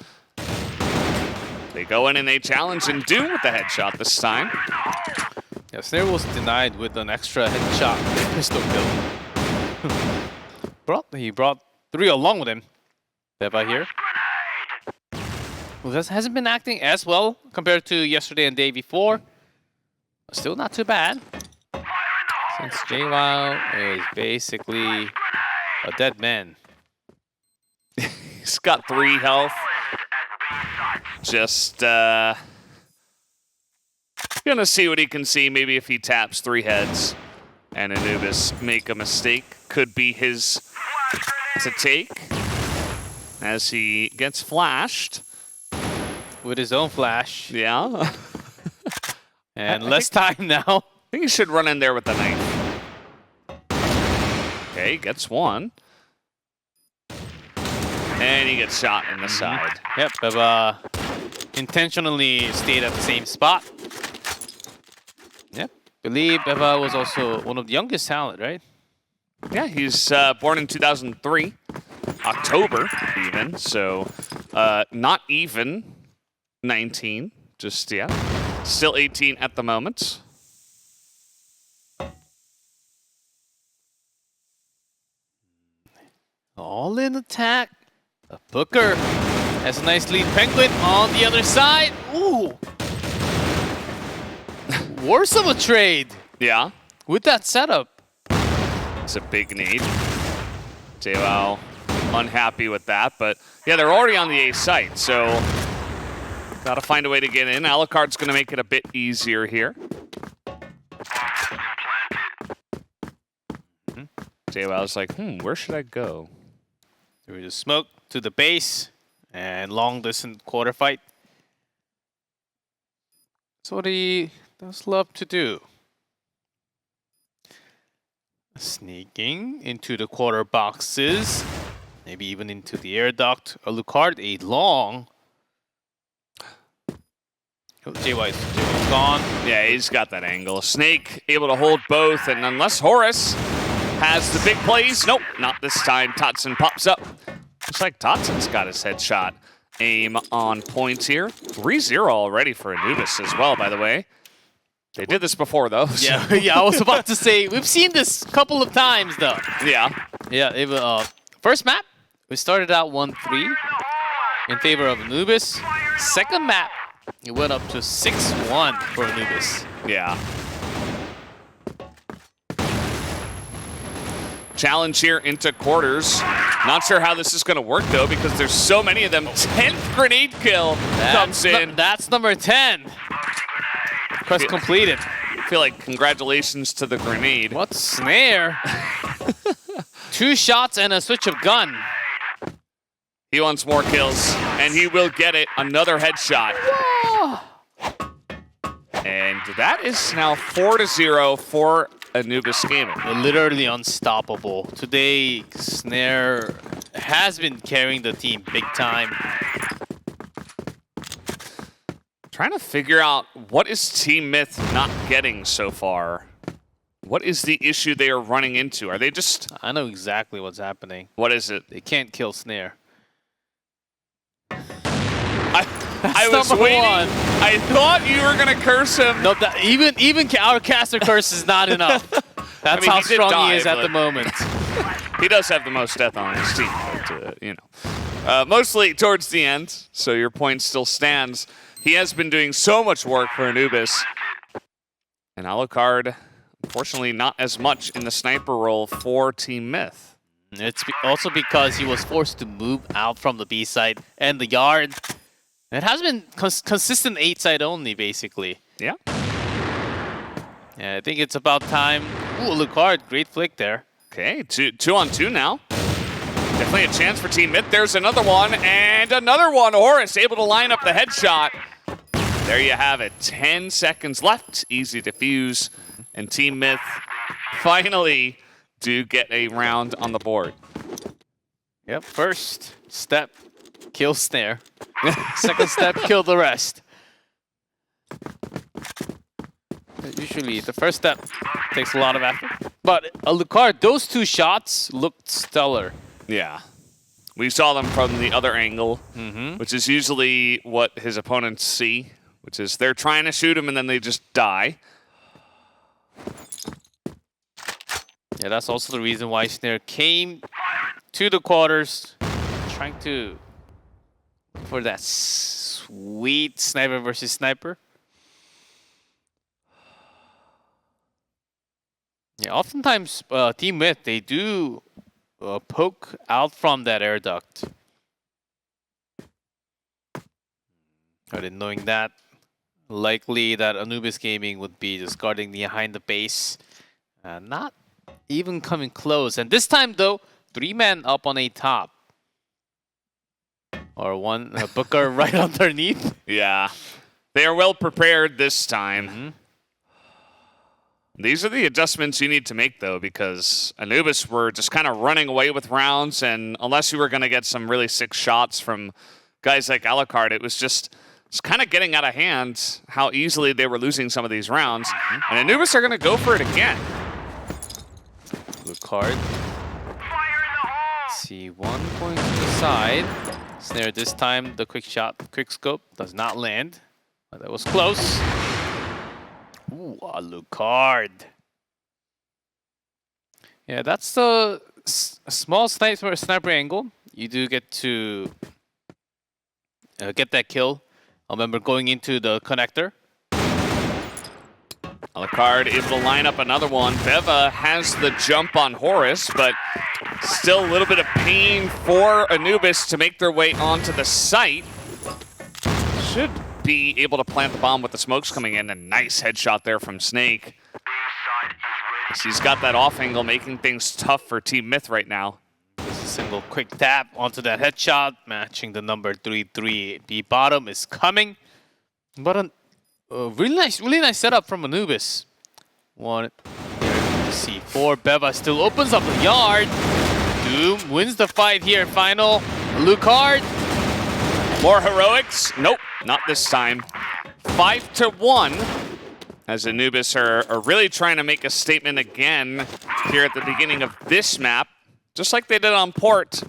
They go in and they challenge and do with the headshot this time. Yeah, Snare was denied with an extra headshot pistol kill. He brought 3 along with him. Beba here. Well, this hasn't been acting as well compared to yesterday and day before. Still not too bad. Since JWoww is basically a dead man. He's got 3 health. Just gonna see what he can see. Maybe if he taps 3 heads and Anubis make a mistake, could be his to take as he gets flashed. With his own flash. Yeah. And less time now. I think he should run in there with the knife. Okay, gets 1. And he gets shot in the side. Yep, Beba intentionally stayed at the same spot. Yep, believe Beba was also one of the youngest talent, right? Yeah, he's born in 2003, October even, so not even 19, just, yeah, still 18 at the moment. All in attack. A Booker has a nice lead. Penguin on the other side. Ooh. Worse of a trade. Yeah. With that setup. It's a big need. JWoww unhappy with that, but yeah, they're already on the A site, so gotta find a way to get in. Alucard's gonna make it a bit easier here. JWoww's like, where should I go? Through the smoke to the base and long distance quarter fight. That's what he does love to do. Sneaking into the quarter boxes, maybe even into the air duct. Alucard, a long. Oh, JY's gone. Yeah, he's got that angle. Snake able to hold both, and unless Horus has the big plays, nope, not this time. Totson pops up. Looks like Totson's got his headshot aim on point here. 3-0 already for Anubis as well, by the way. They did this before, though. So. Yeah, yeah, I was about to say, we've seen this a couple of times, though. Yeah. Yeah, first map, we started out 1-3 in favor of Anubis. Second map, it went up to 6-1 for Anubis. Yeah. Challenge here into quarters. Not sure how this is going to work, though, because there's so many of them. 10th grenade kill comes in. That's number 10. Quest completed. I feel like congratulations to the grenade. What snare? 2 shots and a switch of gun. He wants more kills, and he will get it. Another headshot. And that is now 4-0 for Anubis Gaming. They're literally unstoppable. Today, Snare has been carrying the team big time. Trying to figure out what is TeamMyth not getting so far. What is the issue they are running into? Are they just... I know exactly what's happening. What is it? They can't kill Snare. I was waiting. One. I thought you were going to curse him. No, even our caster curse is not enough. That's how strong he is at the moment. He does have the most death on his team, but, you know. Mostly towards the end, so your point still stands. He has been doing so much work for Anubis. And Alucard, unfortunately, not as much in the sniper role for TeamMyth. It's also because he was forced to move out from the B side and the yard. It has been consistent 8 side only, basically. Yeah. Yeah, I think it's about time. Ooh, Alucard, great flick there. Okay, 2 on 2 now. Definitely a chance for TeamMyth. There's another one, and another one. Horus able to line up the headshot. There you have it. 10 seconds left. Easy to fuse. And TeamMyth finally do get a round on the board. Yep, first step, kill Snare. Second step, kill the rest. Usually the first step takes a lot of effort. But Alucard, those 2 shots looked stellar. Yeah. We saw them from the other angle, which is usually what his opponents see, which is they're trying to shoot him and then they just die. Yeah, that's also the reason why Snare came to the quarters, trying to for that sweet sniper versus sniper. Yeah, oftentimes TeamMyth, they do poke out from that air duct. I didn't knowing that. Likely that Anubis Gaming would be just guarding behind the base. Not even coming close. And this time though, 3 men up on a top. Or one Booker right underneath. Yeah. They are well prepared this time. These are the adjustments you need to make, though, because Anubis were just kind of running away with rounds, and unless you were going to get some really sick shots from guys like Alucard, it was just kind of getting out of hand how easily they were losing some of these rounds. And Anubis are going to go for it again. Alucard. See, 1 point to the side. Snare this time, the quick shot, quick scope does not land. But that was close. Ooh, Alucard. Yeah, that's the small sniper angle. You do get to get that kill. I remember going into the connector. Alucard able to line up another one. Beva has the jump on Horus, but still a little bit of pain for Anubis to make their way onto the site. Should be able to plant the bomb with the smokes coming in. A nice headshot there from Snake. He's got that off angle, making things tough for TeamMyth right now. Just a single quick tap onto that headshot, matching the number 3-3. B bottom is coming. But a really nice setup from Anubis. One here to C4. Beva still opens up the yard. Doom wins the fight here. Final. Alucard. More heroics? Nope, not this time. 5-1. As Anubis are really trying to make a statement again here at the beginning of this map. Just like they did on Port.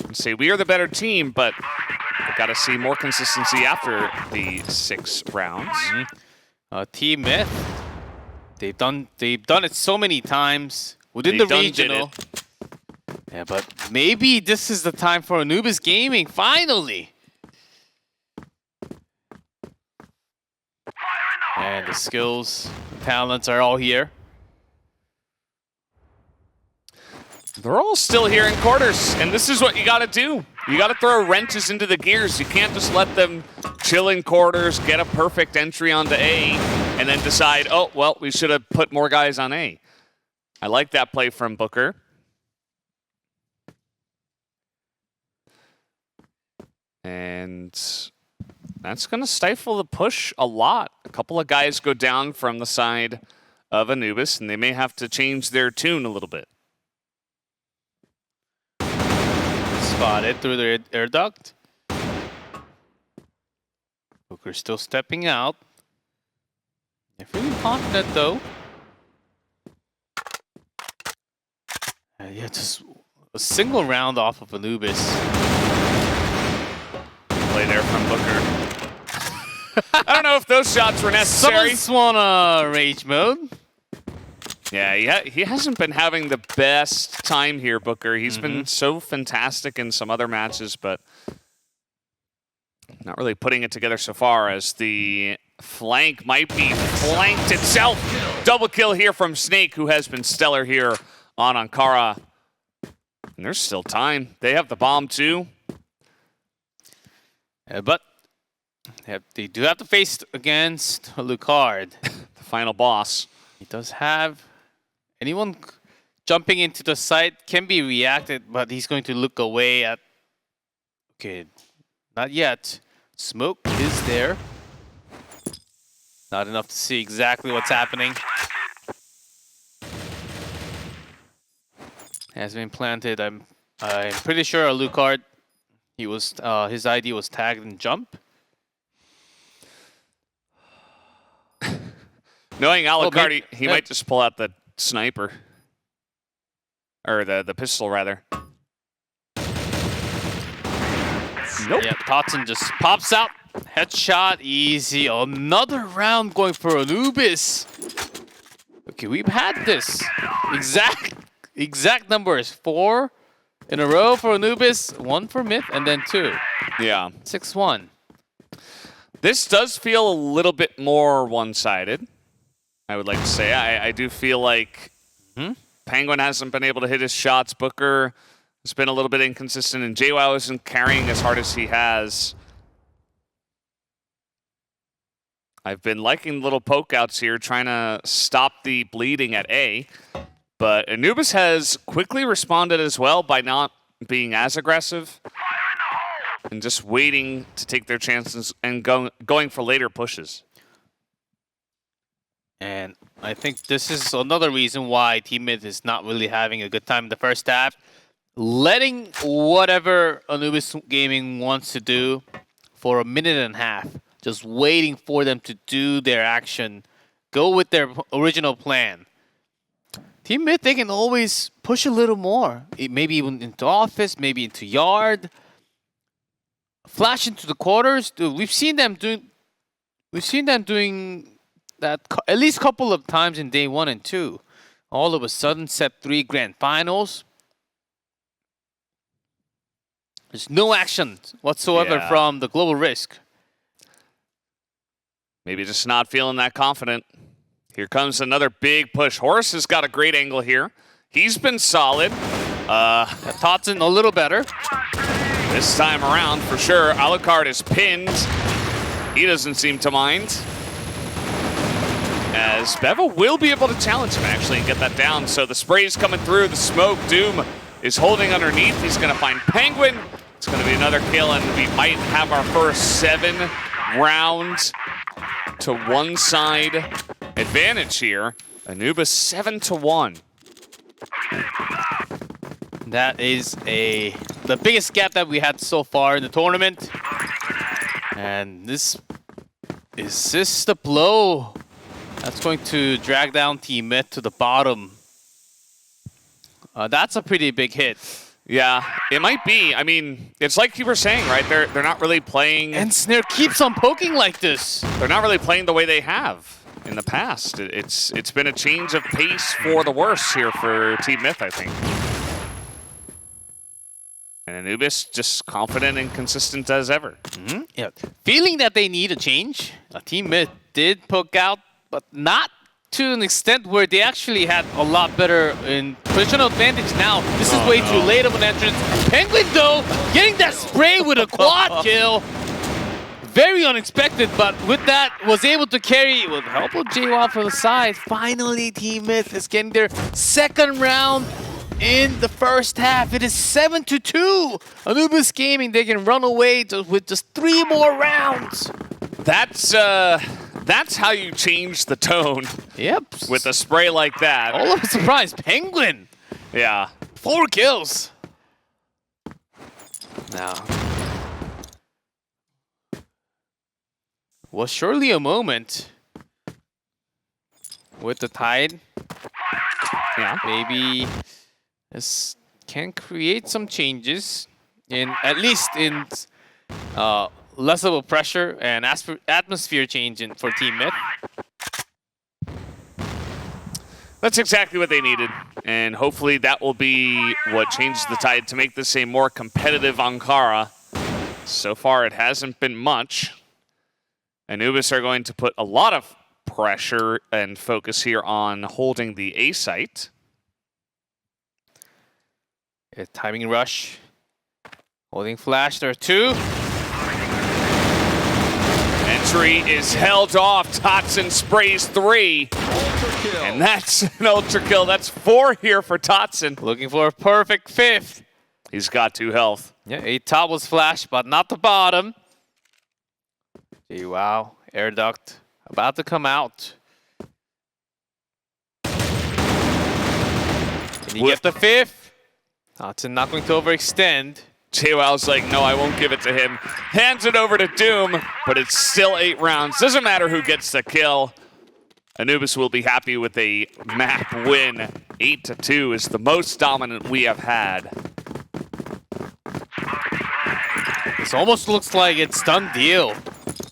And say we are the better team, but we got to see more consistency after the 6 rounds. TeamMyth, they've done it so many times within the regional. Yeah, but maybe this is the time for Anubis Gaming, finally. And the skills, talents are all here. They're all still here in quarters, and this is what you gotta do. You gotta throw wrenches into the gears. You can't just let them chill in quarters, get a perfect entry onto A, and then decide, oh, well, we should have put more guys on A. I like that play from Booker. And that's gonna stifle the push a lot. A couple of guys go down from the side of Anubis, and they may have to change their tune a little bit. Spotted through the air duct. Booker still stepping out. They're feeling confident though. Yeah, just a single round off of Anubis. Play there from Booker. I don't know if those shots were necessary. Someone's on rage mode. Yeah, he hasn't been having the best time here, Booker. He's been so fantastic in some other matches, but not really putting it together so far, as the flank might be flanked itself. Double kill here from Snake, who has been stellar here on Ankara. And there's still time. They have the bomb too. But they do have to face against Alucard. The final boss. He does have anyone jumping into the site can be reacted, but he's going to look away at... Okay, not yet. Smoke is there. Not enough to see exactly what's happening. Has been planted. I'm pretty sure Alucard, he was his ID was tagged in jump. Knowing Alucard, he might just pull out the sniper. Or the pistol, rather. Nope. Yeah, Totson just pops out. Headshot, easy. Another round going for Anubis. Okay, we've had this. Exact numbers. 4 in a row for Anubis, 1 for Myth, and then 2. Yeah. 6-1. This does feel a little bit more one-sided, I would like to say. I do feel like Penguin hasn't been able to hit his shots. Booker has been a little bit inconsistent, and JWoww isn't carrying as hard as he has. I've been liking little poke outs here, trying to stop the bleeding at A. But Anubis has quickly responded as well by not being as aggressive and just waiting to take their chances and going for later pushes. And I think this is another reason why TeamMyth is not really having a good time in the first half. Letting whatever Anubis Gaming wants to do for a minute and a half. Just waiting for them to do their action. Go with their original plan. TeamMyth, they can always push a little more. Maybe even into office, maybe into yard. Flash into the quarters. Dude, we've seen them doing that at least a couple of times in day 1 and 2. All of a sudden, set 3 grand finals. There's no action whatsoever from the Global Risk. Maybe just not feeling that confident. Here comes another big push. Horus has got a great angle here. He's been solid. Totson a little better. This time around, for sure. Alucard is pinned. He doesn't seem to mind. As Beva will be able to challenge him, actually, and get that down. So the spray's coming through. The smoke. Doom is holding underneath. He's going to find Penguin. It's going to be another kill, and we might have our first 7 rounds to one side advantage here. Anubis 7-1. That is the biggest gap that we had so far in the tournament. And is this the blow that's going to drag down TeamMyth to the bottom? That's a pretty big hit. Yeah, it might be. I mean, it's like you were saying, right? They're not really playing. And Snare keeps on poking like this. They're not really playing the way they have in the past. It's been a change of pace for the worse here for TeamMyth, I think. And Anubis just confident and consistent as ever. Yeah, feeling that they need a change. TeamMyth did poke out, but not to an extent where they actually had a lot better in positional advantage now. This is way too late of an entrance. Penguin, though, getting that spray with a quad kill. Very unexpected, but with that, was able to carry with help of JWoww for the side. Finally, TeamMyth is getting their second round in the first half. It is 7-2. Anubis Gaming, they can run away with just 3 more rounds. That's how you change the tone. Yep. With a spray like that. All of a surprise, Penguin. Yeah. 4 kills. Now, was surely a moment with the tide. Yeah. Maybe this can create some changes at least in less of a pressure and atmosphere change for TeamMyth. That's exactly what they needed, and hopefully that will be what changes the tide to make this a more competitive Ankara. So far, it hasn't been much. Anubis are going to put a lot of pressure and focus here on holding the A site. A timing rush. Holding flash, there are 2. Entry is held off. Totson sprays 3. And that's an ultra kill. That's 4 here for Totson. Looking for a perfect 5th. He's got 2 health. Yeah, A top was flashed, but not the bottom. JWoww, air duct about to come out. Can you get the 5th? Totson not going to overextend. JWoww's like, no, I won't give it to him. Hands it over to Doom, but it's still 8 rounds. Doesn't matter who gets the kill. Anubis will be happy with a map win. 8-2 is the most dominant we have had. This almost looks like it's done deal.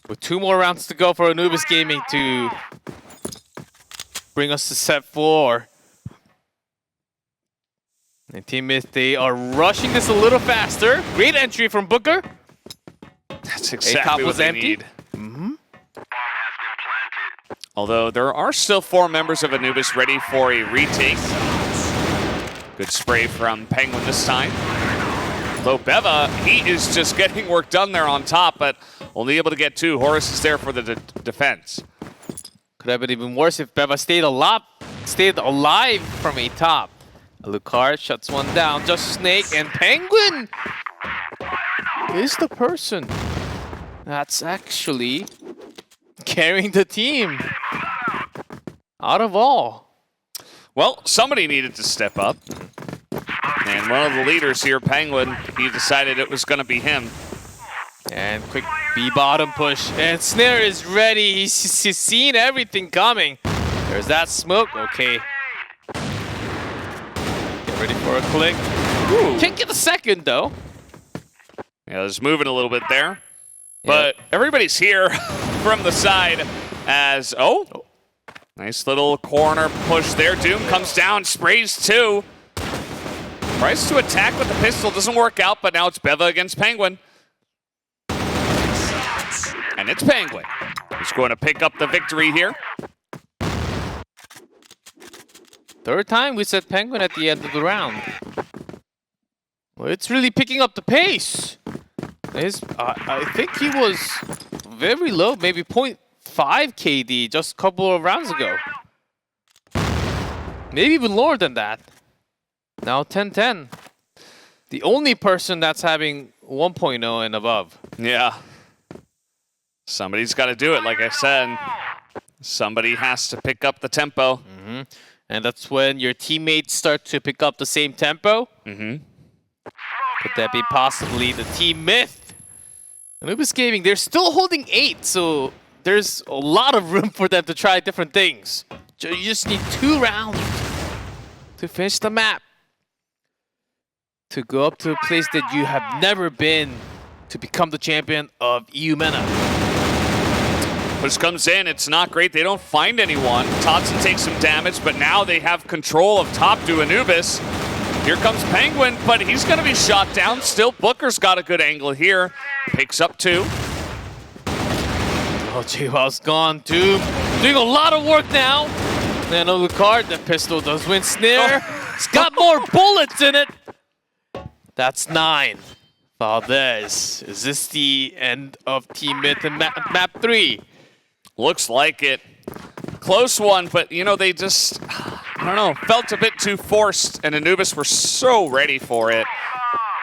With 2 more rounds to go for Anubis Gaming to bring us to set 4. And TeamMyth, they are rushing this a little faster. Great entry from Booker. That's exactly what they need. Mm-hmm. Although there are still 4 members of Anubis ready for a retake. Good spray from Penguin this time. Though Beva, he is just getting work done there on top, but only able to get 2. Horus is there for the defense. Could have been even worse if Beva stayed alive from a top. Alucard shuts one down. Just Snake and Penguin is the person that's actually carrying the team out of all. Well, somebody needed to step up. And one of the leaders here, Penguin, he decided it was going to be him. And quick B-bottom push. And Snare is ready. He's seen everything coming. There's that smoke. Okay. Get ready for a click. Ooh. Can't get the second, though. Yeah, it's moving a little bit there. But everybody's here from the side as... Oh, nice little corner push there. Doom comes down, sprays 2. Tries to attack with the pistol, doesn't work out, but now it's Beva against Penguin. And it's Penguin who's going to pick up the victory here. Third time we said Penguin at the end of the round. Well, it's really picking up the pace. I think he was very low, maybe 0.5 KD just a couple of rounds ago. Maybe even lower than that. Now 10-10. The only person that's having 1.0 and above. Yeah. Somebody's got to do it, like I said. Somebody has to pick up the tempo. Mm-hmm. And that's when your teammates start to pick up the same tempo. Mm-hmm. Could that be possibly the TeamMyth? Anubis Gaming, they're still holding 8, so there's a lot of room for them to try different things. You just need 2 rounds to finish the map. To go up to a place that you have never been to become the champion of EUMENA. Push comes in, it's not great. They don't find anyone. Totson takes some damage, but now they have control of top to Anubis. Here comes Penguin, but he's going to be shot down. Still, Booker's got a good angle here. Picks up 2. Oh, JWoww's gone. Doom doing a lot of work now. And Lucard, the pistol does win Snare. It's got more bullets in it. That's 9. Valdez, is this the end of TeamMyth in map 3? Looks like it. Close one, but you know, they just, I don't know, felt a bit too forced, and Anubis were so ready for it.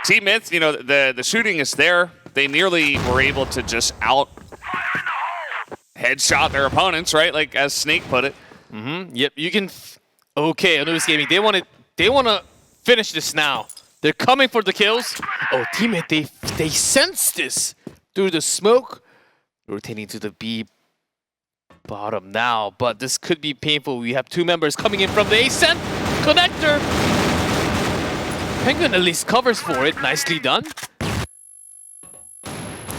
TeamMyth, you know, the shooting is there. They nearly were able to just headshot their opponents, right? Like as Snake put it. Mm-hmm. Yep, you can. Okay, Anubis Gaming, they want to finish this now. They're coming for the kills. Oh, TeamMyth, they sense this through the smoke. Rotating to the B bottom now, but this could be painful. We have 2 members coming in from the Ascent connector. Penguin at least covers for it. Nicely done.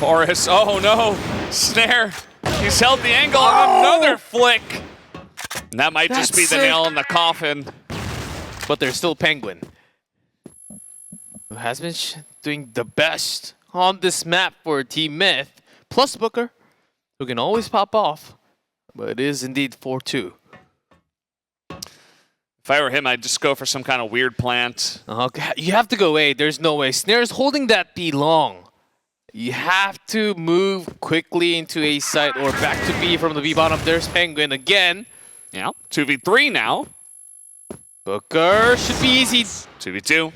Horace, oh no, Snare. He's held the angle on another flick. And that might just be the nail in the coffin. But there's still Penguin, who has been doing the best on this map for TeamMyth, plus Booker, who can always pop off. But it is indeed 4-2. If I were him, I'd just go for some kind of weird plant. Okay, you have to go A. There's no way. Snare's holding that B long. You have to move quickly into A site or back to B from the B bottom. There's Penguin again. Yeah, 2v3 now. Booker should be easy. 2v2.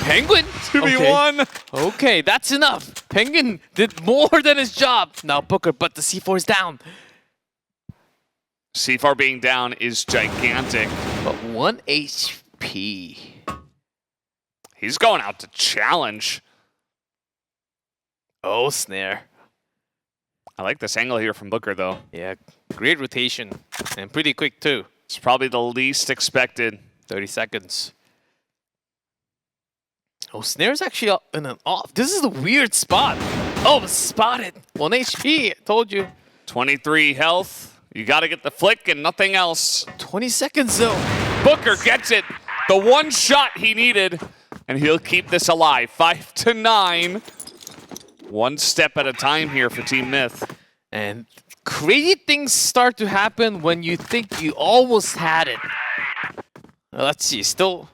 Penguin! 2v1! Okay, that's enough. Penguin did more than his job. Now Booker, but the C4 is down. C4 being down is gigantic. But 1 HP. He's going out to challenge. Oh, Snare. I like this angle here from Booker, though. Yeah, great rotation. And pretty quick, too. It's probably the least expected. 30 seconds. Oh, Snare's actually in an off. This is a weird spot. Oh, spotted. 1 HP, I told you. 23 health. You got to get the flick and nothing else. 20 seconds, though. Booker gets it. The one shot he needed. And he'll keep this alive. 5-9. One step at a time here for TeamMyth. And crazy things start to happen when you think you almost had it. Let's see, still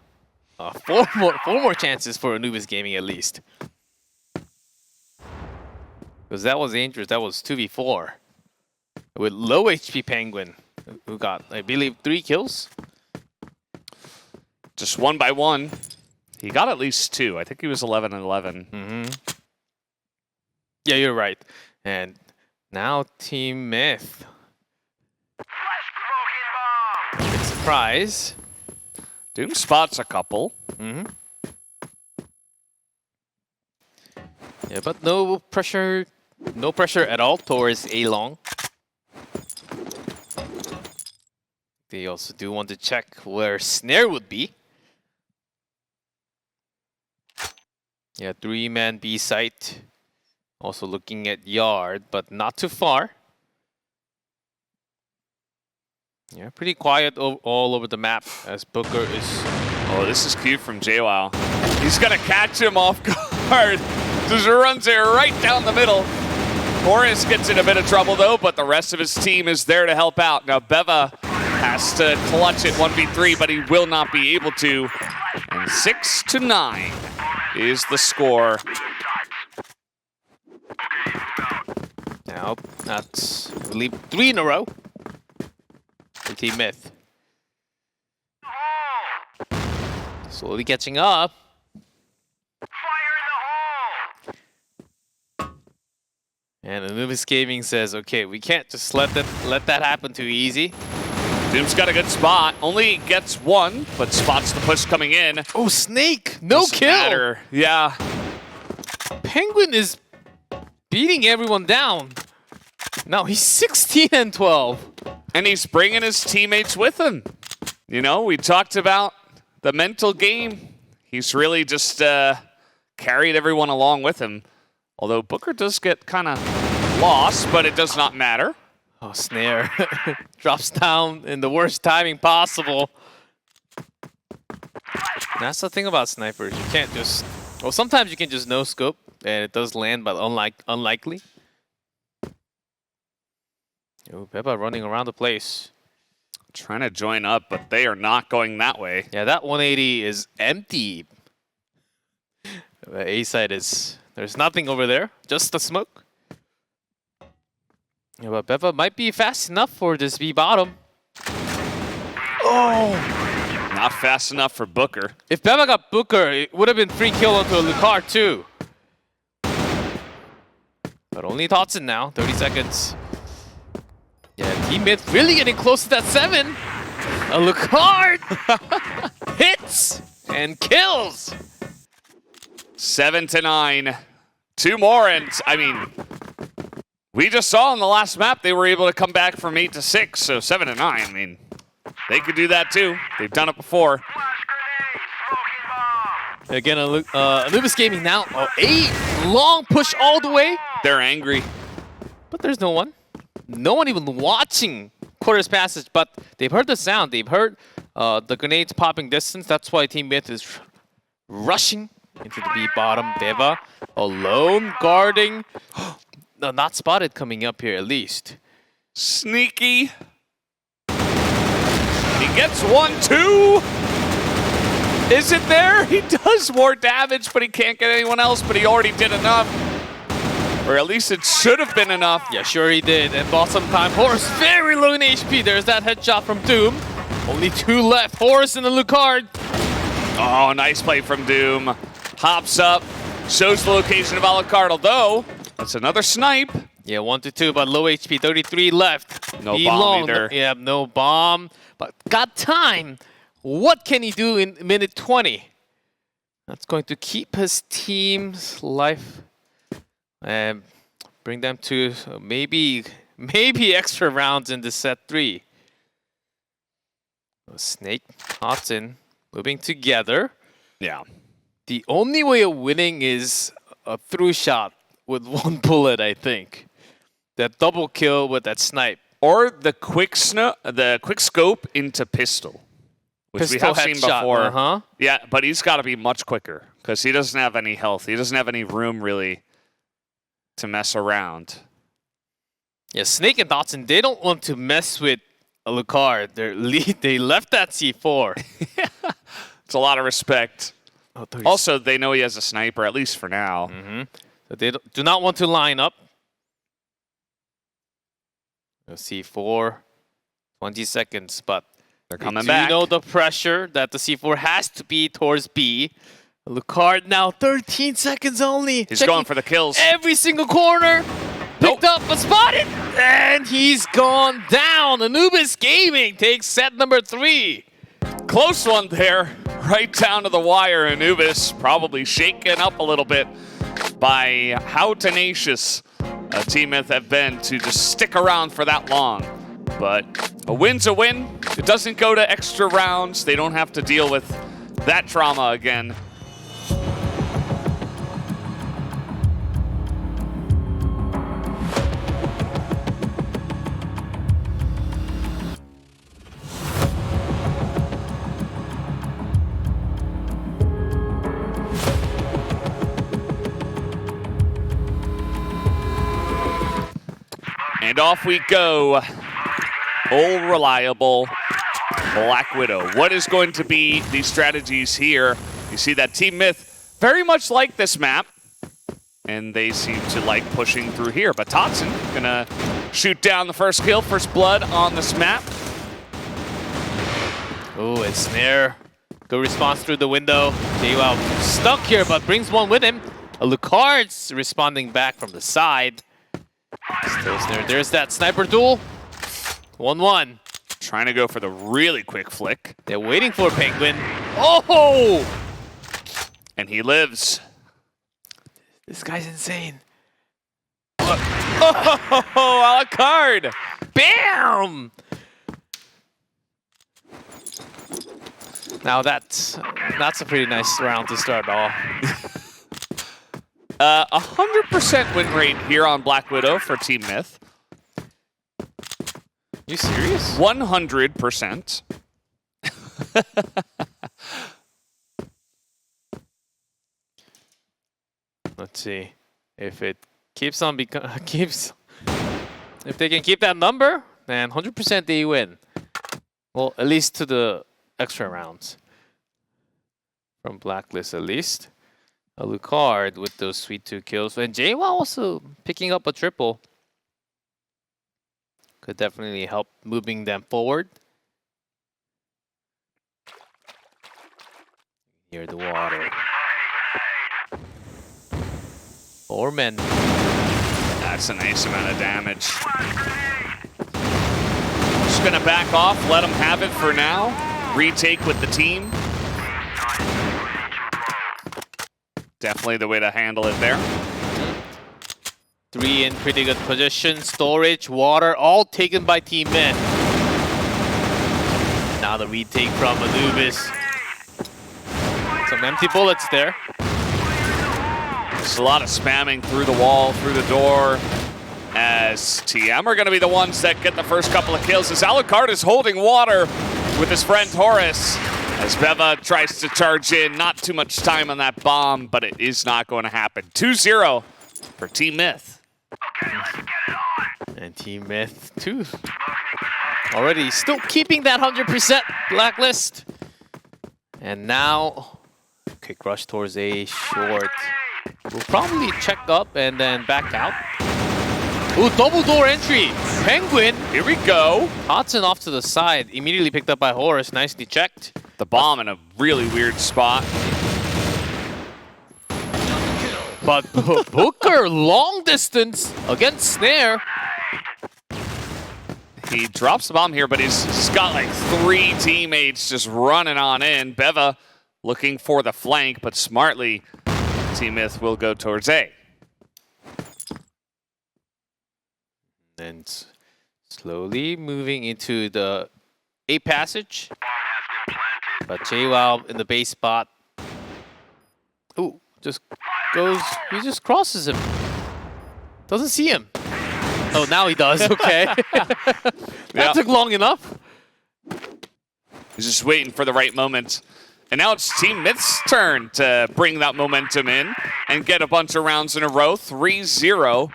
4 more chances for Anubis Gaming at least. Because that was dangerous. That was 2v4 with low HP Penguin, who got, I believe, 3 kills. Just 1 by 1. He got at least 2. I think he was 11-11. Mm-hmm. Yeah, you're right. And now TeamMyth. Big surprise. Doom spots a couple. Mm-hmm. Yeah, but no pressure at all towards A-Long. They also do want to check where Snare would be. Yeah, 3-man B site. Also looking at Yard, but not too far. Yeah, pretty quiet all over the map as Booker is... Oh, this is cute from JWoww. He's going to catch him off guard. Just runs it right down the middle. Horus gets in a bit of trouble though, but the rest of his team is there to help out. Now Beva has to clutch it 1v3, but he will not be able to. And 6-9 is the score. Now, that's, I believe, 3 in a row for TeamMyth. Slowly catching up. And Anubis Gaming says, okay, we can't just let that happen too easy. Doom's got a good spot. Only gets one, but spots the push coming in. Oh, Snake! No Doesn't kill! matter. Yeah. Penguin is beating everyone down. Now he's 16-12. And he's bringing his teammates with him. You know, we talked about the mental game. He's really just carried everyone along with him. Although Booker does get kind of lost, but it does not matter. Oh, Snare. Drops down in the worst timing possible. That's the thing about snipers. You can't just... Well, sometimes you can just no-scope, and it does land, but unlikely. Oh, Beba running around the place. Trying to join up, but they are not going that way. Yeah, that 180 is empty. The A side is... There's nothing over there, just the smoke. Yeah, but Beva might be fast enough for this B bottom. Oh! Not fast enough for Booker. If Beva got Booker, it would have been 3 kill onto a Lucar too. But only Totson now, 30 seconds. Yeah, TeamMyth really getting close to that 7. A Lucar hits and kills. 7-9. 2 more, and I mean, we just saw in the last map they were able to come back from 8-6, so 7-9. I mean, they could do that too. They've done it before. Again, Anubis Gaming now. Oh, 8 long push all the way. They're angry, but there's no one. No one even watching Quarters Passage, but they've heard the sound. They've heard the grenades popping distance. That's why TeamMyth is rushing into the B bottom. Beva alone guarding. No, not spotted coming up here at least. Sneaky. He gets 1-2. Is it there? He does more damage, but he can't get anyone else, but he already did enough. Or at least it should have been enough. Yeah, sure he did. And bought some time. Horus very low in HP. There's that headshot from Doom. Only 2 left. Horus and the Lucard. Oh, nice play from Doom. Hops up, shows the location of Alucard, although that's another snipe. Yeah, 1-2, but low HP, 33 left. No bomb either. Yeah, no bomb, but got time. What can he do in minute 20? That's going to keep his team's life and bring them to maybe extra rounds in the set 3. Snake, Hudson, moving together. Yeah. The only way of winning is a through shot with 1 bullet, I think. That double kill with that snipe. Or the quick scope into pistol. Which Pistol we have seen headshot, before. Yeah, but he's got to be much quicker because he doesn't have any health. He doesn't have any room really to mess around. Yeah, Snake and Dotson, they don't want to mess with Alucard. They left that C4. It's a lot of respect. Oh, also, they know he has a sniper, at least for now. So they do not want to line up. C4, 20 seconds, but they're coming back. You know the pressure that the C4 has to be towards B. Alucard now 13 seconds only. He's going for the kills. Every single corner. Picked up, but spotted, and he's gone down. Anubis Gaming takes set number 3. Close one there, right down to the wire. Anubis probably shaken up a little bit by how tenacious TeamMyth have been to just stick around for that long. But a win's a win. It doesn't go to extra rounds. They don't have to deal with that trauma again. And off we go. All reliable Black Widow. What is going to be the strategies here? You see that TeamMyth very much like this map. And they seem to like pushing through here. But Totson gonna shoot down the first kill, first blood on this map. Oh, and Snare. Good response through the window. JWoww stuck here, but brings one with him. Alucard's responding back from the side. Still Snare. There's that sniper duel. 1-1. Trying to go for the really quick flick. They're waiting for Penguin. Oh! And he lives. This guy's insane. Oh, Alucard! Bam! Now that's a pretty nice round to start off. 100% win rate here on Black Widow for TeamMyth. You serious? 100%. Let's see if it keeps on if they can keep that number, then 100% they win. Well, at least to the extra rounds. From Blacklist at least. Alucard with those sweet 2 kills. And JWoww also picking up a triple. Could definitely help moving them forward. Near the water. 4 men. That's a nice amount of damage. Just gonna back off, let them have it for now. Retake with the team. Definitely the way to handle it there. 3 in pretty good position. Storage, water, all taken by TeamMyth. Now the retake from Anubis. Some empty bullets there. There's a lot of spamming through the wall, through the door, as TM are going to be the ones that get the first couple of kills. As Alucard is holding water with his friend Horus, as Beva tries to charge in. Not too much time on that bomb, but it is not going to happen. 2-0 for TeamMyth. And TeamMyth too. Already still keeping that 100% blacklist. And now, quick rush towards A short. We'll probably check up and then back out. Ooh, double door entry. Penguin. Here we go. Hodson off to the side. Immediately picked up by Horus. Nicely checked. The bomb in a really weird spot. But Booker, long distance against Snare. He drops the bomb here, but he's got like 3 teammates just running on in. Beva looking for the flank, but smartly, TeamMyth will go towards A. And slowly moving into the A passage. But JWoww in the base spot. Ooh, just goes, he just crosses him. Doesn't see him. Oh, now he does, okay. That took long enough. He's just waiting for the right moment. And now it's TeamMyth's turn to bring that momentum in and get a bunch of rounds in a row. 3-0.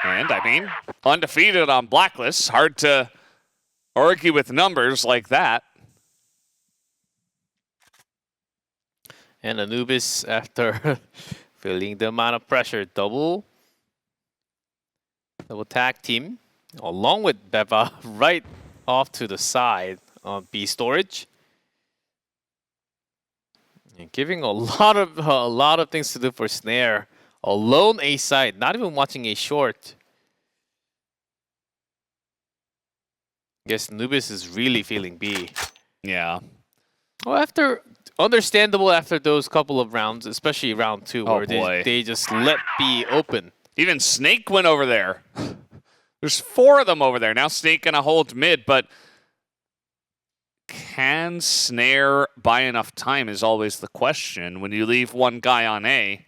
And, I mean, undefeated on Blacklist. Hard to argue with numbers like that. And Anubis, after feeling the amount of pressure, double tag team, along with Beva, right off to the side on B storage. And giving a lot of things to do for Snare. Alone A side, not even watching A short. Guess Anubis is really feeling B. Yeah. Well, understandable after those couple of rounds, especially round 2, where they just let B open. Even Snake went over there. There's 4 of them over there. Now Snake gonna hold mid, but can Snare buy enough time is always the question when you leave one guy on A.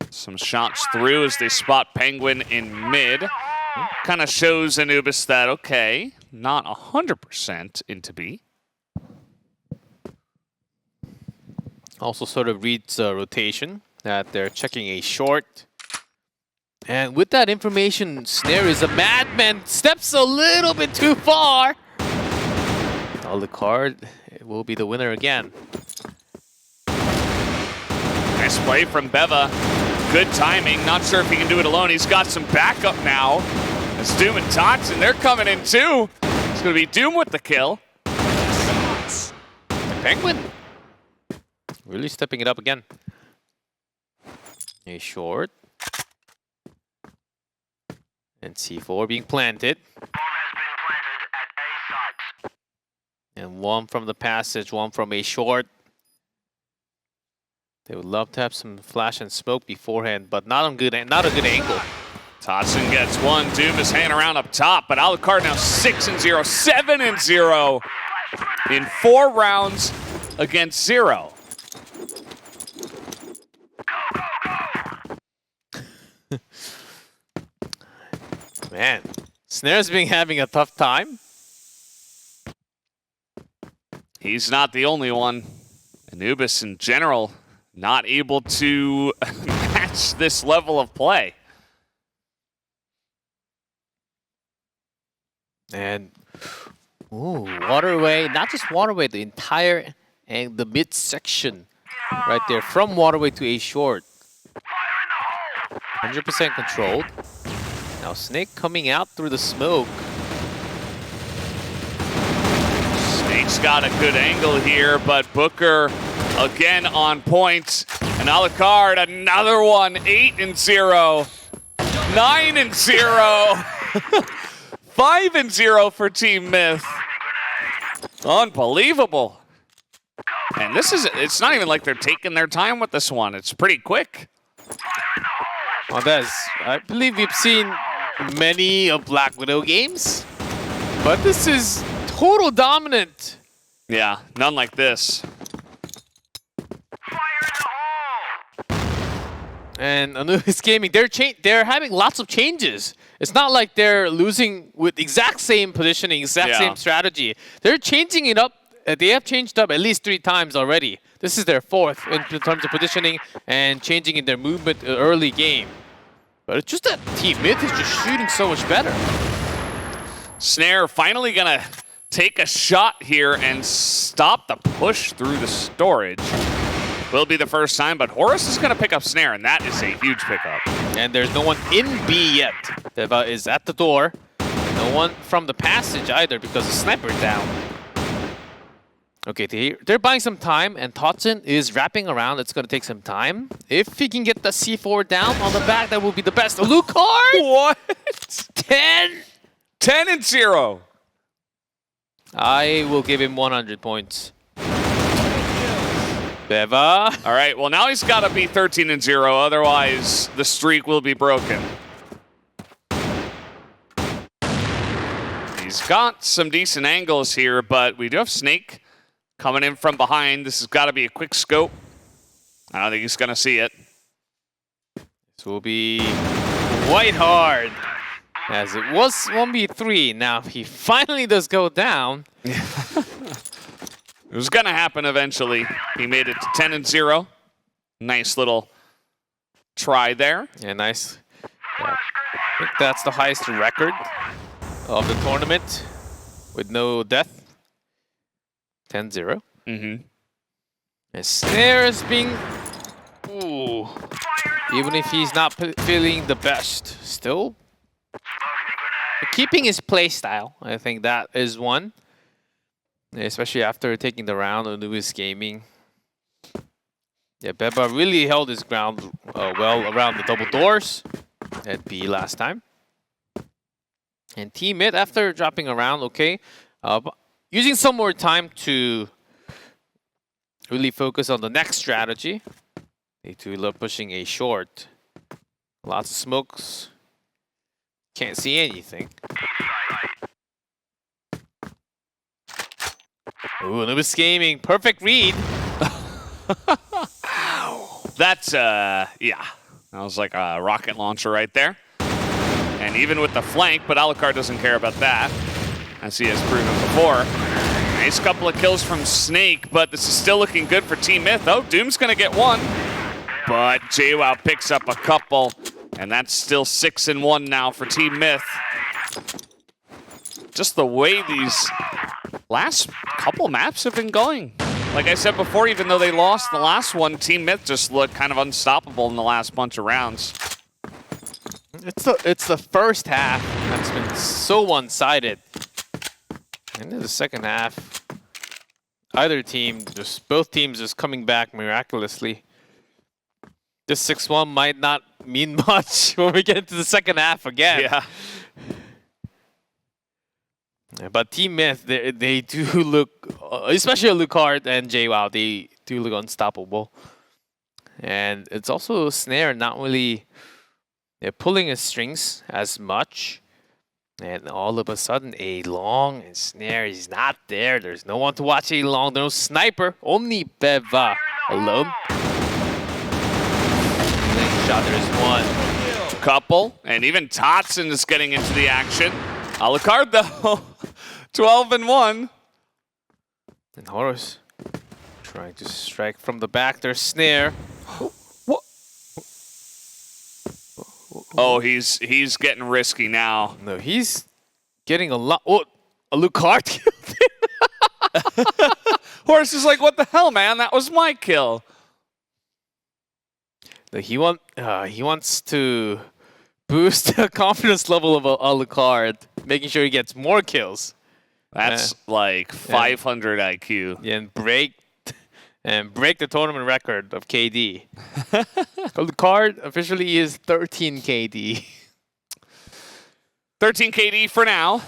Some shots through as they spot Penguin in mid. Kind of shows Anubis that, okay, not 100% into B. also sort of reads rotation, that they're checking a short. And with that information, Snare is a madman, steps a little bit too far. Alucard will be the winner again. Nice play from Beva. Good timing. Not sure if he can do it alone. He's got some backup now. It's Doom and Tots, and they're coming in too. It's going to be Doom with the kill. Penguin really stepping it up again. A short. And C4 being planted. And one from the passage, one from a short. They would love to have some flash and smoke beforehand, but not a good angle. Totson gets one. Doom is hanging around up top, but Alucard now 6-0, 7-0 in 4 rounds against 0. Man, Snare's been having a tough time. He's not the only one. Anubis in general not able to match this level of play. And Waterway, not just Waterway, the entire and the mid section right there from Waterway to a short. 100% controlled. Now Snake coming out through the smoke. Snake's got a good angle here, but Booker again on point. And Alucard, another one, 8-0, 9-0, 5-0 for TeamMyth. Unbelievable. And this is, it's not even like they're taking their time with this one. It's pretty quick. Well, I believe we've seen many of Black Widow games, but this is total dominant. Yeah, none like this. And Anubis Gaming, they're having lots of changes. It's not like they're losing with exact same positioning, exact same strategy. They're changing it up. They have changed up at least 3 times already. This is their 4th in terms of positioning and changing in their movement early game. But it's just that TeamMyth is just shooting so much better. Snare finally gonna take a shot here and stop the push through the storage. Will be the first time, but Horus is gonna pick up Snare, and that is a huge pickup. And there's no one in B yet. Deva is at the door. No one from the passage either because the sniper's down. Okay, they're buying some time, and Totson is wrapping around. It's going to take some time. If he can get the C4 down on the back, that will be the best. Alucard! What? 10-0. I will give him 100 points. Beva. All right, well now he's got to be 13-0, otherwise the streak will be broken. He's got some decent angles here, but we do have Snake coming in from behind. This has got to be a quick scope. I don't think he's going to see it. This will be quite hard, as it was 1v3. Now, if he finally does go down. It was going to happen eventually. He made it to 10-0. Nice little try there. Yeah, nice. I think that's the highest record of the tournament with no death. 10-0. Mm-hmm. And Snare is being... Ooh. Even if he's not feeling the best, still keeping his play style. I think that is one. Especially after taking the round of Anubis Gaming. Yeah, Beba really held his ground well around the double doors at B last time. And TeamMyth, after dropping around, okay, using some more time to really focus on the next strategy. They do love pushing a short. Lots of smokes. Can't see anything. Ooh, Anubis Gaming, perfect read. That's, yeah. That was like a rocket launcher right there. And even with the flank, but Alucard doesn't care about that, as he has proven before. Nice couple of kills from Snake, but this is still looking good for TeamMyth. Oh, Doom's gonna get one, but JWoww picks up a couple, and that's still 6-1 now for TeamMyth. Just the way these last couple maps have been going. Like I said before, even though they lost the last one, TeamMyth just looked kind of unstoppable in the last bunch of rounds. It's the first half that's been so one-sided. Into the second half, both teams just coming back miraculously. This 6-1 might not mean much when we get into the second half again. Yeah. But TeamMyth, they do look, especially Lucard and JWoww, they do look unstoppable. And it's also Snare not really pulling his strings as much. And all of a sudden, A Long and Snare is not there. There's no one to watch A Long. No sniper. Only Beva alone. Next shot, there's one. Couple, and even Totson is getting into the action. Alucard, though, 12-1. And Horus trying to strike from the back. There's Snare. What? Oh, he's getting risky now. No, he's getting a lot. Oh, Alucard killed him. Horus is like, what the hell, man? That was my kill. No, he wants to boost the confidence level of Alucard, making sure he gets more kills. That's like 500 IQ. Yeah, and break the tournament record of KD. Alucard officially is 13 KD. 13 KD for now.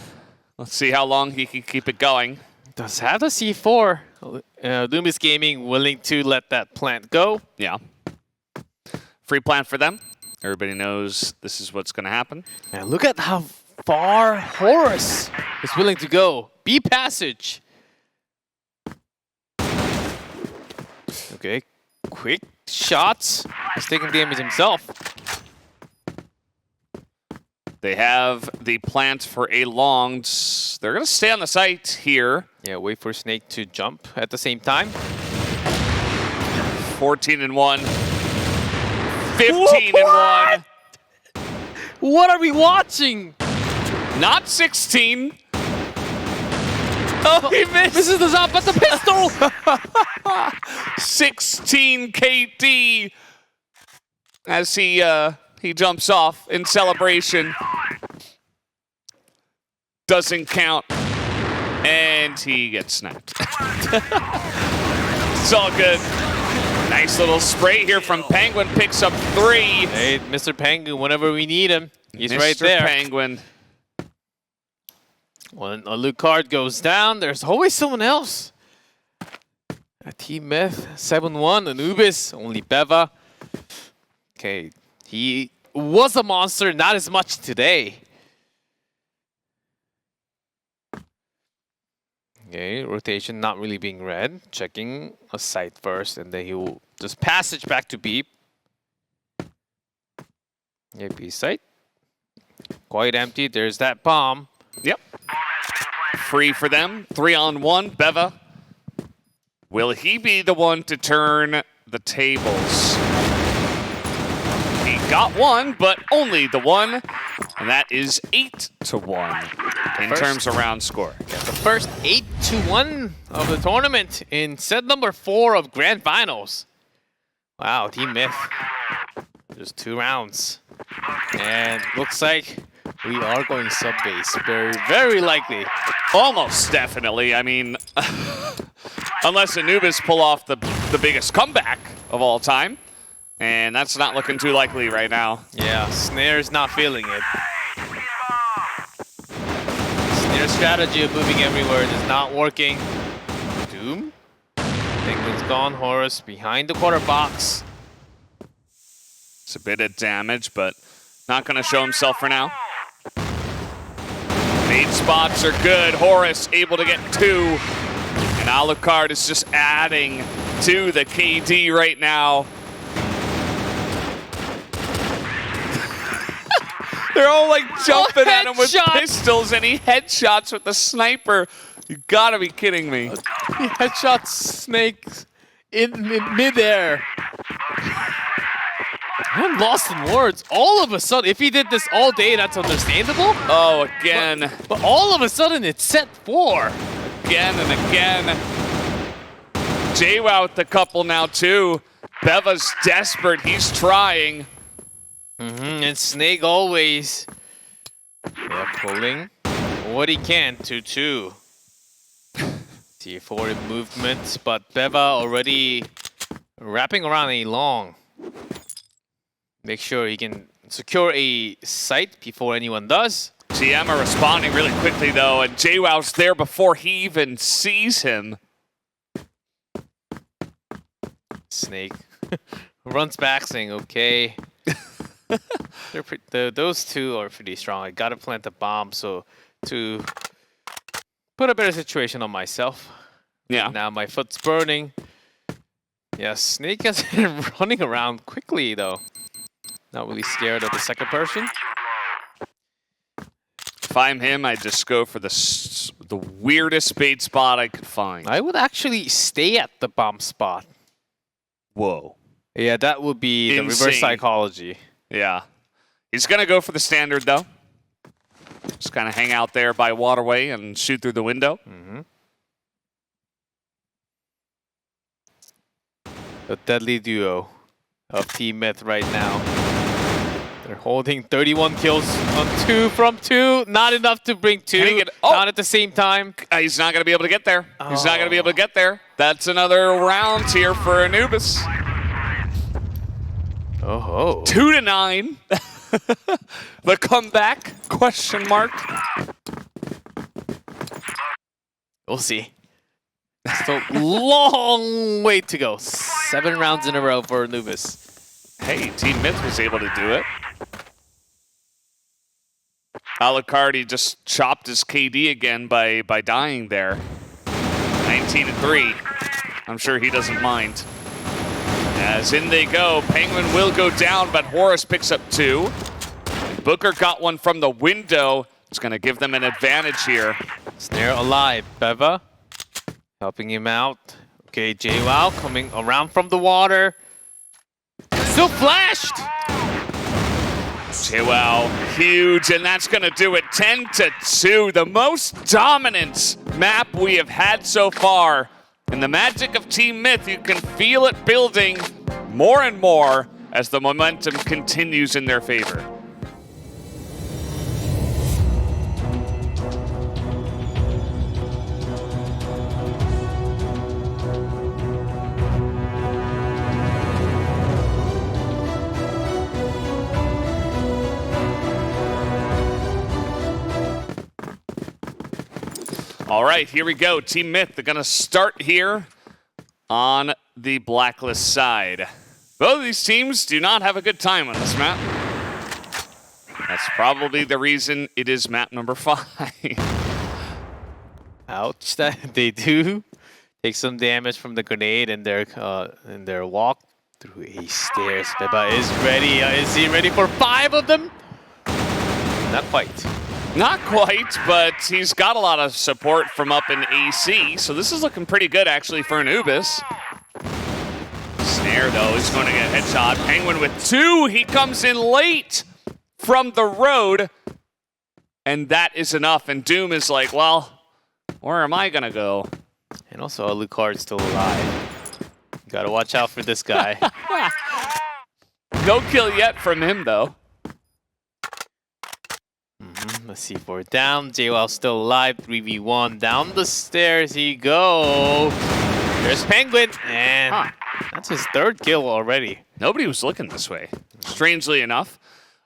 Let's see how long he can keep it going. Does have the C4. Anubis Gaming willing to let that plant go. Yeah. Free plant for them. Everybody knows this is what's going to happen. And look at how far Horus is willing to go. B passage. Okay, quick shots. He's taking damage himself. They have the plant for A Long. They're going to stay on the site here. Yeah, wait for Snake to jump at the same time. 14-1. 15-1. What are we watching? Not 16. Oh, he missed. This is the shot, but the pistol. 16 KD as he jumps off in celebration. Doesn't count. And he gets sniped. It's all good. Nice little spray here from Penguin. Picks up 3. Hey, Mr. Penguin, whenever we need him, he's Mr. right there. Penguin. When Alucard goes down, there's always someone else. TeamMyth, 7-1. Anubis, only Beva. Okay, he was a monster, not as much today. Okay, rotation not really being read. Checking a site first, and then he will just passage back to B. Yeah, B site. Quite empty. There's that bomb. Yep. Free for them. 3-on-1. Beva. Will he be the one to turn the tables? He got one, but only the one. And that is 8-1 in terms of round score. The first 8-1 of the tournament in set number 4 of Grand Finals. Wow, TeamMyth. Just 2 rounds. And looks like we are going sub-base. Very, very likely. Almost definitely. I mean, unless Anubis pull off the biggest comeback of all time. And that's not looking too likely right now. Yeah, Snare's not feeling it. Snare's strategy of moving everywhere is not working. Doom. Penguin's gone. Horus behind the quarter box. It's a bit of damage, but not going to show himself for now. Nade spots are good. Horus able to get 2. And Alucard is just adding to the KD right now. They're all like jumping at him with pistols, and he headshots with the sniper. You gotta be kidding me. He headshot Snake in midair. I'm lost in words. All of a sudden, if he did this all day, that's understandable. Oh, again. But all of a sudden, it's set 4. Again and again. JWoww with the couple now, too. Beva's desperate. He's trying. And Snake always pulling what he can. 2-2. T4 movement, but Beva already wrapping around a long. Make sure he can secure a site before anyone does. TM are responding really quickly, though, and JWoww's there before he even sees him. Snake runs back saying, okay. Those two are pretty strong. I gotta plant the bomb so to put a better situation on myself. Yeah. Now my foot's burning. Yeah, Snake has been running around quickly, though. Not really scared of the second person. If I'm him, I'd just go for the weirdest bait spot I could find. I would actually stay at the bomb spot. Whoa. Yeah, that would be the reverse psychology. Yeah. He's going to go for the standard, though. Just kind of hang out there by waterway and shoot through the window. The deadly duo of TeamMyth right now. They're holding 31 kills on 2 from 2. Not enough to bring 2 down at the same time. He's not going to be able to get there. He's not going to be able to get there. That's another round here for Anubis. Oh. 2-9. The comeback? Question mark. We'll see. Still long way to go. 7 rounds in a row for Anubis. Hey, TeamMyth was able to do it. Alucardi just chopped his KD again by dying there. 19-3. I'm sure he doesn't mind. As in they go, Penguin will go down, but Horus picks up 2. Booker got one from the window. It's going to give them an advantage here. Snare alive, Beva. Helping him out. Okay, JWoww coming around from the water. Still flashed! JWoww, huge, and that's going to do it. 10-2, the most dominant map we have had so far. In the magic of TeamMyth, you can feel it building more and more as the momentum continues in their favor. All right, here we go. TeamMyth, they're going to start here on the Blacklist side. Both of these teams do not have a good time on this map. That's probably the reason it is map number 5. Ouch, that they do take some damage from the grenade in their walk through a stairs. Beba is ready. Is he ready for 5 of them? Not quite. Not quite, but he's got a lot of support from up in AC, so this is looking pretty good actually for Anubis. Snare though is going to get a headshot. Penguin with 2, he comes in late from the road, and that is enough. And Doom is like, well, where am I gonna go? And also Alucard's still alive. Gotta watch out for this guy. No kill yet from him though. Let's see, 4 down. JWoww still alive. 3v1 down the stairs he go. There's Penguin, and that's his 3rd kill already. Nobody was looking this way, strangely enough.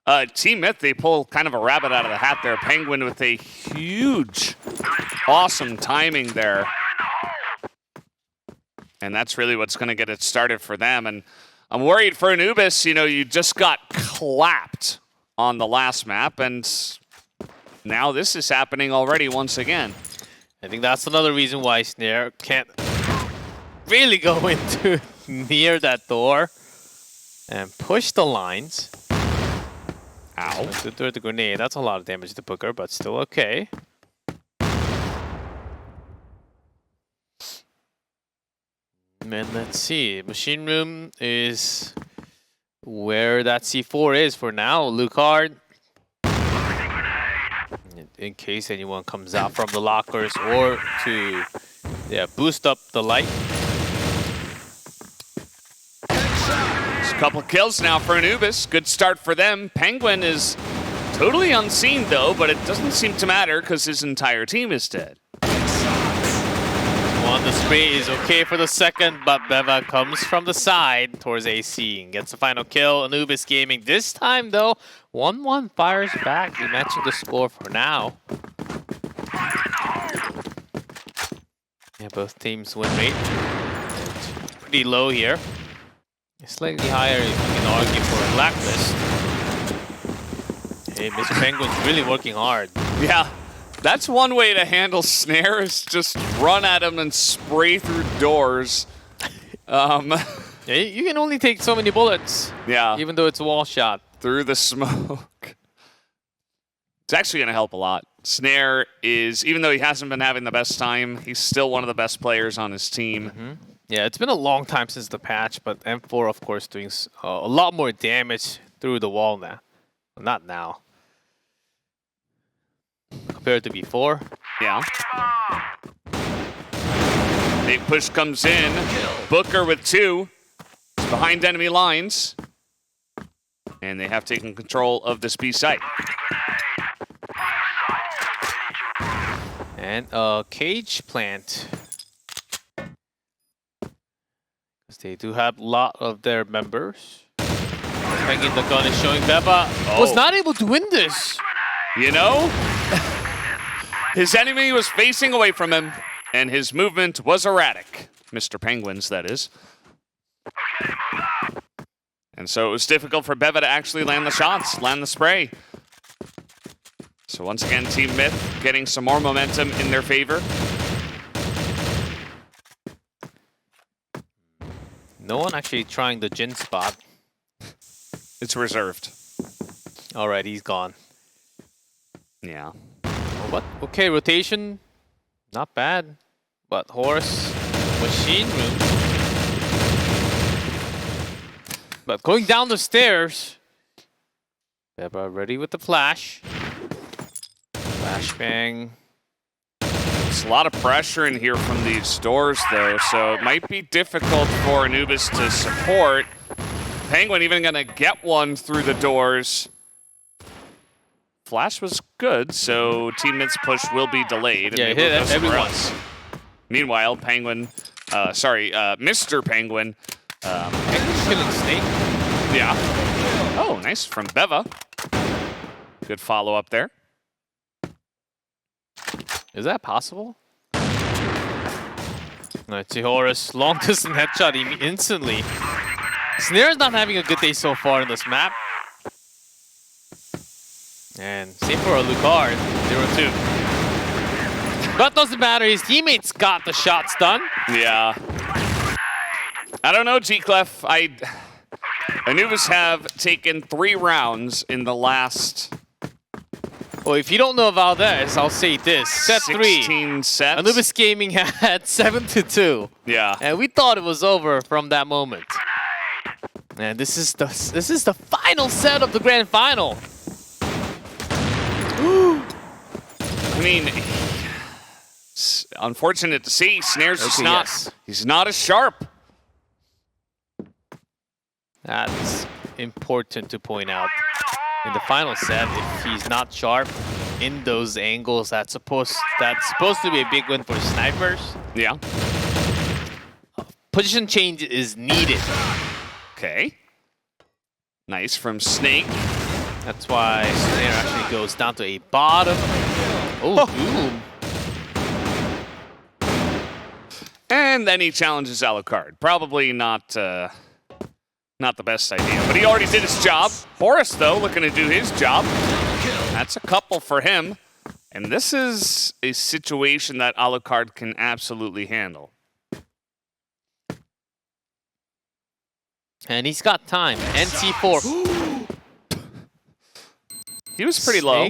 TeamMyth, they pull kind of a rabbit out of the hat there. Penguin with a huge, awesome timing there. And that's really what's going to get it started for them. And I'm worried for Anubis. You know, you just got clapped on the last map, and now this is happening already once again. I think that's another reason why Snare can't really go into near that door and push the lines. Ow. To throw the grenade. That's a lot of damage to Booker, but still okay. And let's see, Machine Room is where that C4 is for now. Lucard, in case anyone comes out from the lockers or to boost up the light. Just a couple kills now for Anubis. Good start for them. Penguin is totally unseen though, but it doesn't seem to matter because his entire team is dead. Well, the spray is okay for the second, but Beva comes from the side towards AC and gets the final kill. Anubis Gaming this time though, 1-1 fires back. We mentioned the score for now. Yeah, both teams win rate. Pretty low here. Slightly higher if you can argue for a blacklist. Hey, Mr. Penguin's really working hard. Yeah, that's one way to handle Snare, is just run at him and spray through doors. Yeah, you can only take so many bullets. Yeah. Even though it's a wall shot. Through the smoke. It's actually going to help a lot. Snare is, even though he hasn't been having the best time, he's still one of the best players on his team. Yeah, it's been a long time since the patch, but M4, of course, doing a lot more damage through the wall now. Well, not now. Compared to before. Yeah. Big push comes in. Booker with 2. He's behind enemy lines. And they have taken control of this B site. And cage plant. Because they do have a lot of their members. Hanging the gun is showing Beba was not able to win this. You know, his enemy was facing away from him, and his movement was erratic. Mr. Penguins, that is. And so it was difficult for Beva to actually land the shots, land the spray. So once again, TeamMyth getting some more momentum in their favor. No one actually trying the Jin spot. It's reserved. All right, he's gone. Yeah. What? Okay, rotation, not bad. But Horse, Machine Room. But going down the stairs, Beba ready with the flash. Flashbang. There's a lot of pressure in here from these doors, though, so it might be difficult for Anubis to support. Penguin even gonna get one through the doors. Flash was good, so TeamMyth's push will be delayed. Yeah, and they will hit go somewhere everyone. else. Meanwhile, Mr. Penguin. Killing Snake. Yeah. Oh, nice from Beva. Good follow up there. Is that possible? Let's see, Horus, long distance headshot instantly. Snare's not having a good day so far in this map. And same for a Lucard, 0-2. But doesn't matter, his teammates got the shots done. Yeah. I don't know, G-Clef. Anubis have taken 3 rounds in the last... Well, if you don't know about this, I'll say this. Set 3. 16 sets. Anubis Gaming had 7-2. Yeah. And we thought it was over from that moment. And this is the final set of the grand final. I mean, it's unfortunate to see. Snare's just not. He's not as sharp. That's important to point out. In the final set, if he's not sharp in those angles, that's supposed to be a big win for snipers. Yeah. Position change is needed. Okay. Nice from Snake. That's why Snare actually goes down to a bottom. Oh, Doom. And then he challenges Alucard. Probably not the best idea, but he already did his job. Horus, though, looking to do his job. That's a couple for him. And this is a situation that Alucard can absolutely handle. And he's got time. NC4. He was pretty low.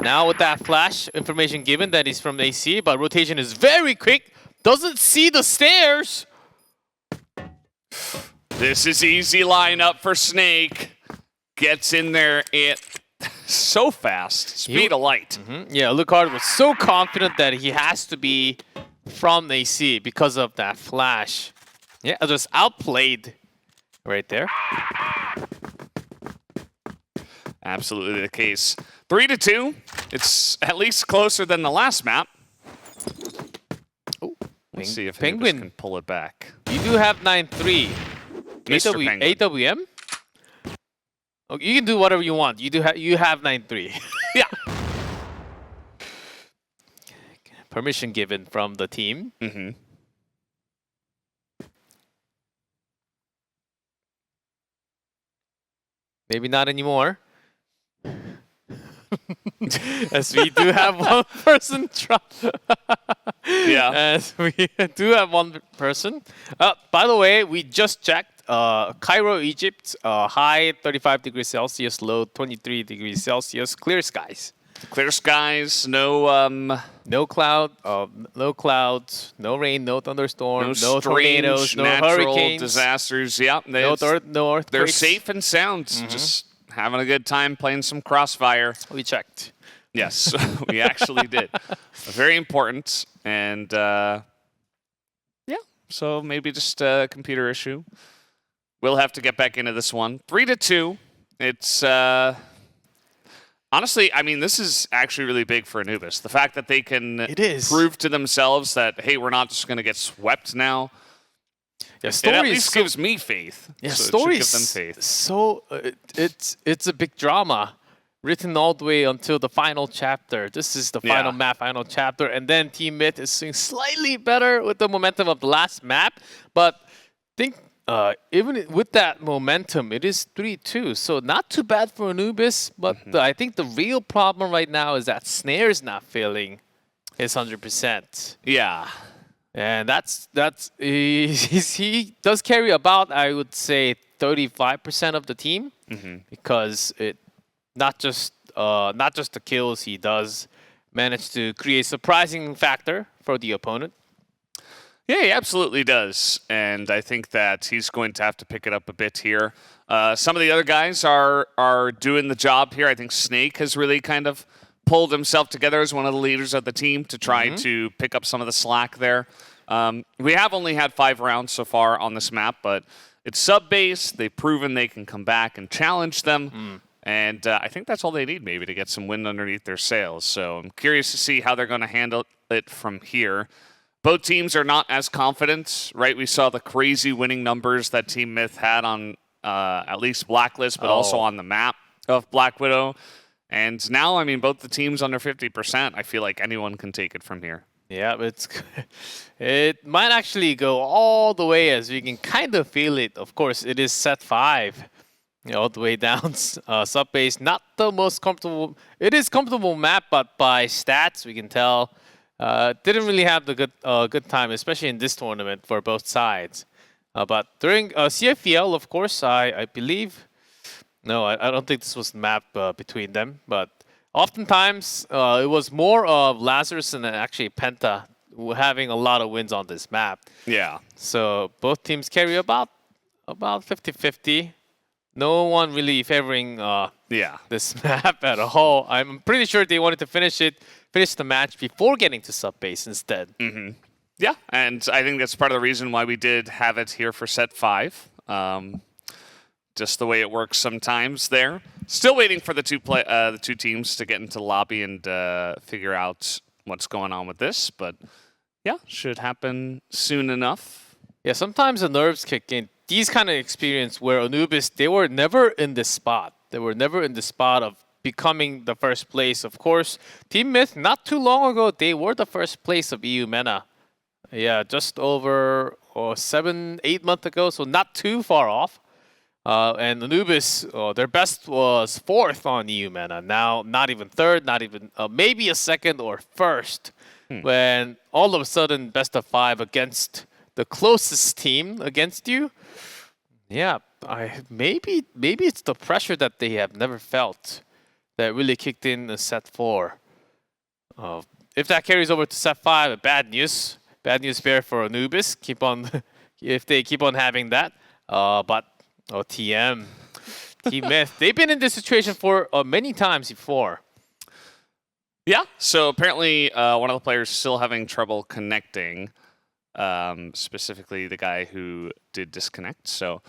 Now with that flash information given that he's from AC, but rotation is very quick. doesn't see the stairs. This is easy lineup for Snake. Gets in there so fast. Speed of light. Yeah, Lucard was so confident that he has to be from AC because of that flash. Yeah, just outplayed right there. Absolutely the case. 3-2. It's at least closer than the last map. Let's see if Penguin can pull it back. You do have 9-3. Mr. Penguin. AWM? Oh, you can do whatever you want. You have 9-3. Yeah. Permission given from the team. Maybe not anymore. As we do have one person Yeah. As we do have one person. By the way, we just checked. Cairo, Egypt, high 35 degrees Celsius, low 23 degrees Celsius, clear skies. Clear skies, no clouds, no rain, no thunderstorms, no strange tornadoes, no natural hurricanes, disasters. Yeah, no earthquakes. they're safe and sound. Just having a good time playing some Crossfire. We checked. Yes, we actually did. Very important, and yeah, so maybe just a computer issue. We'll have to get back into this one. 3-2. It's honestly, I mean, this is actually really big for Anubis. The fact that they can prove to themselves that, hey, we're not just going to get swept now. Yeah, it at least gives me faith. Yeah, so story it should give them faith. So it's a big drama, written all the way until the final chapter. This is the final map, final chapter, and then TeamMyth is doing slightly better with the momentum of the last map. But think even with that momentum, it is 3-2, so not too bad for Anubis. But I think the real problem right now is that Snare's not feeling his 100%. Yeah. And he does carry about, I would say, 35% of the team, because it not just the kills, he does manage to create surprising factor for the opponent. Yeah, he absolutely does, and I think that he's going to have to pick it up a bit here. Some of the other guys are doing the job here. I think Snake has really kind of pulled himself together as one of the leaders of the team to try to pick up some of the slack there. We have only had 5 rounds so far on this map, but it's sub-base. They've proven they can come back and challenge them, and I think that's all they need maybe to get some wind underneath their sails. So I'm curious to see how they're going to handle it from here. Both teams are not as confident, right? We saw the crazy winning numbers that TeamMyth had on at least Blacklist, but also on the map of Black Widow. And now, I mean, both the teams under 50%. I feel like anyone can take it from here. Yeah, it might actually go all the way, as you can kind of feel it. Of course, it is set 5, all the way down sub-base. Not the most comfortable. It is comfortable map, but by stats, we can tell. Didn't really have the good time, especially in this tournament for both sides. But during CFL, of course, I believe. No, I don't think this was the map between them. But oftentimes, it was more of Lazarus and actually Penta having a lot of wins on this map. Yeah. So both teams carry about 50-50. No one really favoring this map at all. I'm pretty sure they wanted to finish the match before getting to sub-base instead. Yeah, and I think that's part of the reason why we did have it here for set 5. Just the way it works sometimes there. Still waiting for the two teams to get into the lobby and figure out what's going on with this, but yeah, should happen soon enough. Yeah, sometimes the nerves kick in. These kind of experience where Anubis, they were never in this spot. They were never in the spot of becoming the first place. Of course, TeamMyth, not too long ago, they were the first place of EUMENA. Yeah, just over 7-8 months ago, so not too far off. And Anubis, their best was 4th on EUMENA. Now, not even 3rd, not even maybe a 2nd or 1st. When all of a sudden, best of 5 against the closest team against you. Yeah, maybe it's the pressure that they have never felt that really kicked in set 4. If that carries over to set 5, bad news. Bad news bear for Anubis. Keep on, if they keep on having that. But TeamMyth, they've been in this situation for many times before. Yeah, so apparently one of the players still having trouble connecting, specifically the guy who did disconnect. So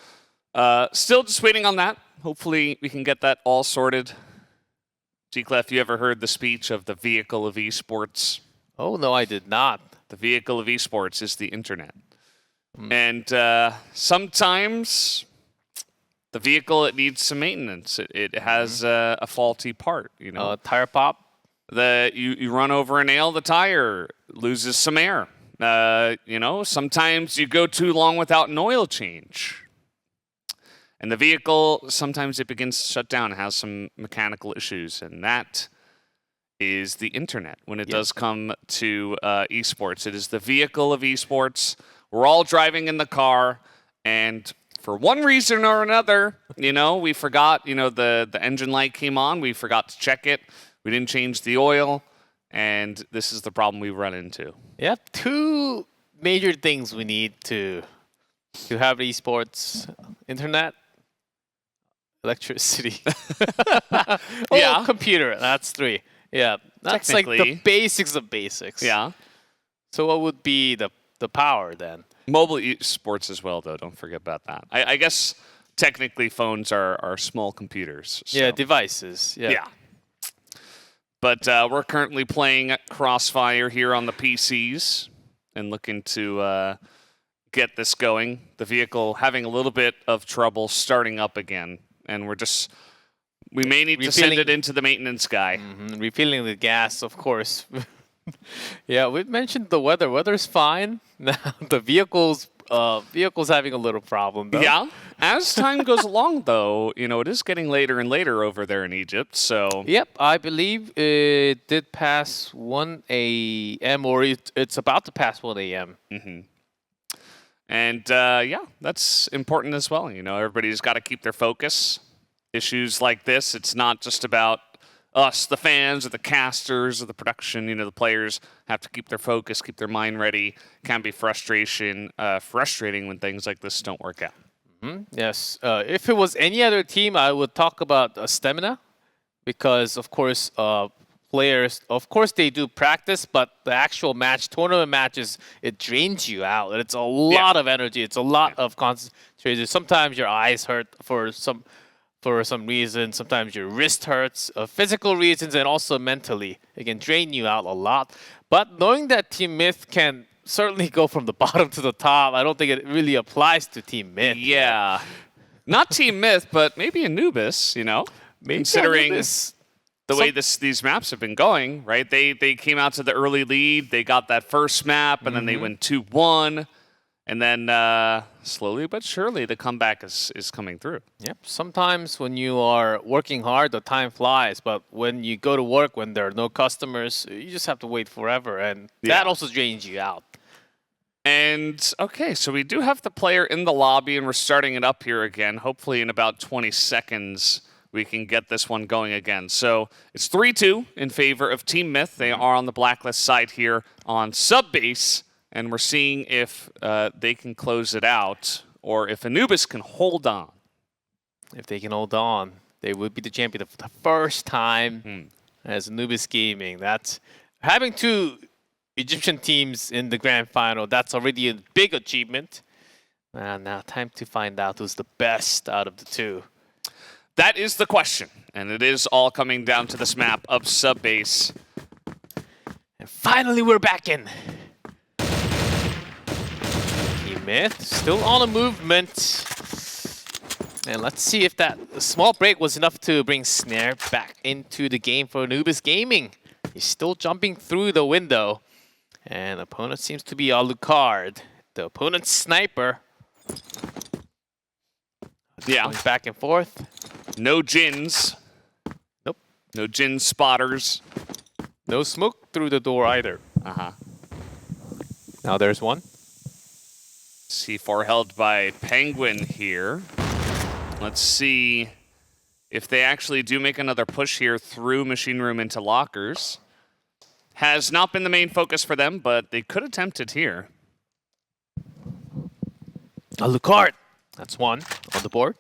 still just waiting on that. Hopefully we can get that all sorted. G-Clef, you ever heard the speech of the vehicle of esports? Oh, no, I did not. The vehicle of esports is the internet. And sometimes the vehicle, it needs some maintenance. It has a faulty part, you know. Tire pop. You run over a nail, the tire loses some air. You know, sometimes you go too long without an oil change. And the vehicle, sometimes it begins to shut down, has some mechanical issues. And that is the internet when it does come to esports. It is the vehicle of esports. We're all driving in the car, and for one reason or another, you know, we forgot, you know, the engine light came on. We forgot to check it. We didn't change the oil, and this is the problem we run into. Yeah, two major things we need to have esports: internet, electricity. Yeah, computer. That's three. Yeah, that's like the basics of basics. Yeah. So what would be the power then? Mobile esports as well, though. Don't forget about that. I guess technically phones are small computers. So. Yeah, devices. Yeah. But we're currently playing Crossfire here on the PCs and looking to get this going. The vehicle having a little bit of trouble starting up again, and we may need to send it into the maintenance guy. Refilling the gas, of course. Yeah, we mentioned the weather. Weather's fine. Now the vehicle's having a little problem, though. Yeah. As time goes along, though, you know, it is getting later and later over there in Egypt, so... Yep, I believe it did pass 1 a.m. or it's about to pass 1 a.m. And, yeah, that's important as well. You know, everybody's got to keep their focus. Issues like this, it's not just about us, the fans, or the casters, or the production. You know, the players have to keep their focus, keep their mind ready. Can be frustrating when things like this don't work out. Yes. If it was any other team, I would talk about stamina, because of course players, of course they do practice, but the actual tournament matches, it drains you out. It's a lot of energy. It's a lot of concentration. Sometimes your eyes hurt for some reason. Sometimes your wrist hurts, physical reasons, and also mentally. It can drain you out a lot. But knowing that TeamMyth can certainly go from the bottom to the top, I don't think it really applies to TeamMyth. Yeah. Not TeamMyth, but maybe Anubis, you know? Considering the way these maps have been going, right? They came out to the early lead. They got that first map, and then they went 2-1. And then slowly but surely, the comeback is coming through. Yep. Sometimes when you are working hard, the time flies. But when you go to work, when there are no customers, you just have to wait forever. And that also drains you out. And, okay, so we do have the player in the lobby, and we're starting it up here again. Hopefully in about 20 seconds, we can get this one going again. So it's 3-2 in favor of TeamMyth. They are on the blacklist side here on sub-base. And we're seeing if they can close it out, or if Anubis can hold on. If they can hold on, they would be the champion for the first time as Anubis Gaming. That's having two Egyptian teams in the grand final. That's already a big achievement. And now time to find out who's the best out of the two. That is the question, and it is all coming down to this map of sub-base. And finally, we're back in. TeamMyth still on a movement. And let's see if that small break was enough to bring Snare back into the game for Anubis Gaming. He's still jumping through the window. And opponent seems to be Alucard, the opponent's sniper. Yeah. Going back and forth. No Jins. Nope. No Jin spotters. No smoke through the door either. Now there's one. C4 held by Penguin here. Let's see if they actually do make another push here through Machine Room into lockers. has not been the main focus for them, but they could attempt it here. Alucard. That's one on the board.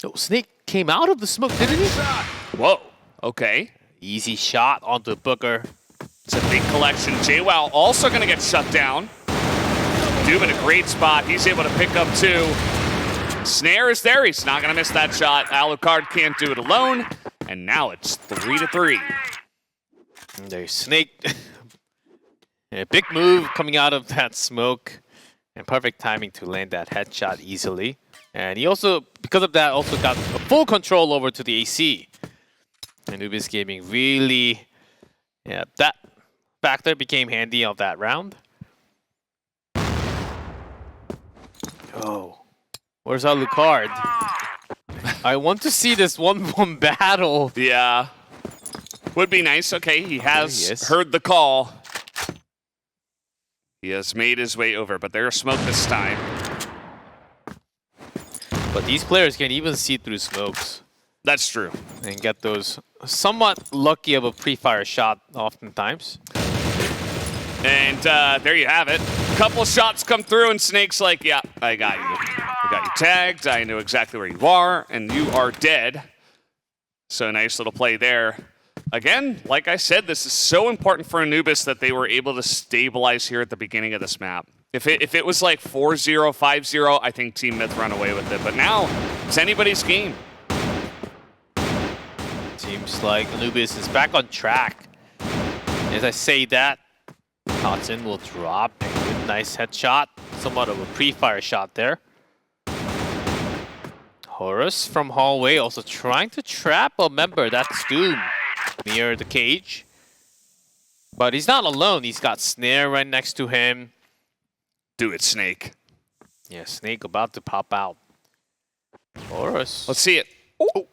Oh, Snake came out of the smoke, didn't he? Whoa. Okay. Easy shot onto Booker. It's a big collection. JWoww also going to get shut down. Doom in a great spot. He's able to pick up 2. Snare is there. He's not going to miss that shot. Alucard can't do it alone. And now it's 3-3. And there's Snake. A big move coming out of that smoke. And perfect timing to land that headshot easily. And he also, because of that, also got full control over to the AC. Anubis Gaming really, yeah, that factor became handy of that round. Oh, where's Alucard? I want to see this 1v1 battle. Yeah, would be nice. Okay, he has heard the call. He has made his way over, but there's smoke this time. But these players can even see through smokes. That's true. And get those somewhat lucky of a pre-fire shot oftentimes. And there you have it. Couple shots come through and Snake's like, yeah, I got you. I got you tagged. I know exactly where you are and you are dead. So nice little play there. Again, like I said, this is so important for Anubis that they were able to stabilize here at the beginning of this map. If it was like 4-0, 5-0, I think TeamMyth run away with it. But now, it's anybody's game. Seems like Anubis is back on track. As I say that, Totson will drop a good, nice headshot. Somewhat of a pre-fire shot there. Horus from hallway also trying to trap a member. That's Doom near the cage. But he's not alone. He's got Snare right next to him. Do it, Snake. Yeah, Snake about to pop out. Horus. Let's see it. Oh.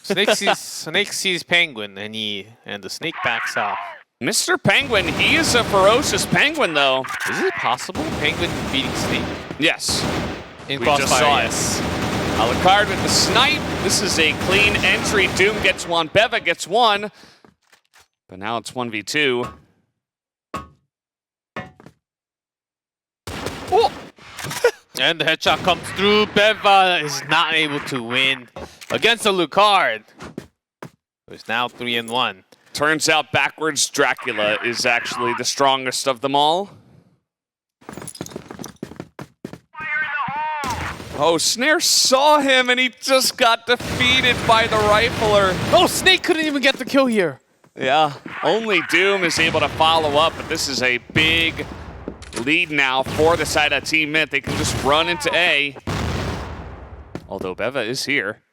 Snake sees Penguin and the Snake backs off. Mr. Penguin, he is a ferocious Penguin though. Is it possible Penguin beating Snake? Yes. In we just saw it. yes. Alucard with the snipe. This is a clean entry. Doom gets one. Beva gets one. But now it's 1v2. Oh! And the headshot comes through. Beva is not able to win against Alucard. It's now 3-1. Turns out backwards Dracula is actually the strongest of them all. Oh, Snare saw him and he just got defeated by the rifler. Oh, Snake couldn't even get the kill here. Yeah, only Doom is able to follow up, but this is a big lead now for the side of TeamMyth. They can just run into A. Although Beva is here.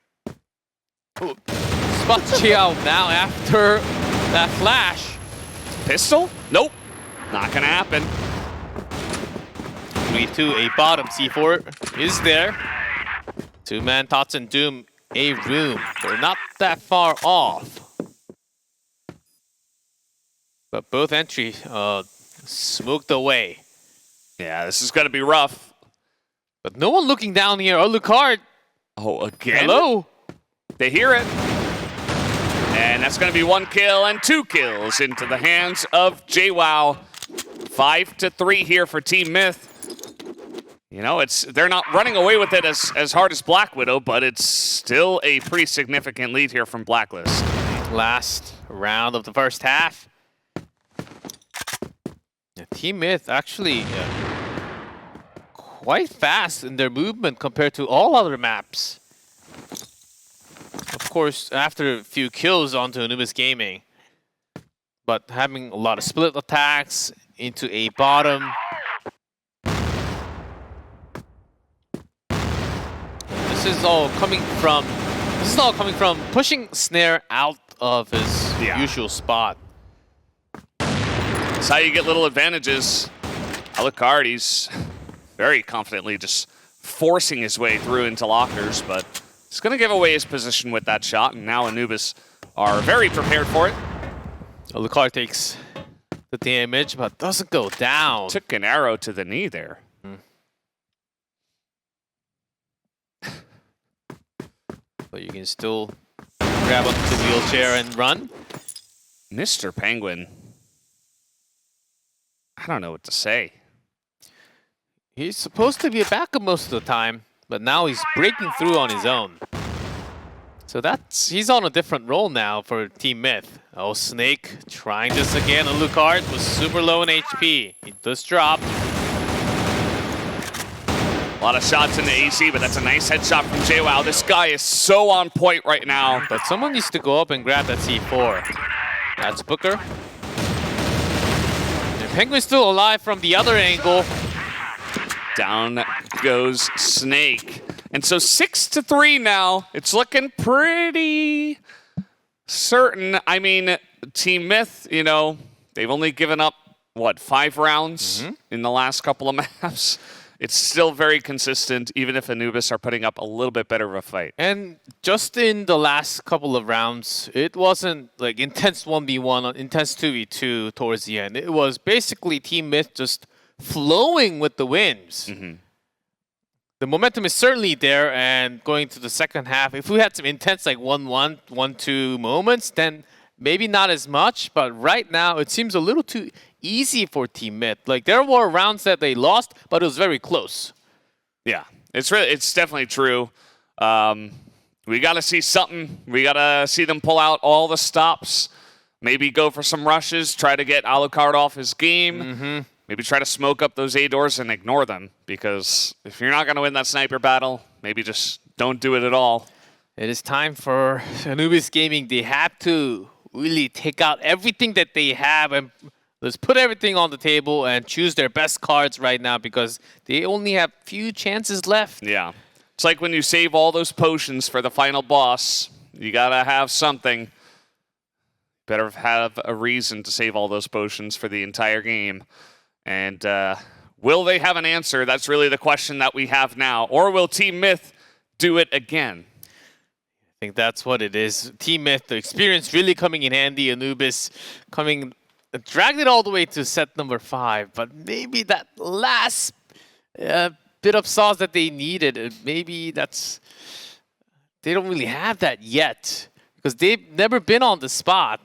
Ooh. Spots Chiao now after that flash. Pistol? Nope. Not gonna happen. 3-2, A bottom. C4 is there. Two-man Tots and Doom, A room. They're not that far off. But both entries smoked away. Yeah, this is gonna be rough. But no one looking down here. Alucard. Oh, again? Hello? They hear it. And that's gonna be 1 kill and 2 kills into the hands of JWoww. 5-3 here for TeamMyth. You know, they're not running away with it as hard as Black Widow, but it's still a pretty significant lead here from Blacklist. Last round of the first half. Yeah, TeamMyth actually quite fast in their movement compared to all other maps. Of course, after a few kills onto Anubis Gaming. But having a lot of split attacks into A bottom. This is all coming from pushing Snare out of his usual spot. That's how you get little advantages. Alucard, he's very confidently just forcing his way through into lockers, but he's going to give away his position with that shot, and now Anubis are very prepared for it. Alucard takes the damage, but doesn't go down. Took an arrow to the knee there. But you can still grab onto the wheelchair and run. Mr. Penguin. I don't know what to say. He's supposed to be a backup most of the time, but now he's breaking through on his own. So he's on a different role now for TeamMyth. Oh, Snake trying this again. Alucard was super low in HP. He does drop. A lot of shots in the AC, but that's a nice headshot from JWoww. This guy is so on point right now. But someone needs to go up and grab that C4. That's Booker. And Penguin's still alive from the other angle. Down goes Snake. And so 6-3 now. It's looking pretty certain. I mean, TeamMyth, you know, they've only given up, what, 5 rounds in the last couple of maps. It's still very consistent, even if Anubis are putting up a little bit better of a fight. And just in the last couple of rounds, it wasn't like intense 1v1, intense 2v2 towards the end. It was basically TeamMyth just flowing with the wins. The momentum is certainly there, and going to the second half, if we had some intense like 1-1, 1-2 moments, then maybe not as much, but right now it seems a little too easy for TeamMyth. Like there were rounds that they lost, but it was very close. Yeah, it's definitely true. We got to see something. We got to see them pull out all the stops, maybe go for some rushes, try to get Alucard off his game. Maybe try to smoke up those A doors and ignore them, because if you're not going to win that sniper battle, maybe just don't do it at all. It is time for Anubis Gaming. They have to really take out everything that they have and let's put everything on the table and choose their best cards right now, because they only have few chances left. Yeah. It's like when you save all those potions for the final boss, you got to have something. Better have a reason to save all those potions for the entire game. And will they have an answer? That's really the question that we have now. Or will TeamMyth do it again? I think that's what it is. TeamMyth, the experience really coming in handy. Anubis dragged it all the way to set number 5. But maybe that last bit of sauce that they needed, maybe they don't really have that yet, because they've never been on the spot.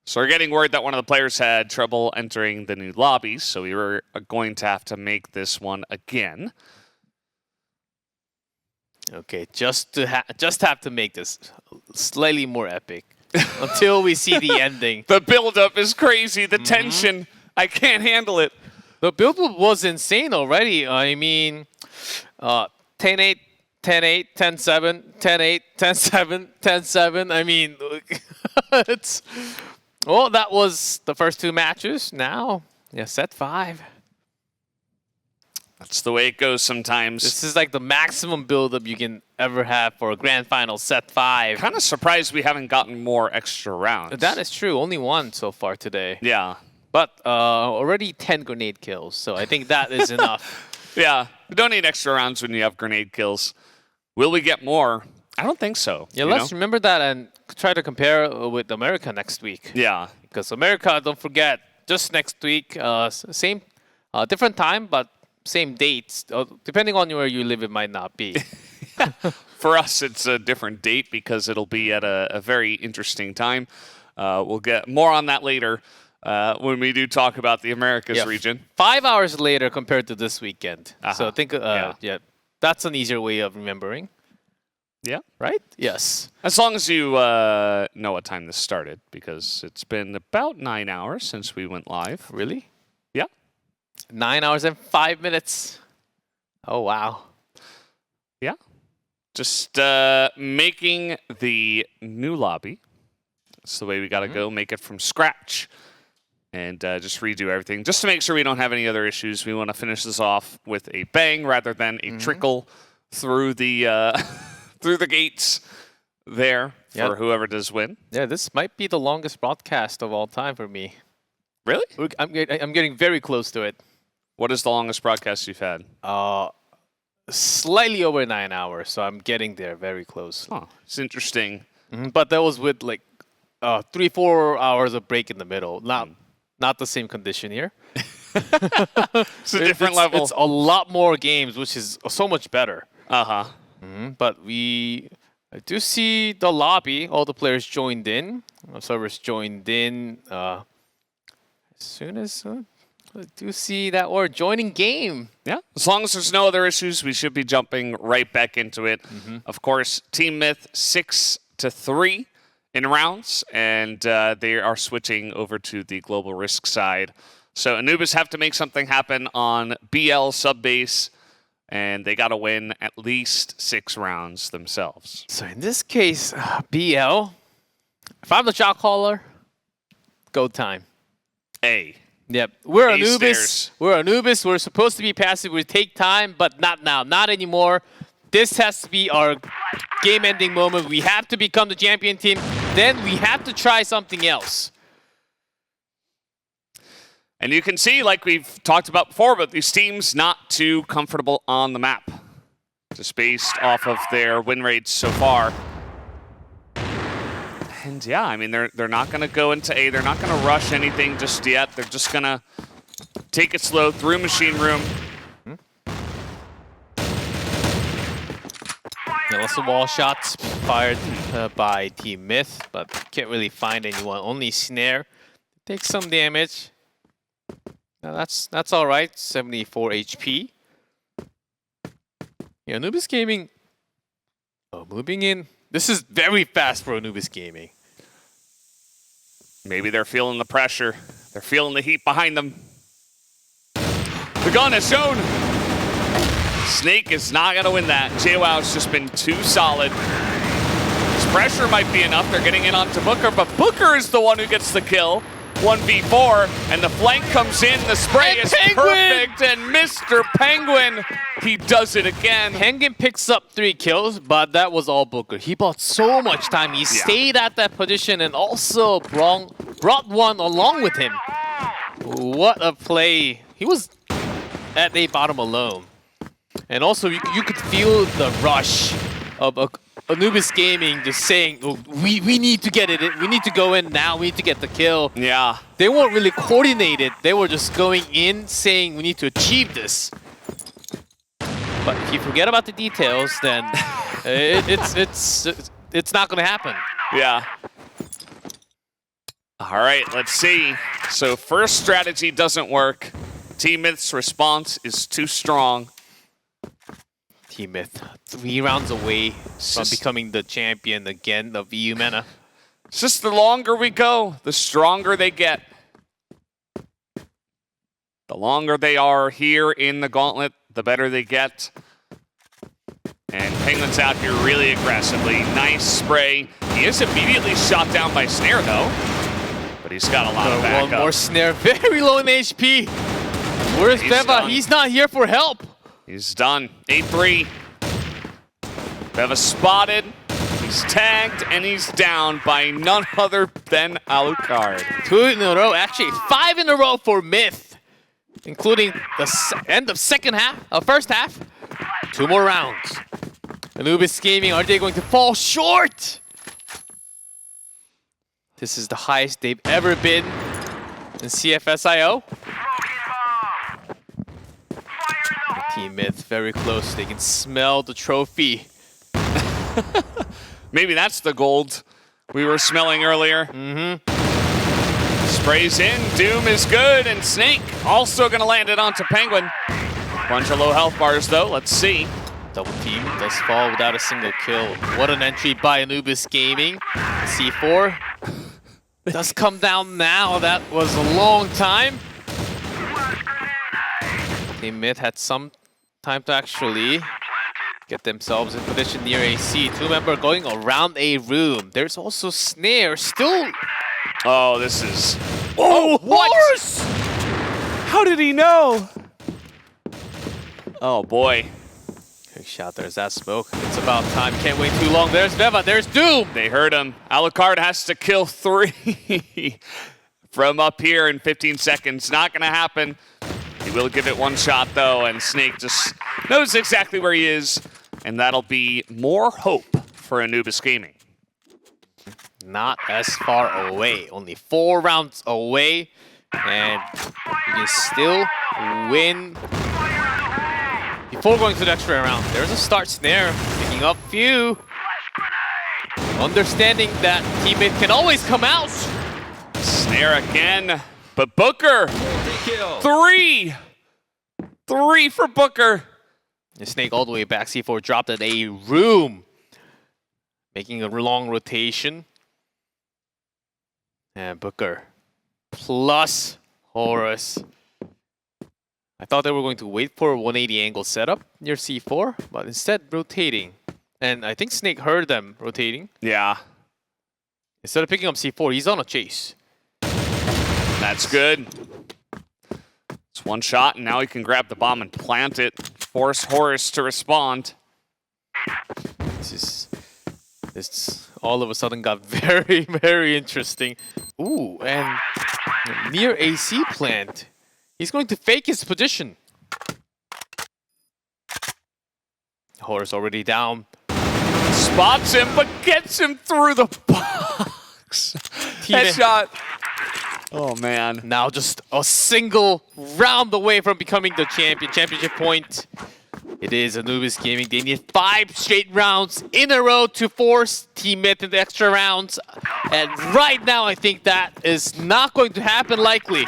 So we're getting word that one of the players had trouble entering the new lobby, so we were going to have to make this one again. Okay, just have to make this slightly more epic until we see the ending. The build-up is crazy. The tension, I can't handle it. The build-up was insane already. I mean, 10-8, 10-8, 10-7, 10-8, 10-7, 10-7. I mean, it's... Well, that was the first 2 matches. Now, yeah, set 5. That's the way it goes sometimes. This is like the maximum build-up you can ever have for a grand final, set 5. Kind of surprised we haven't gotten more extra rounds. That is true. Only 1 so far today. Yeah. But already 10 grenade kills, so I think that is enough. Yeah, we don't need extra rounds when you have grenade kills. Will we get more? I don't think so. Yeah, let's remember that and try to compare with America next week. Yeah. Because America, don't forget, just next week, same, different time, but same dates. Depending on where you live, it might not be. For us, it's a different date because it'll be at a very interesting time. We'll get more on that later when we do talk about the Americas region. 5 hours later compared to this weekend. So think, yeah, that's an easier way of remembering. Yeah. Right? Yes. As long as you know what time this started, because it's been about 9 hours since we went live. Really? Yeah. 9 hours and 5 minutes. Oh, wow. Yeah. Just making the new lobby. That's the way we got to go. Make it from scratch. And just redo everything. Just to make sure we don't have any other issues. We want to finish this off with a bang rather than a trickle through the... through the gates there for whoever does win. Yeah, this might be the longest broadcast of all time for me. Really? I'm getting very close to it. What is the longest broadcast you've had? Slightly over 9 hours, so I'm getting there very close. Oh, it's interesting. But that was with like 3-4 hours of break in the middle. Not the same condition here. It's a different level. It's a lot more games, which is so much better. Uh-huh. But we I do see the lobby. All the players joined in. Servers joined in. As soon as I do see that we're joining game. Yeah, as long as there's no other issues, we should be jumping right back into it. Of course, TeamMyth 6-3 in rounds, and they are switching over to the global risk side. So Anubis have to make something happen on BL sub-base, and they got to win at least 6 rounds themselves. So in this case, BL, if I'm the shot caller, go time. A. Yep, we're A Anubis. stairs. We're Anubis. We're supposed to be passive. We take time, but not now, not anymore. This has to be our game-ending moment. We have to become the champion team. Then we have to try something else. And you can see, like we've talked about before, but these teams not too comfortable on the map, just based off of their win rates so far. And yeah, I mean, they're not going to go into A. They're not going to rush anything just yet. They're just going to take it slow through machine room. Yeah, lots of wall shots fired by TeamMyth, but can't really find anyone. Only Snare takes some damage. Now that's all right. 74 HP. Yeah, Anubis Gaming. Oh, moving in. This is very fast for Anubis Gaming. Maybe they're feeling the pressure. They're feeling the heat behind them. The gun is shown. Snake is not going to win that. JWoww's just been too solid. This pressure might be enough. They're getting in onto Booker, but Booker is the one who gets the kill. 1v4, and the flank comes in. The spray is perfect, and Mr. Penguin, he does it again. Penguin picks up 3 kills, but that was all Booker. He bought so much time. He stayed at that position and also brought one along with him. What a play. He was at A bottom alone. And also, you could feel the rush of Anubis Gaming just saying, oh, we need to get it. We need to go in now. We need to get the kill. Yeah. They weren't really coordinated. They were just going in saying we need to achieve this. But if you forget about the details, then it's not going to happen. Yeah. All right, let's see. So first strategy doesn't work. TeamMyth's response is too strong. TeamMyth 3 rounds away from becoming the champion again of EUMENA. It's just the longer we go, the stronger they get. The longer they are here in the gauntlet, the better they get. And Penguin's out here really aggressively. Nice spray. He is immediately shot down by Snare, though. But he's got a lot of backup. One more Snare, very low in HP. Where's Beva? He's not here for help. He's done. 8-3. Beva spotted. He's tagged, and he's down by none other than Alucard. 2 in a row, actually 5 in a row for Myth, including the end of first half. 2 more rounds. Anubis Gaming, are they going to fall short? This is the highest they've ever been in CFSIO. TeamMyth very close. They can smell the trophy. Maybe that's the gold we were smelling earlier. Sprays in. Doom is good, and Snake also going to land it onto Penguin. Bunch of low health bars, though. Let's see. Double team does fall without a single kill. What an entry by Anubis Gaming. C4 does come down now. That was a long time. TeamMyth had some time to actually get themselves in position near AC. 2-member going around a room. There's also Snare still. Oh, this is... Oh, what? Horse! How did he know? Oh, boy. Big shot. There's that smoke. It's about time. Can't wait too long. There's Beva. There's Doom. They heard him. Alucard has to kill 3 from up here in 15 seconds. Not going to happen. He will give it one shot, though, and Snake just knows exactly where he is, and that'll be more hope for Anubis Gaming. Not as far away. Only 4 rounds away, and you can still win before going to the extra round. There's a start Snare, picking up few. understanding that teammate can always come out. Snare again, but Booker, 3 for Booker. The Snake all the way back. C4 dropped at a room, making a long rotation. And Booker plus Horus. I thought they were going to wait for a 180 angle setup near C4, but instead rotating. And I think Snake heard them rotating. Yeah. Instead of picking up C4, he's on a chase. That's good. It's one shot, and now he can grab the bomb and plant it. Force Horus to respond. This all of a sudden got very, very interesting. Ooh, and near AC plant. He's going to fake his position. Horus already down. Spots him, but gets him through the box. Headshot. Oh, man. Now just a single round away from becoming the champion. Championship point. It is Anubis Gaming. They need 5 straight rounds in a row to force TeamMyth into extra rounds. And right now, I think that is not going to happen likely.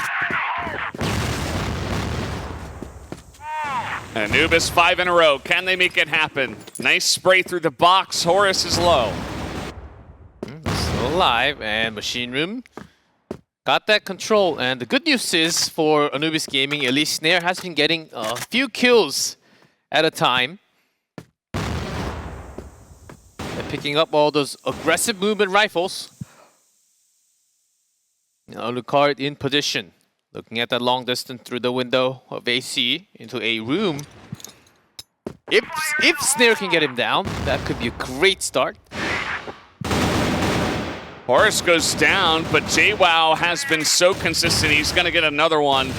Anubis 5 in a row. Can they make it happen? Nice spray through the box. Horus is low. Still alive, and Machine Room got that control. And the good news is for Anubis Gaming, at least Snare has been getting a few kills at a time. And picking up all those aggressive movement rifles. Now Alucard in position. Looking at that long distance through the window of AC into a room. If Snare can get him down, that could be a great start. Horus goes down, but JWoww has been so consistent. He's going to get another one.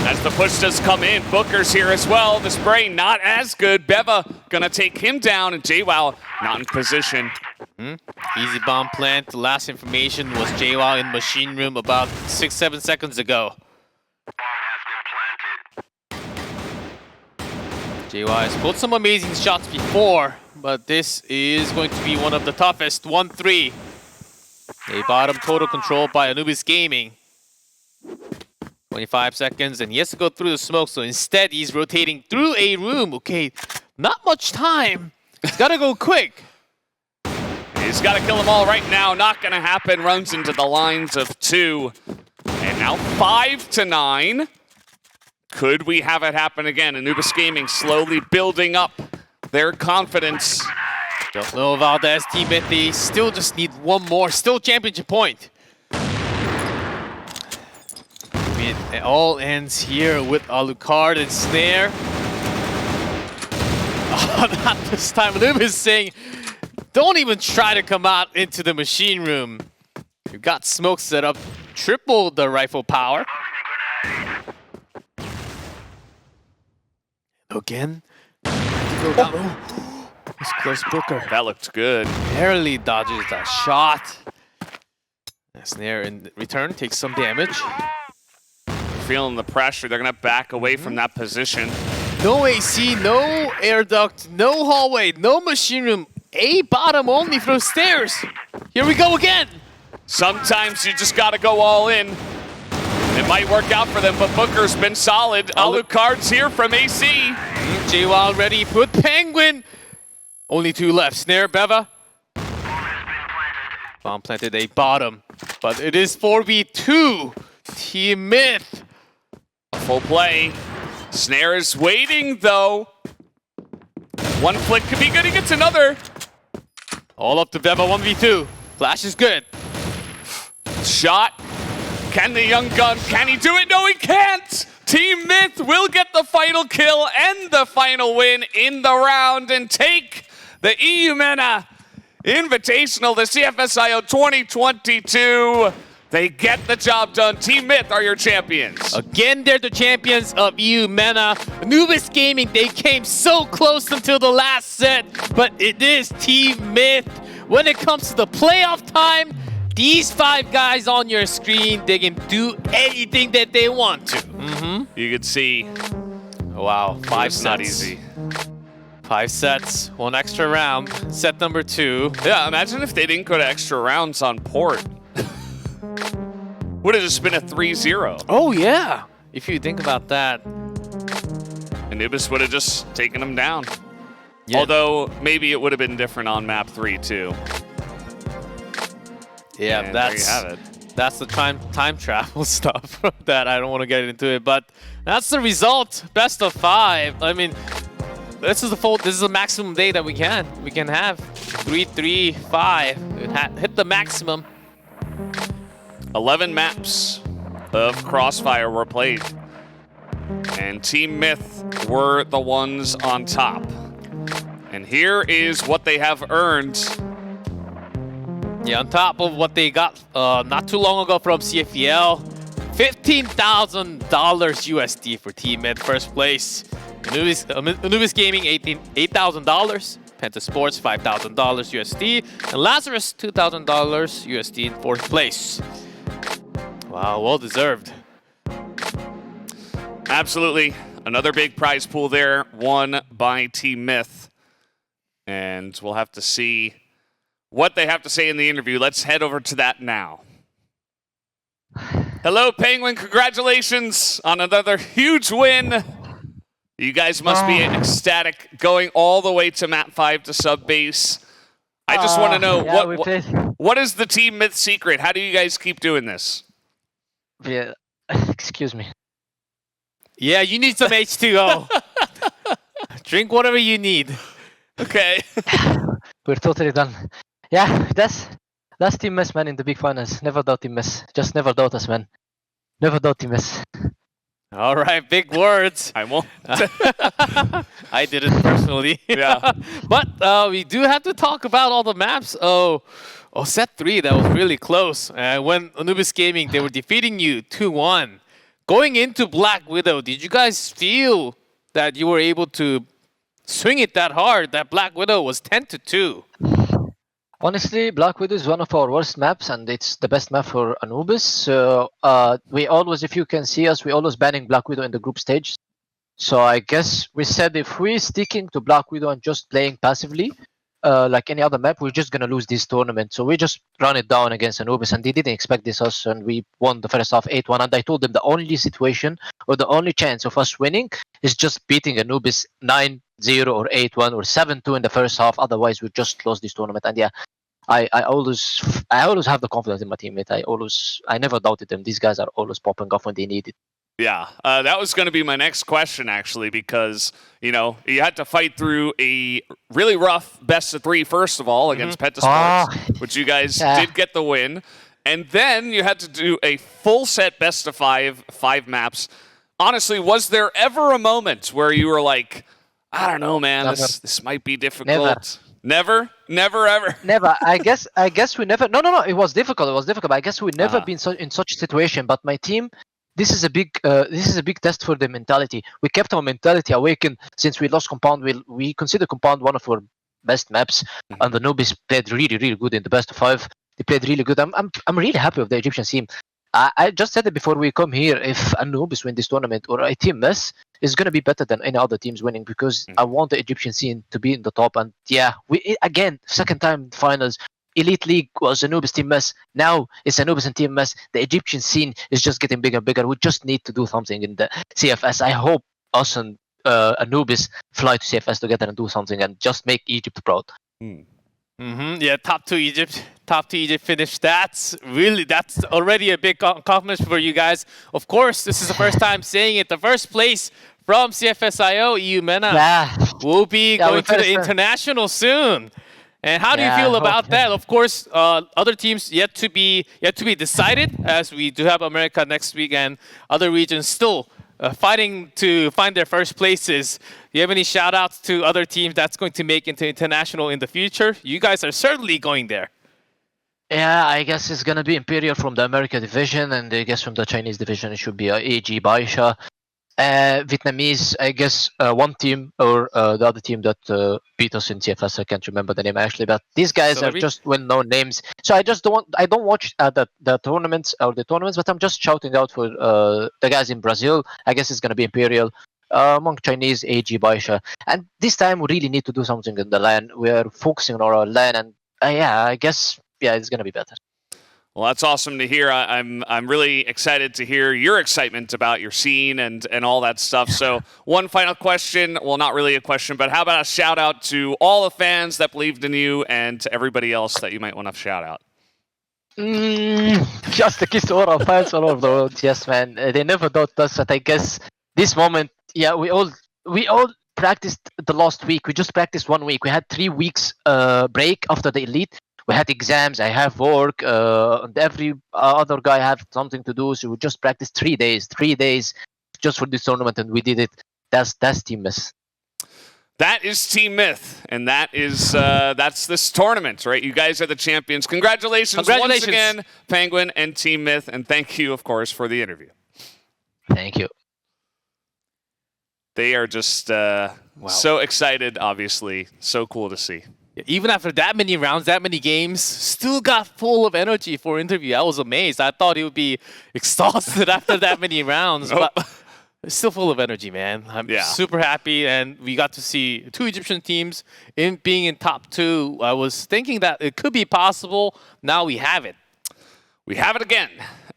As the push does come in, Booker's here as well. The spray not as good. Beva going to take him down, and JWoww not in position. Easy bomb plant. The last information was JWoww in Machine Room about 6-7 seconds ago. JWoww has pulled some amazing shots before, but this is going to be one of the toughest. 1-3. A bottom total control by Anubis Gaming. 25 seconds, and he has to go through the smoke, so instead he's rotating through a room. Okay, not much time. He's got to go quick. He's got to kill them all right now. Not going to happen. Runs into the lines of 2. And now 5-9. Could we have it happen again? Anubis Gaming slowly building up their confidence. Don't know Valdez teammate. They still just need one more. Still championship point. It all ends here with Alucard and Snare. Oh, not this time. Anubis saying, don't even try to come out into the Machine Room. You've got smoke set up. Triple the rifle power. Again. It's close Booker. That looked good. Barely dodges that shot. Snare in return takes some damage. Feeling the pressure. They're going to back away from that position. No AC, no air duct, no hallway, no Machine Room. A bottom only through stairs. Here we go again. Sometimes you just got to go all in. It might work out for them, but Booker's been solid. Alucard's here from AC. JWoww ready with Penguin. Only 2 left. Snare, Beva. Bomb planted a bottom, but it is 4v2. TeamMyth. Full play. Snare is waiting, though. One flick could be good. He gets another. All up to Beva 1v2. Flash is good. Shot. Can the young gun, can he do it? No, he can't. TeamMyth will get the final kill and the final win in the round and take the EUMENA Invitational, the CFSIO 2022. They get the job done. TeamMyth are your champions. Again, they're the champions of EUMENA. Anubis Gaming, they came so close until the last set, but it is TeamMyth. When it comes to the playoff time, these 5 guys on your screen, they can do anything that they want to. You can see. Wow, 5 it's sets. not easy. 5 sets, 1 extra round. Set number 2. Yeah, imagine if they didn't go to extra rounds on port. Would have just been a 3-0. Oh yeah, if you think about that. Anubis would have just taken them down. Yeah. Although, maybe it would have been different on map 3 too. Yeah, And that's there you have it. That's the time travel stuff that I don't want to get into it, but that's the result. Best of 5. I mean, this is the maximum day that we can have. 3-3-5. Hit the maximum. 11 maps of Crossfire were played, and TeamMyth were the ones on top. And here is what they have earned. Yeah, on top of what they got not too long ago from CFL, $15,000 USD for TeamMyth, first place. Anubis Gaming, $8,000. Penta Sports, $5,000 USD. And Lazarus, $2,000 USD in fourth place. Wow, well deserved. Absolutely. Another big prize pool there, won by TeamMyth. And we'll have to see what they have to say in the interview. Let's head over to that now. Hello, Penguin. Congratulations on another huge win. You guys must be ecstatic, going all the way to map 5 to sub base. I just want to know, what is the TeamMyth secret? How do you guys keep doing this? Yeah, excuse me. Yeah, you need some H2O. Drink whatever you need. Okay. We're totally done. Yeah, that's TeamMyth, man, in the big finals. Never doubt TeamMyth. Just never doubt us, man. Never doubt TeamMyth. All right, big words. I won't. I did it personally. Yeah. But we do have to talk about all the maps. Oh, set 3, that was really close. When Anubis Gaming, they were defeating you 2-1. Going into Black Widow, did you guys feel that you were able to swing it that hard? That Black Widow was 10-2. Honestly, Black Widow is one of our worst maps, and it's the best map for Anubis. So we always, if you can see us, we always banning Black Widow in the group stage. So I guess we said if we're sticking to Black Widow and just playing passively, like any other map, we're just gonna lose this tournament. So we just run it down against Anubis, and they didn't expect this us, and we won the first half 8-1. And I told them the only situation or the only chance of us winning is just beating Anubis 9-0 or 8-1 or 7-2 in the first half. Otherwise, we just lost this tournament. And yeah, I always have the confidence in my teammate. I never doubted them. These guys are always popping off when they need it. Yeah, that was going to be my next question, actually, because, you had to fight through a really rough best of 3, first of all, against Penta Sports, which you guys did get the win. And then you had to do a full set best of 5 maps. Honestly, was there ever a moment where you were like, I don't know, man, this might be difficult? Never, ever. Never. I guess we never. No. It was difficult. But I guess we never been in such a situation. But my team, this is a big test for the mentality. We kept our mentality awakened since we lost Compound. We consider Compound one of our best maps, and the Anubis played really, really good in the best of 5. They played really good. I'm really happy with the Egyptian team. I just said it before we come here. If Anubis win this tournament or a TeamMyth, is going to be better than any other teams winning, because I want the Egyptian scene to be in the top. And yeah, we again, second time finals. Elite League was Anubis TeamMyth. Now it's Anubis and TeamMyth. The Egyptian scene is just getting bigger and bigger. We just need to do something in the CFS. I hope us and Anubis fly to CFS together and do something and just make Egypt proud. Yeah, top 2 Egypt finish. That's already a big accomplishment for you guys. Of course, this is the first time saying it. The first place from CFSIO, EUMENA, will be going to the international soon. And how do you feel about that? Of course, other teams yet to be decided, as we do have America next week and other regions still fighting to find their first places. Do you have any shout outs to other teams that's going to make into international in the future? You guys are certainly going there. Yeah, I guess it's going to be Imperial from the America division, and I guess from the Chinese division it should be AG Baisha. Vietnamese, I guess one team or the other team that beat us in CFS. I can't remember the name actually, but these guys are just well-known names. So I don't watch the tournaments, but I'm just shouting out for the guys in Brazil. I guess it's gonna be Imperial. among Chinese, AG, Baisha. And this time we really need to do something in the LAN. We are focusing on our LAN, and yeah, I guess it's gonna be better. Well, that's awesome to hear. I'm really excited to hear your excitement about your scene and all that stuff. So one final question, well, not really a question, but how about a shout out to all the fans that believed in you and to everybody else that you might want to shout out? Just a kiss to all our fans all over the world. Yes, man. They never doubted us, but I guess this moment, yeah, we all practiced the last week. We just practiced 1 week. We had 3 weeks break after the elite. We had exams, I have work, and every other guy had something to do, so we just practiced 3 days just for this tournament, and we did it. That's TeamMyth. That is TeamMyth, and that is that's this tournament, right? You guys are the champions. Congratulations once again, Penguin and TeamMyth, and thank you, of course, for the interview. Thank you. They are just so excited, obviously. So cool to see. Even after that many rounds, that many games, still got full of energy for interview. I was amazed. I thought he would be exhausted after that many rounds, but still full of energy, man. I'm super happy, and we got to see 2 Egyptian teams being in top 2. I was thinking that it could be possible. Now we have it. We have it again.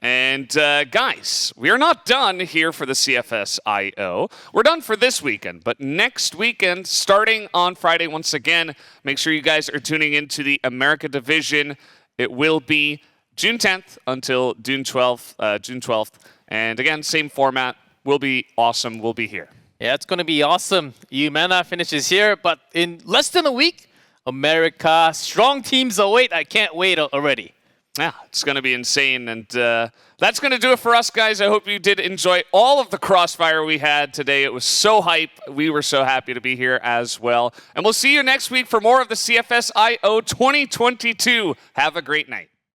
And guys, we are not done here for the CFS IO. We're done for this weekend, but next weekend, starting on Friday once again, make sure you guys are tuning into the America Division. It will be June 10th until June 12th. And again, same format. Will be awesome. We'll be here. Yeah, it's going to be awesome. EUMENA finishes here, but in less than a week, America, strong teams await. I can't wait already. Yeah, it's going to be insane. And that's going to do it for us, guys. I hope you did enjoy all of the crossfire we had today. It was so hype. We were so happy to be here as well. And we'll see you next week for more of the CFS IO 2022. Have a great night.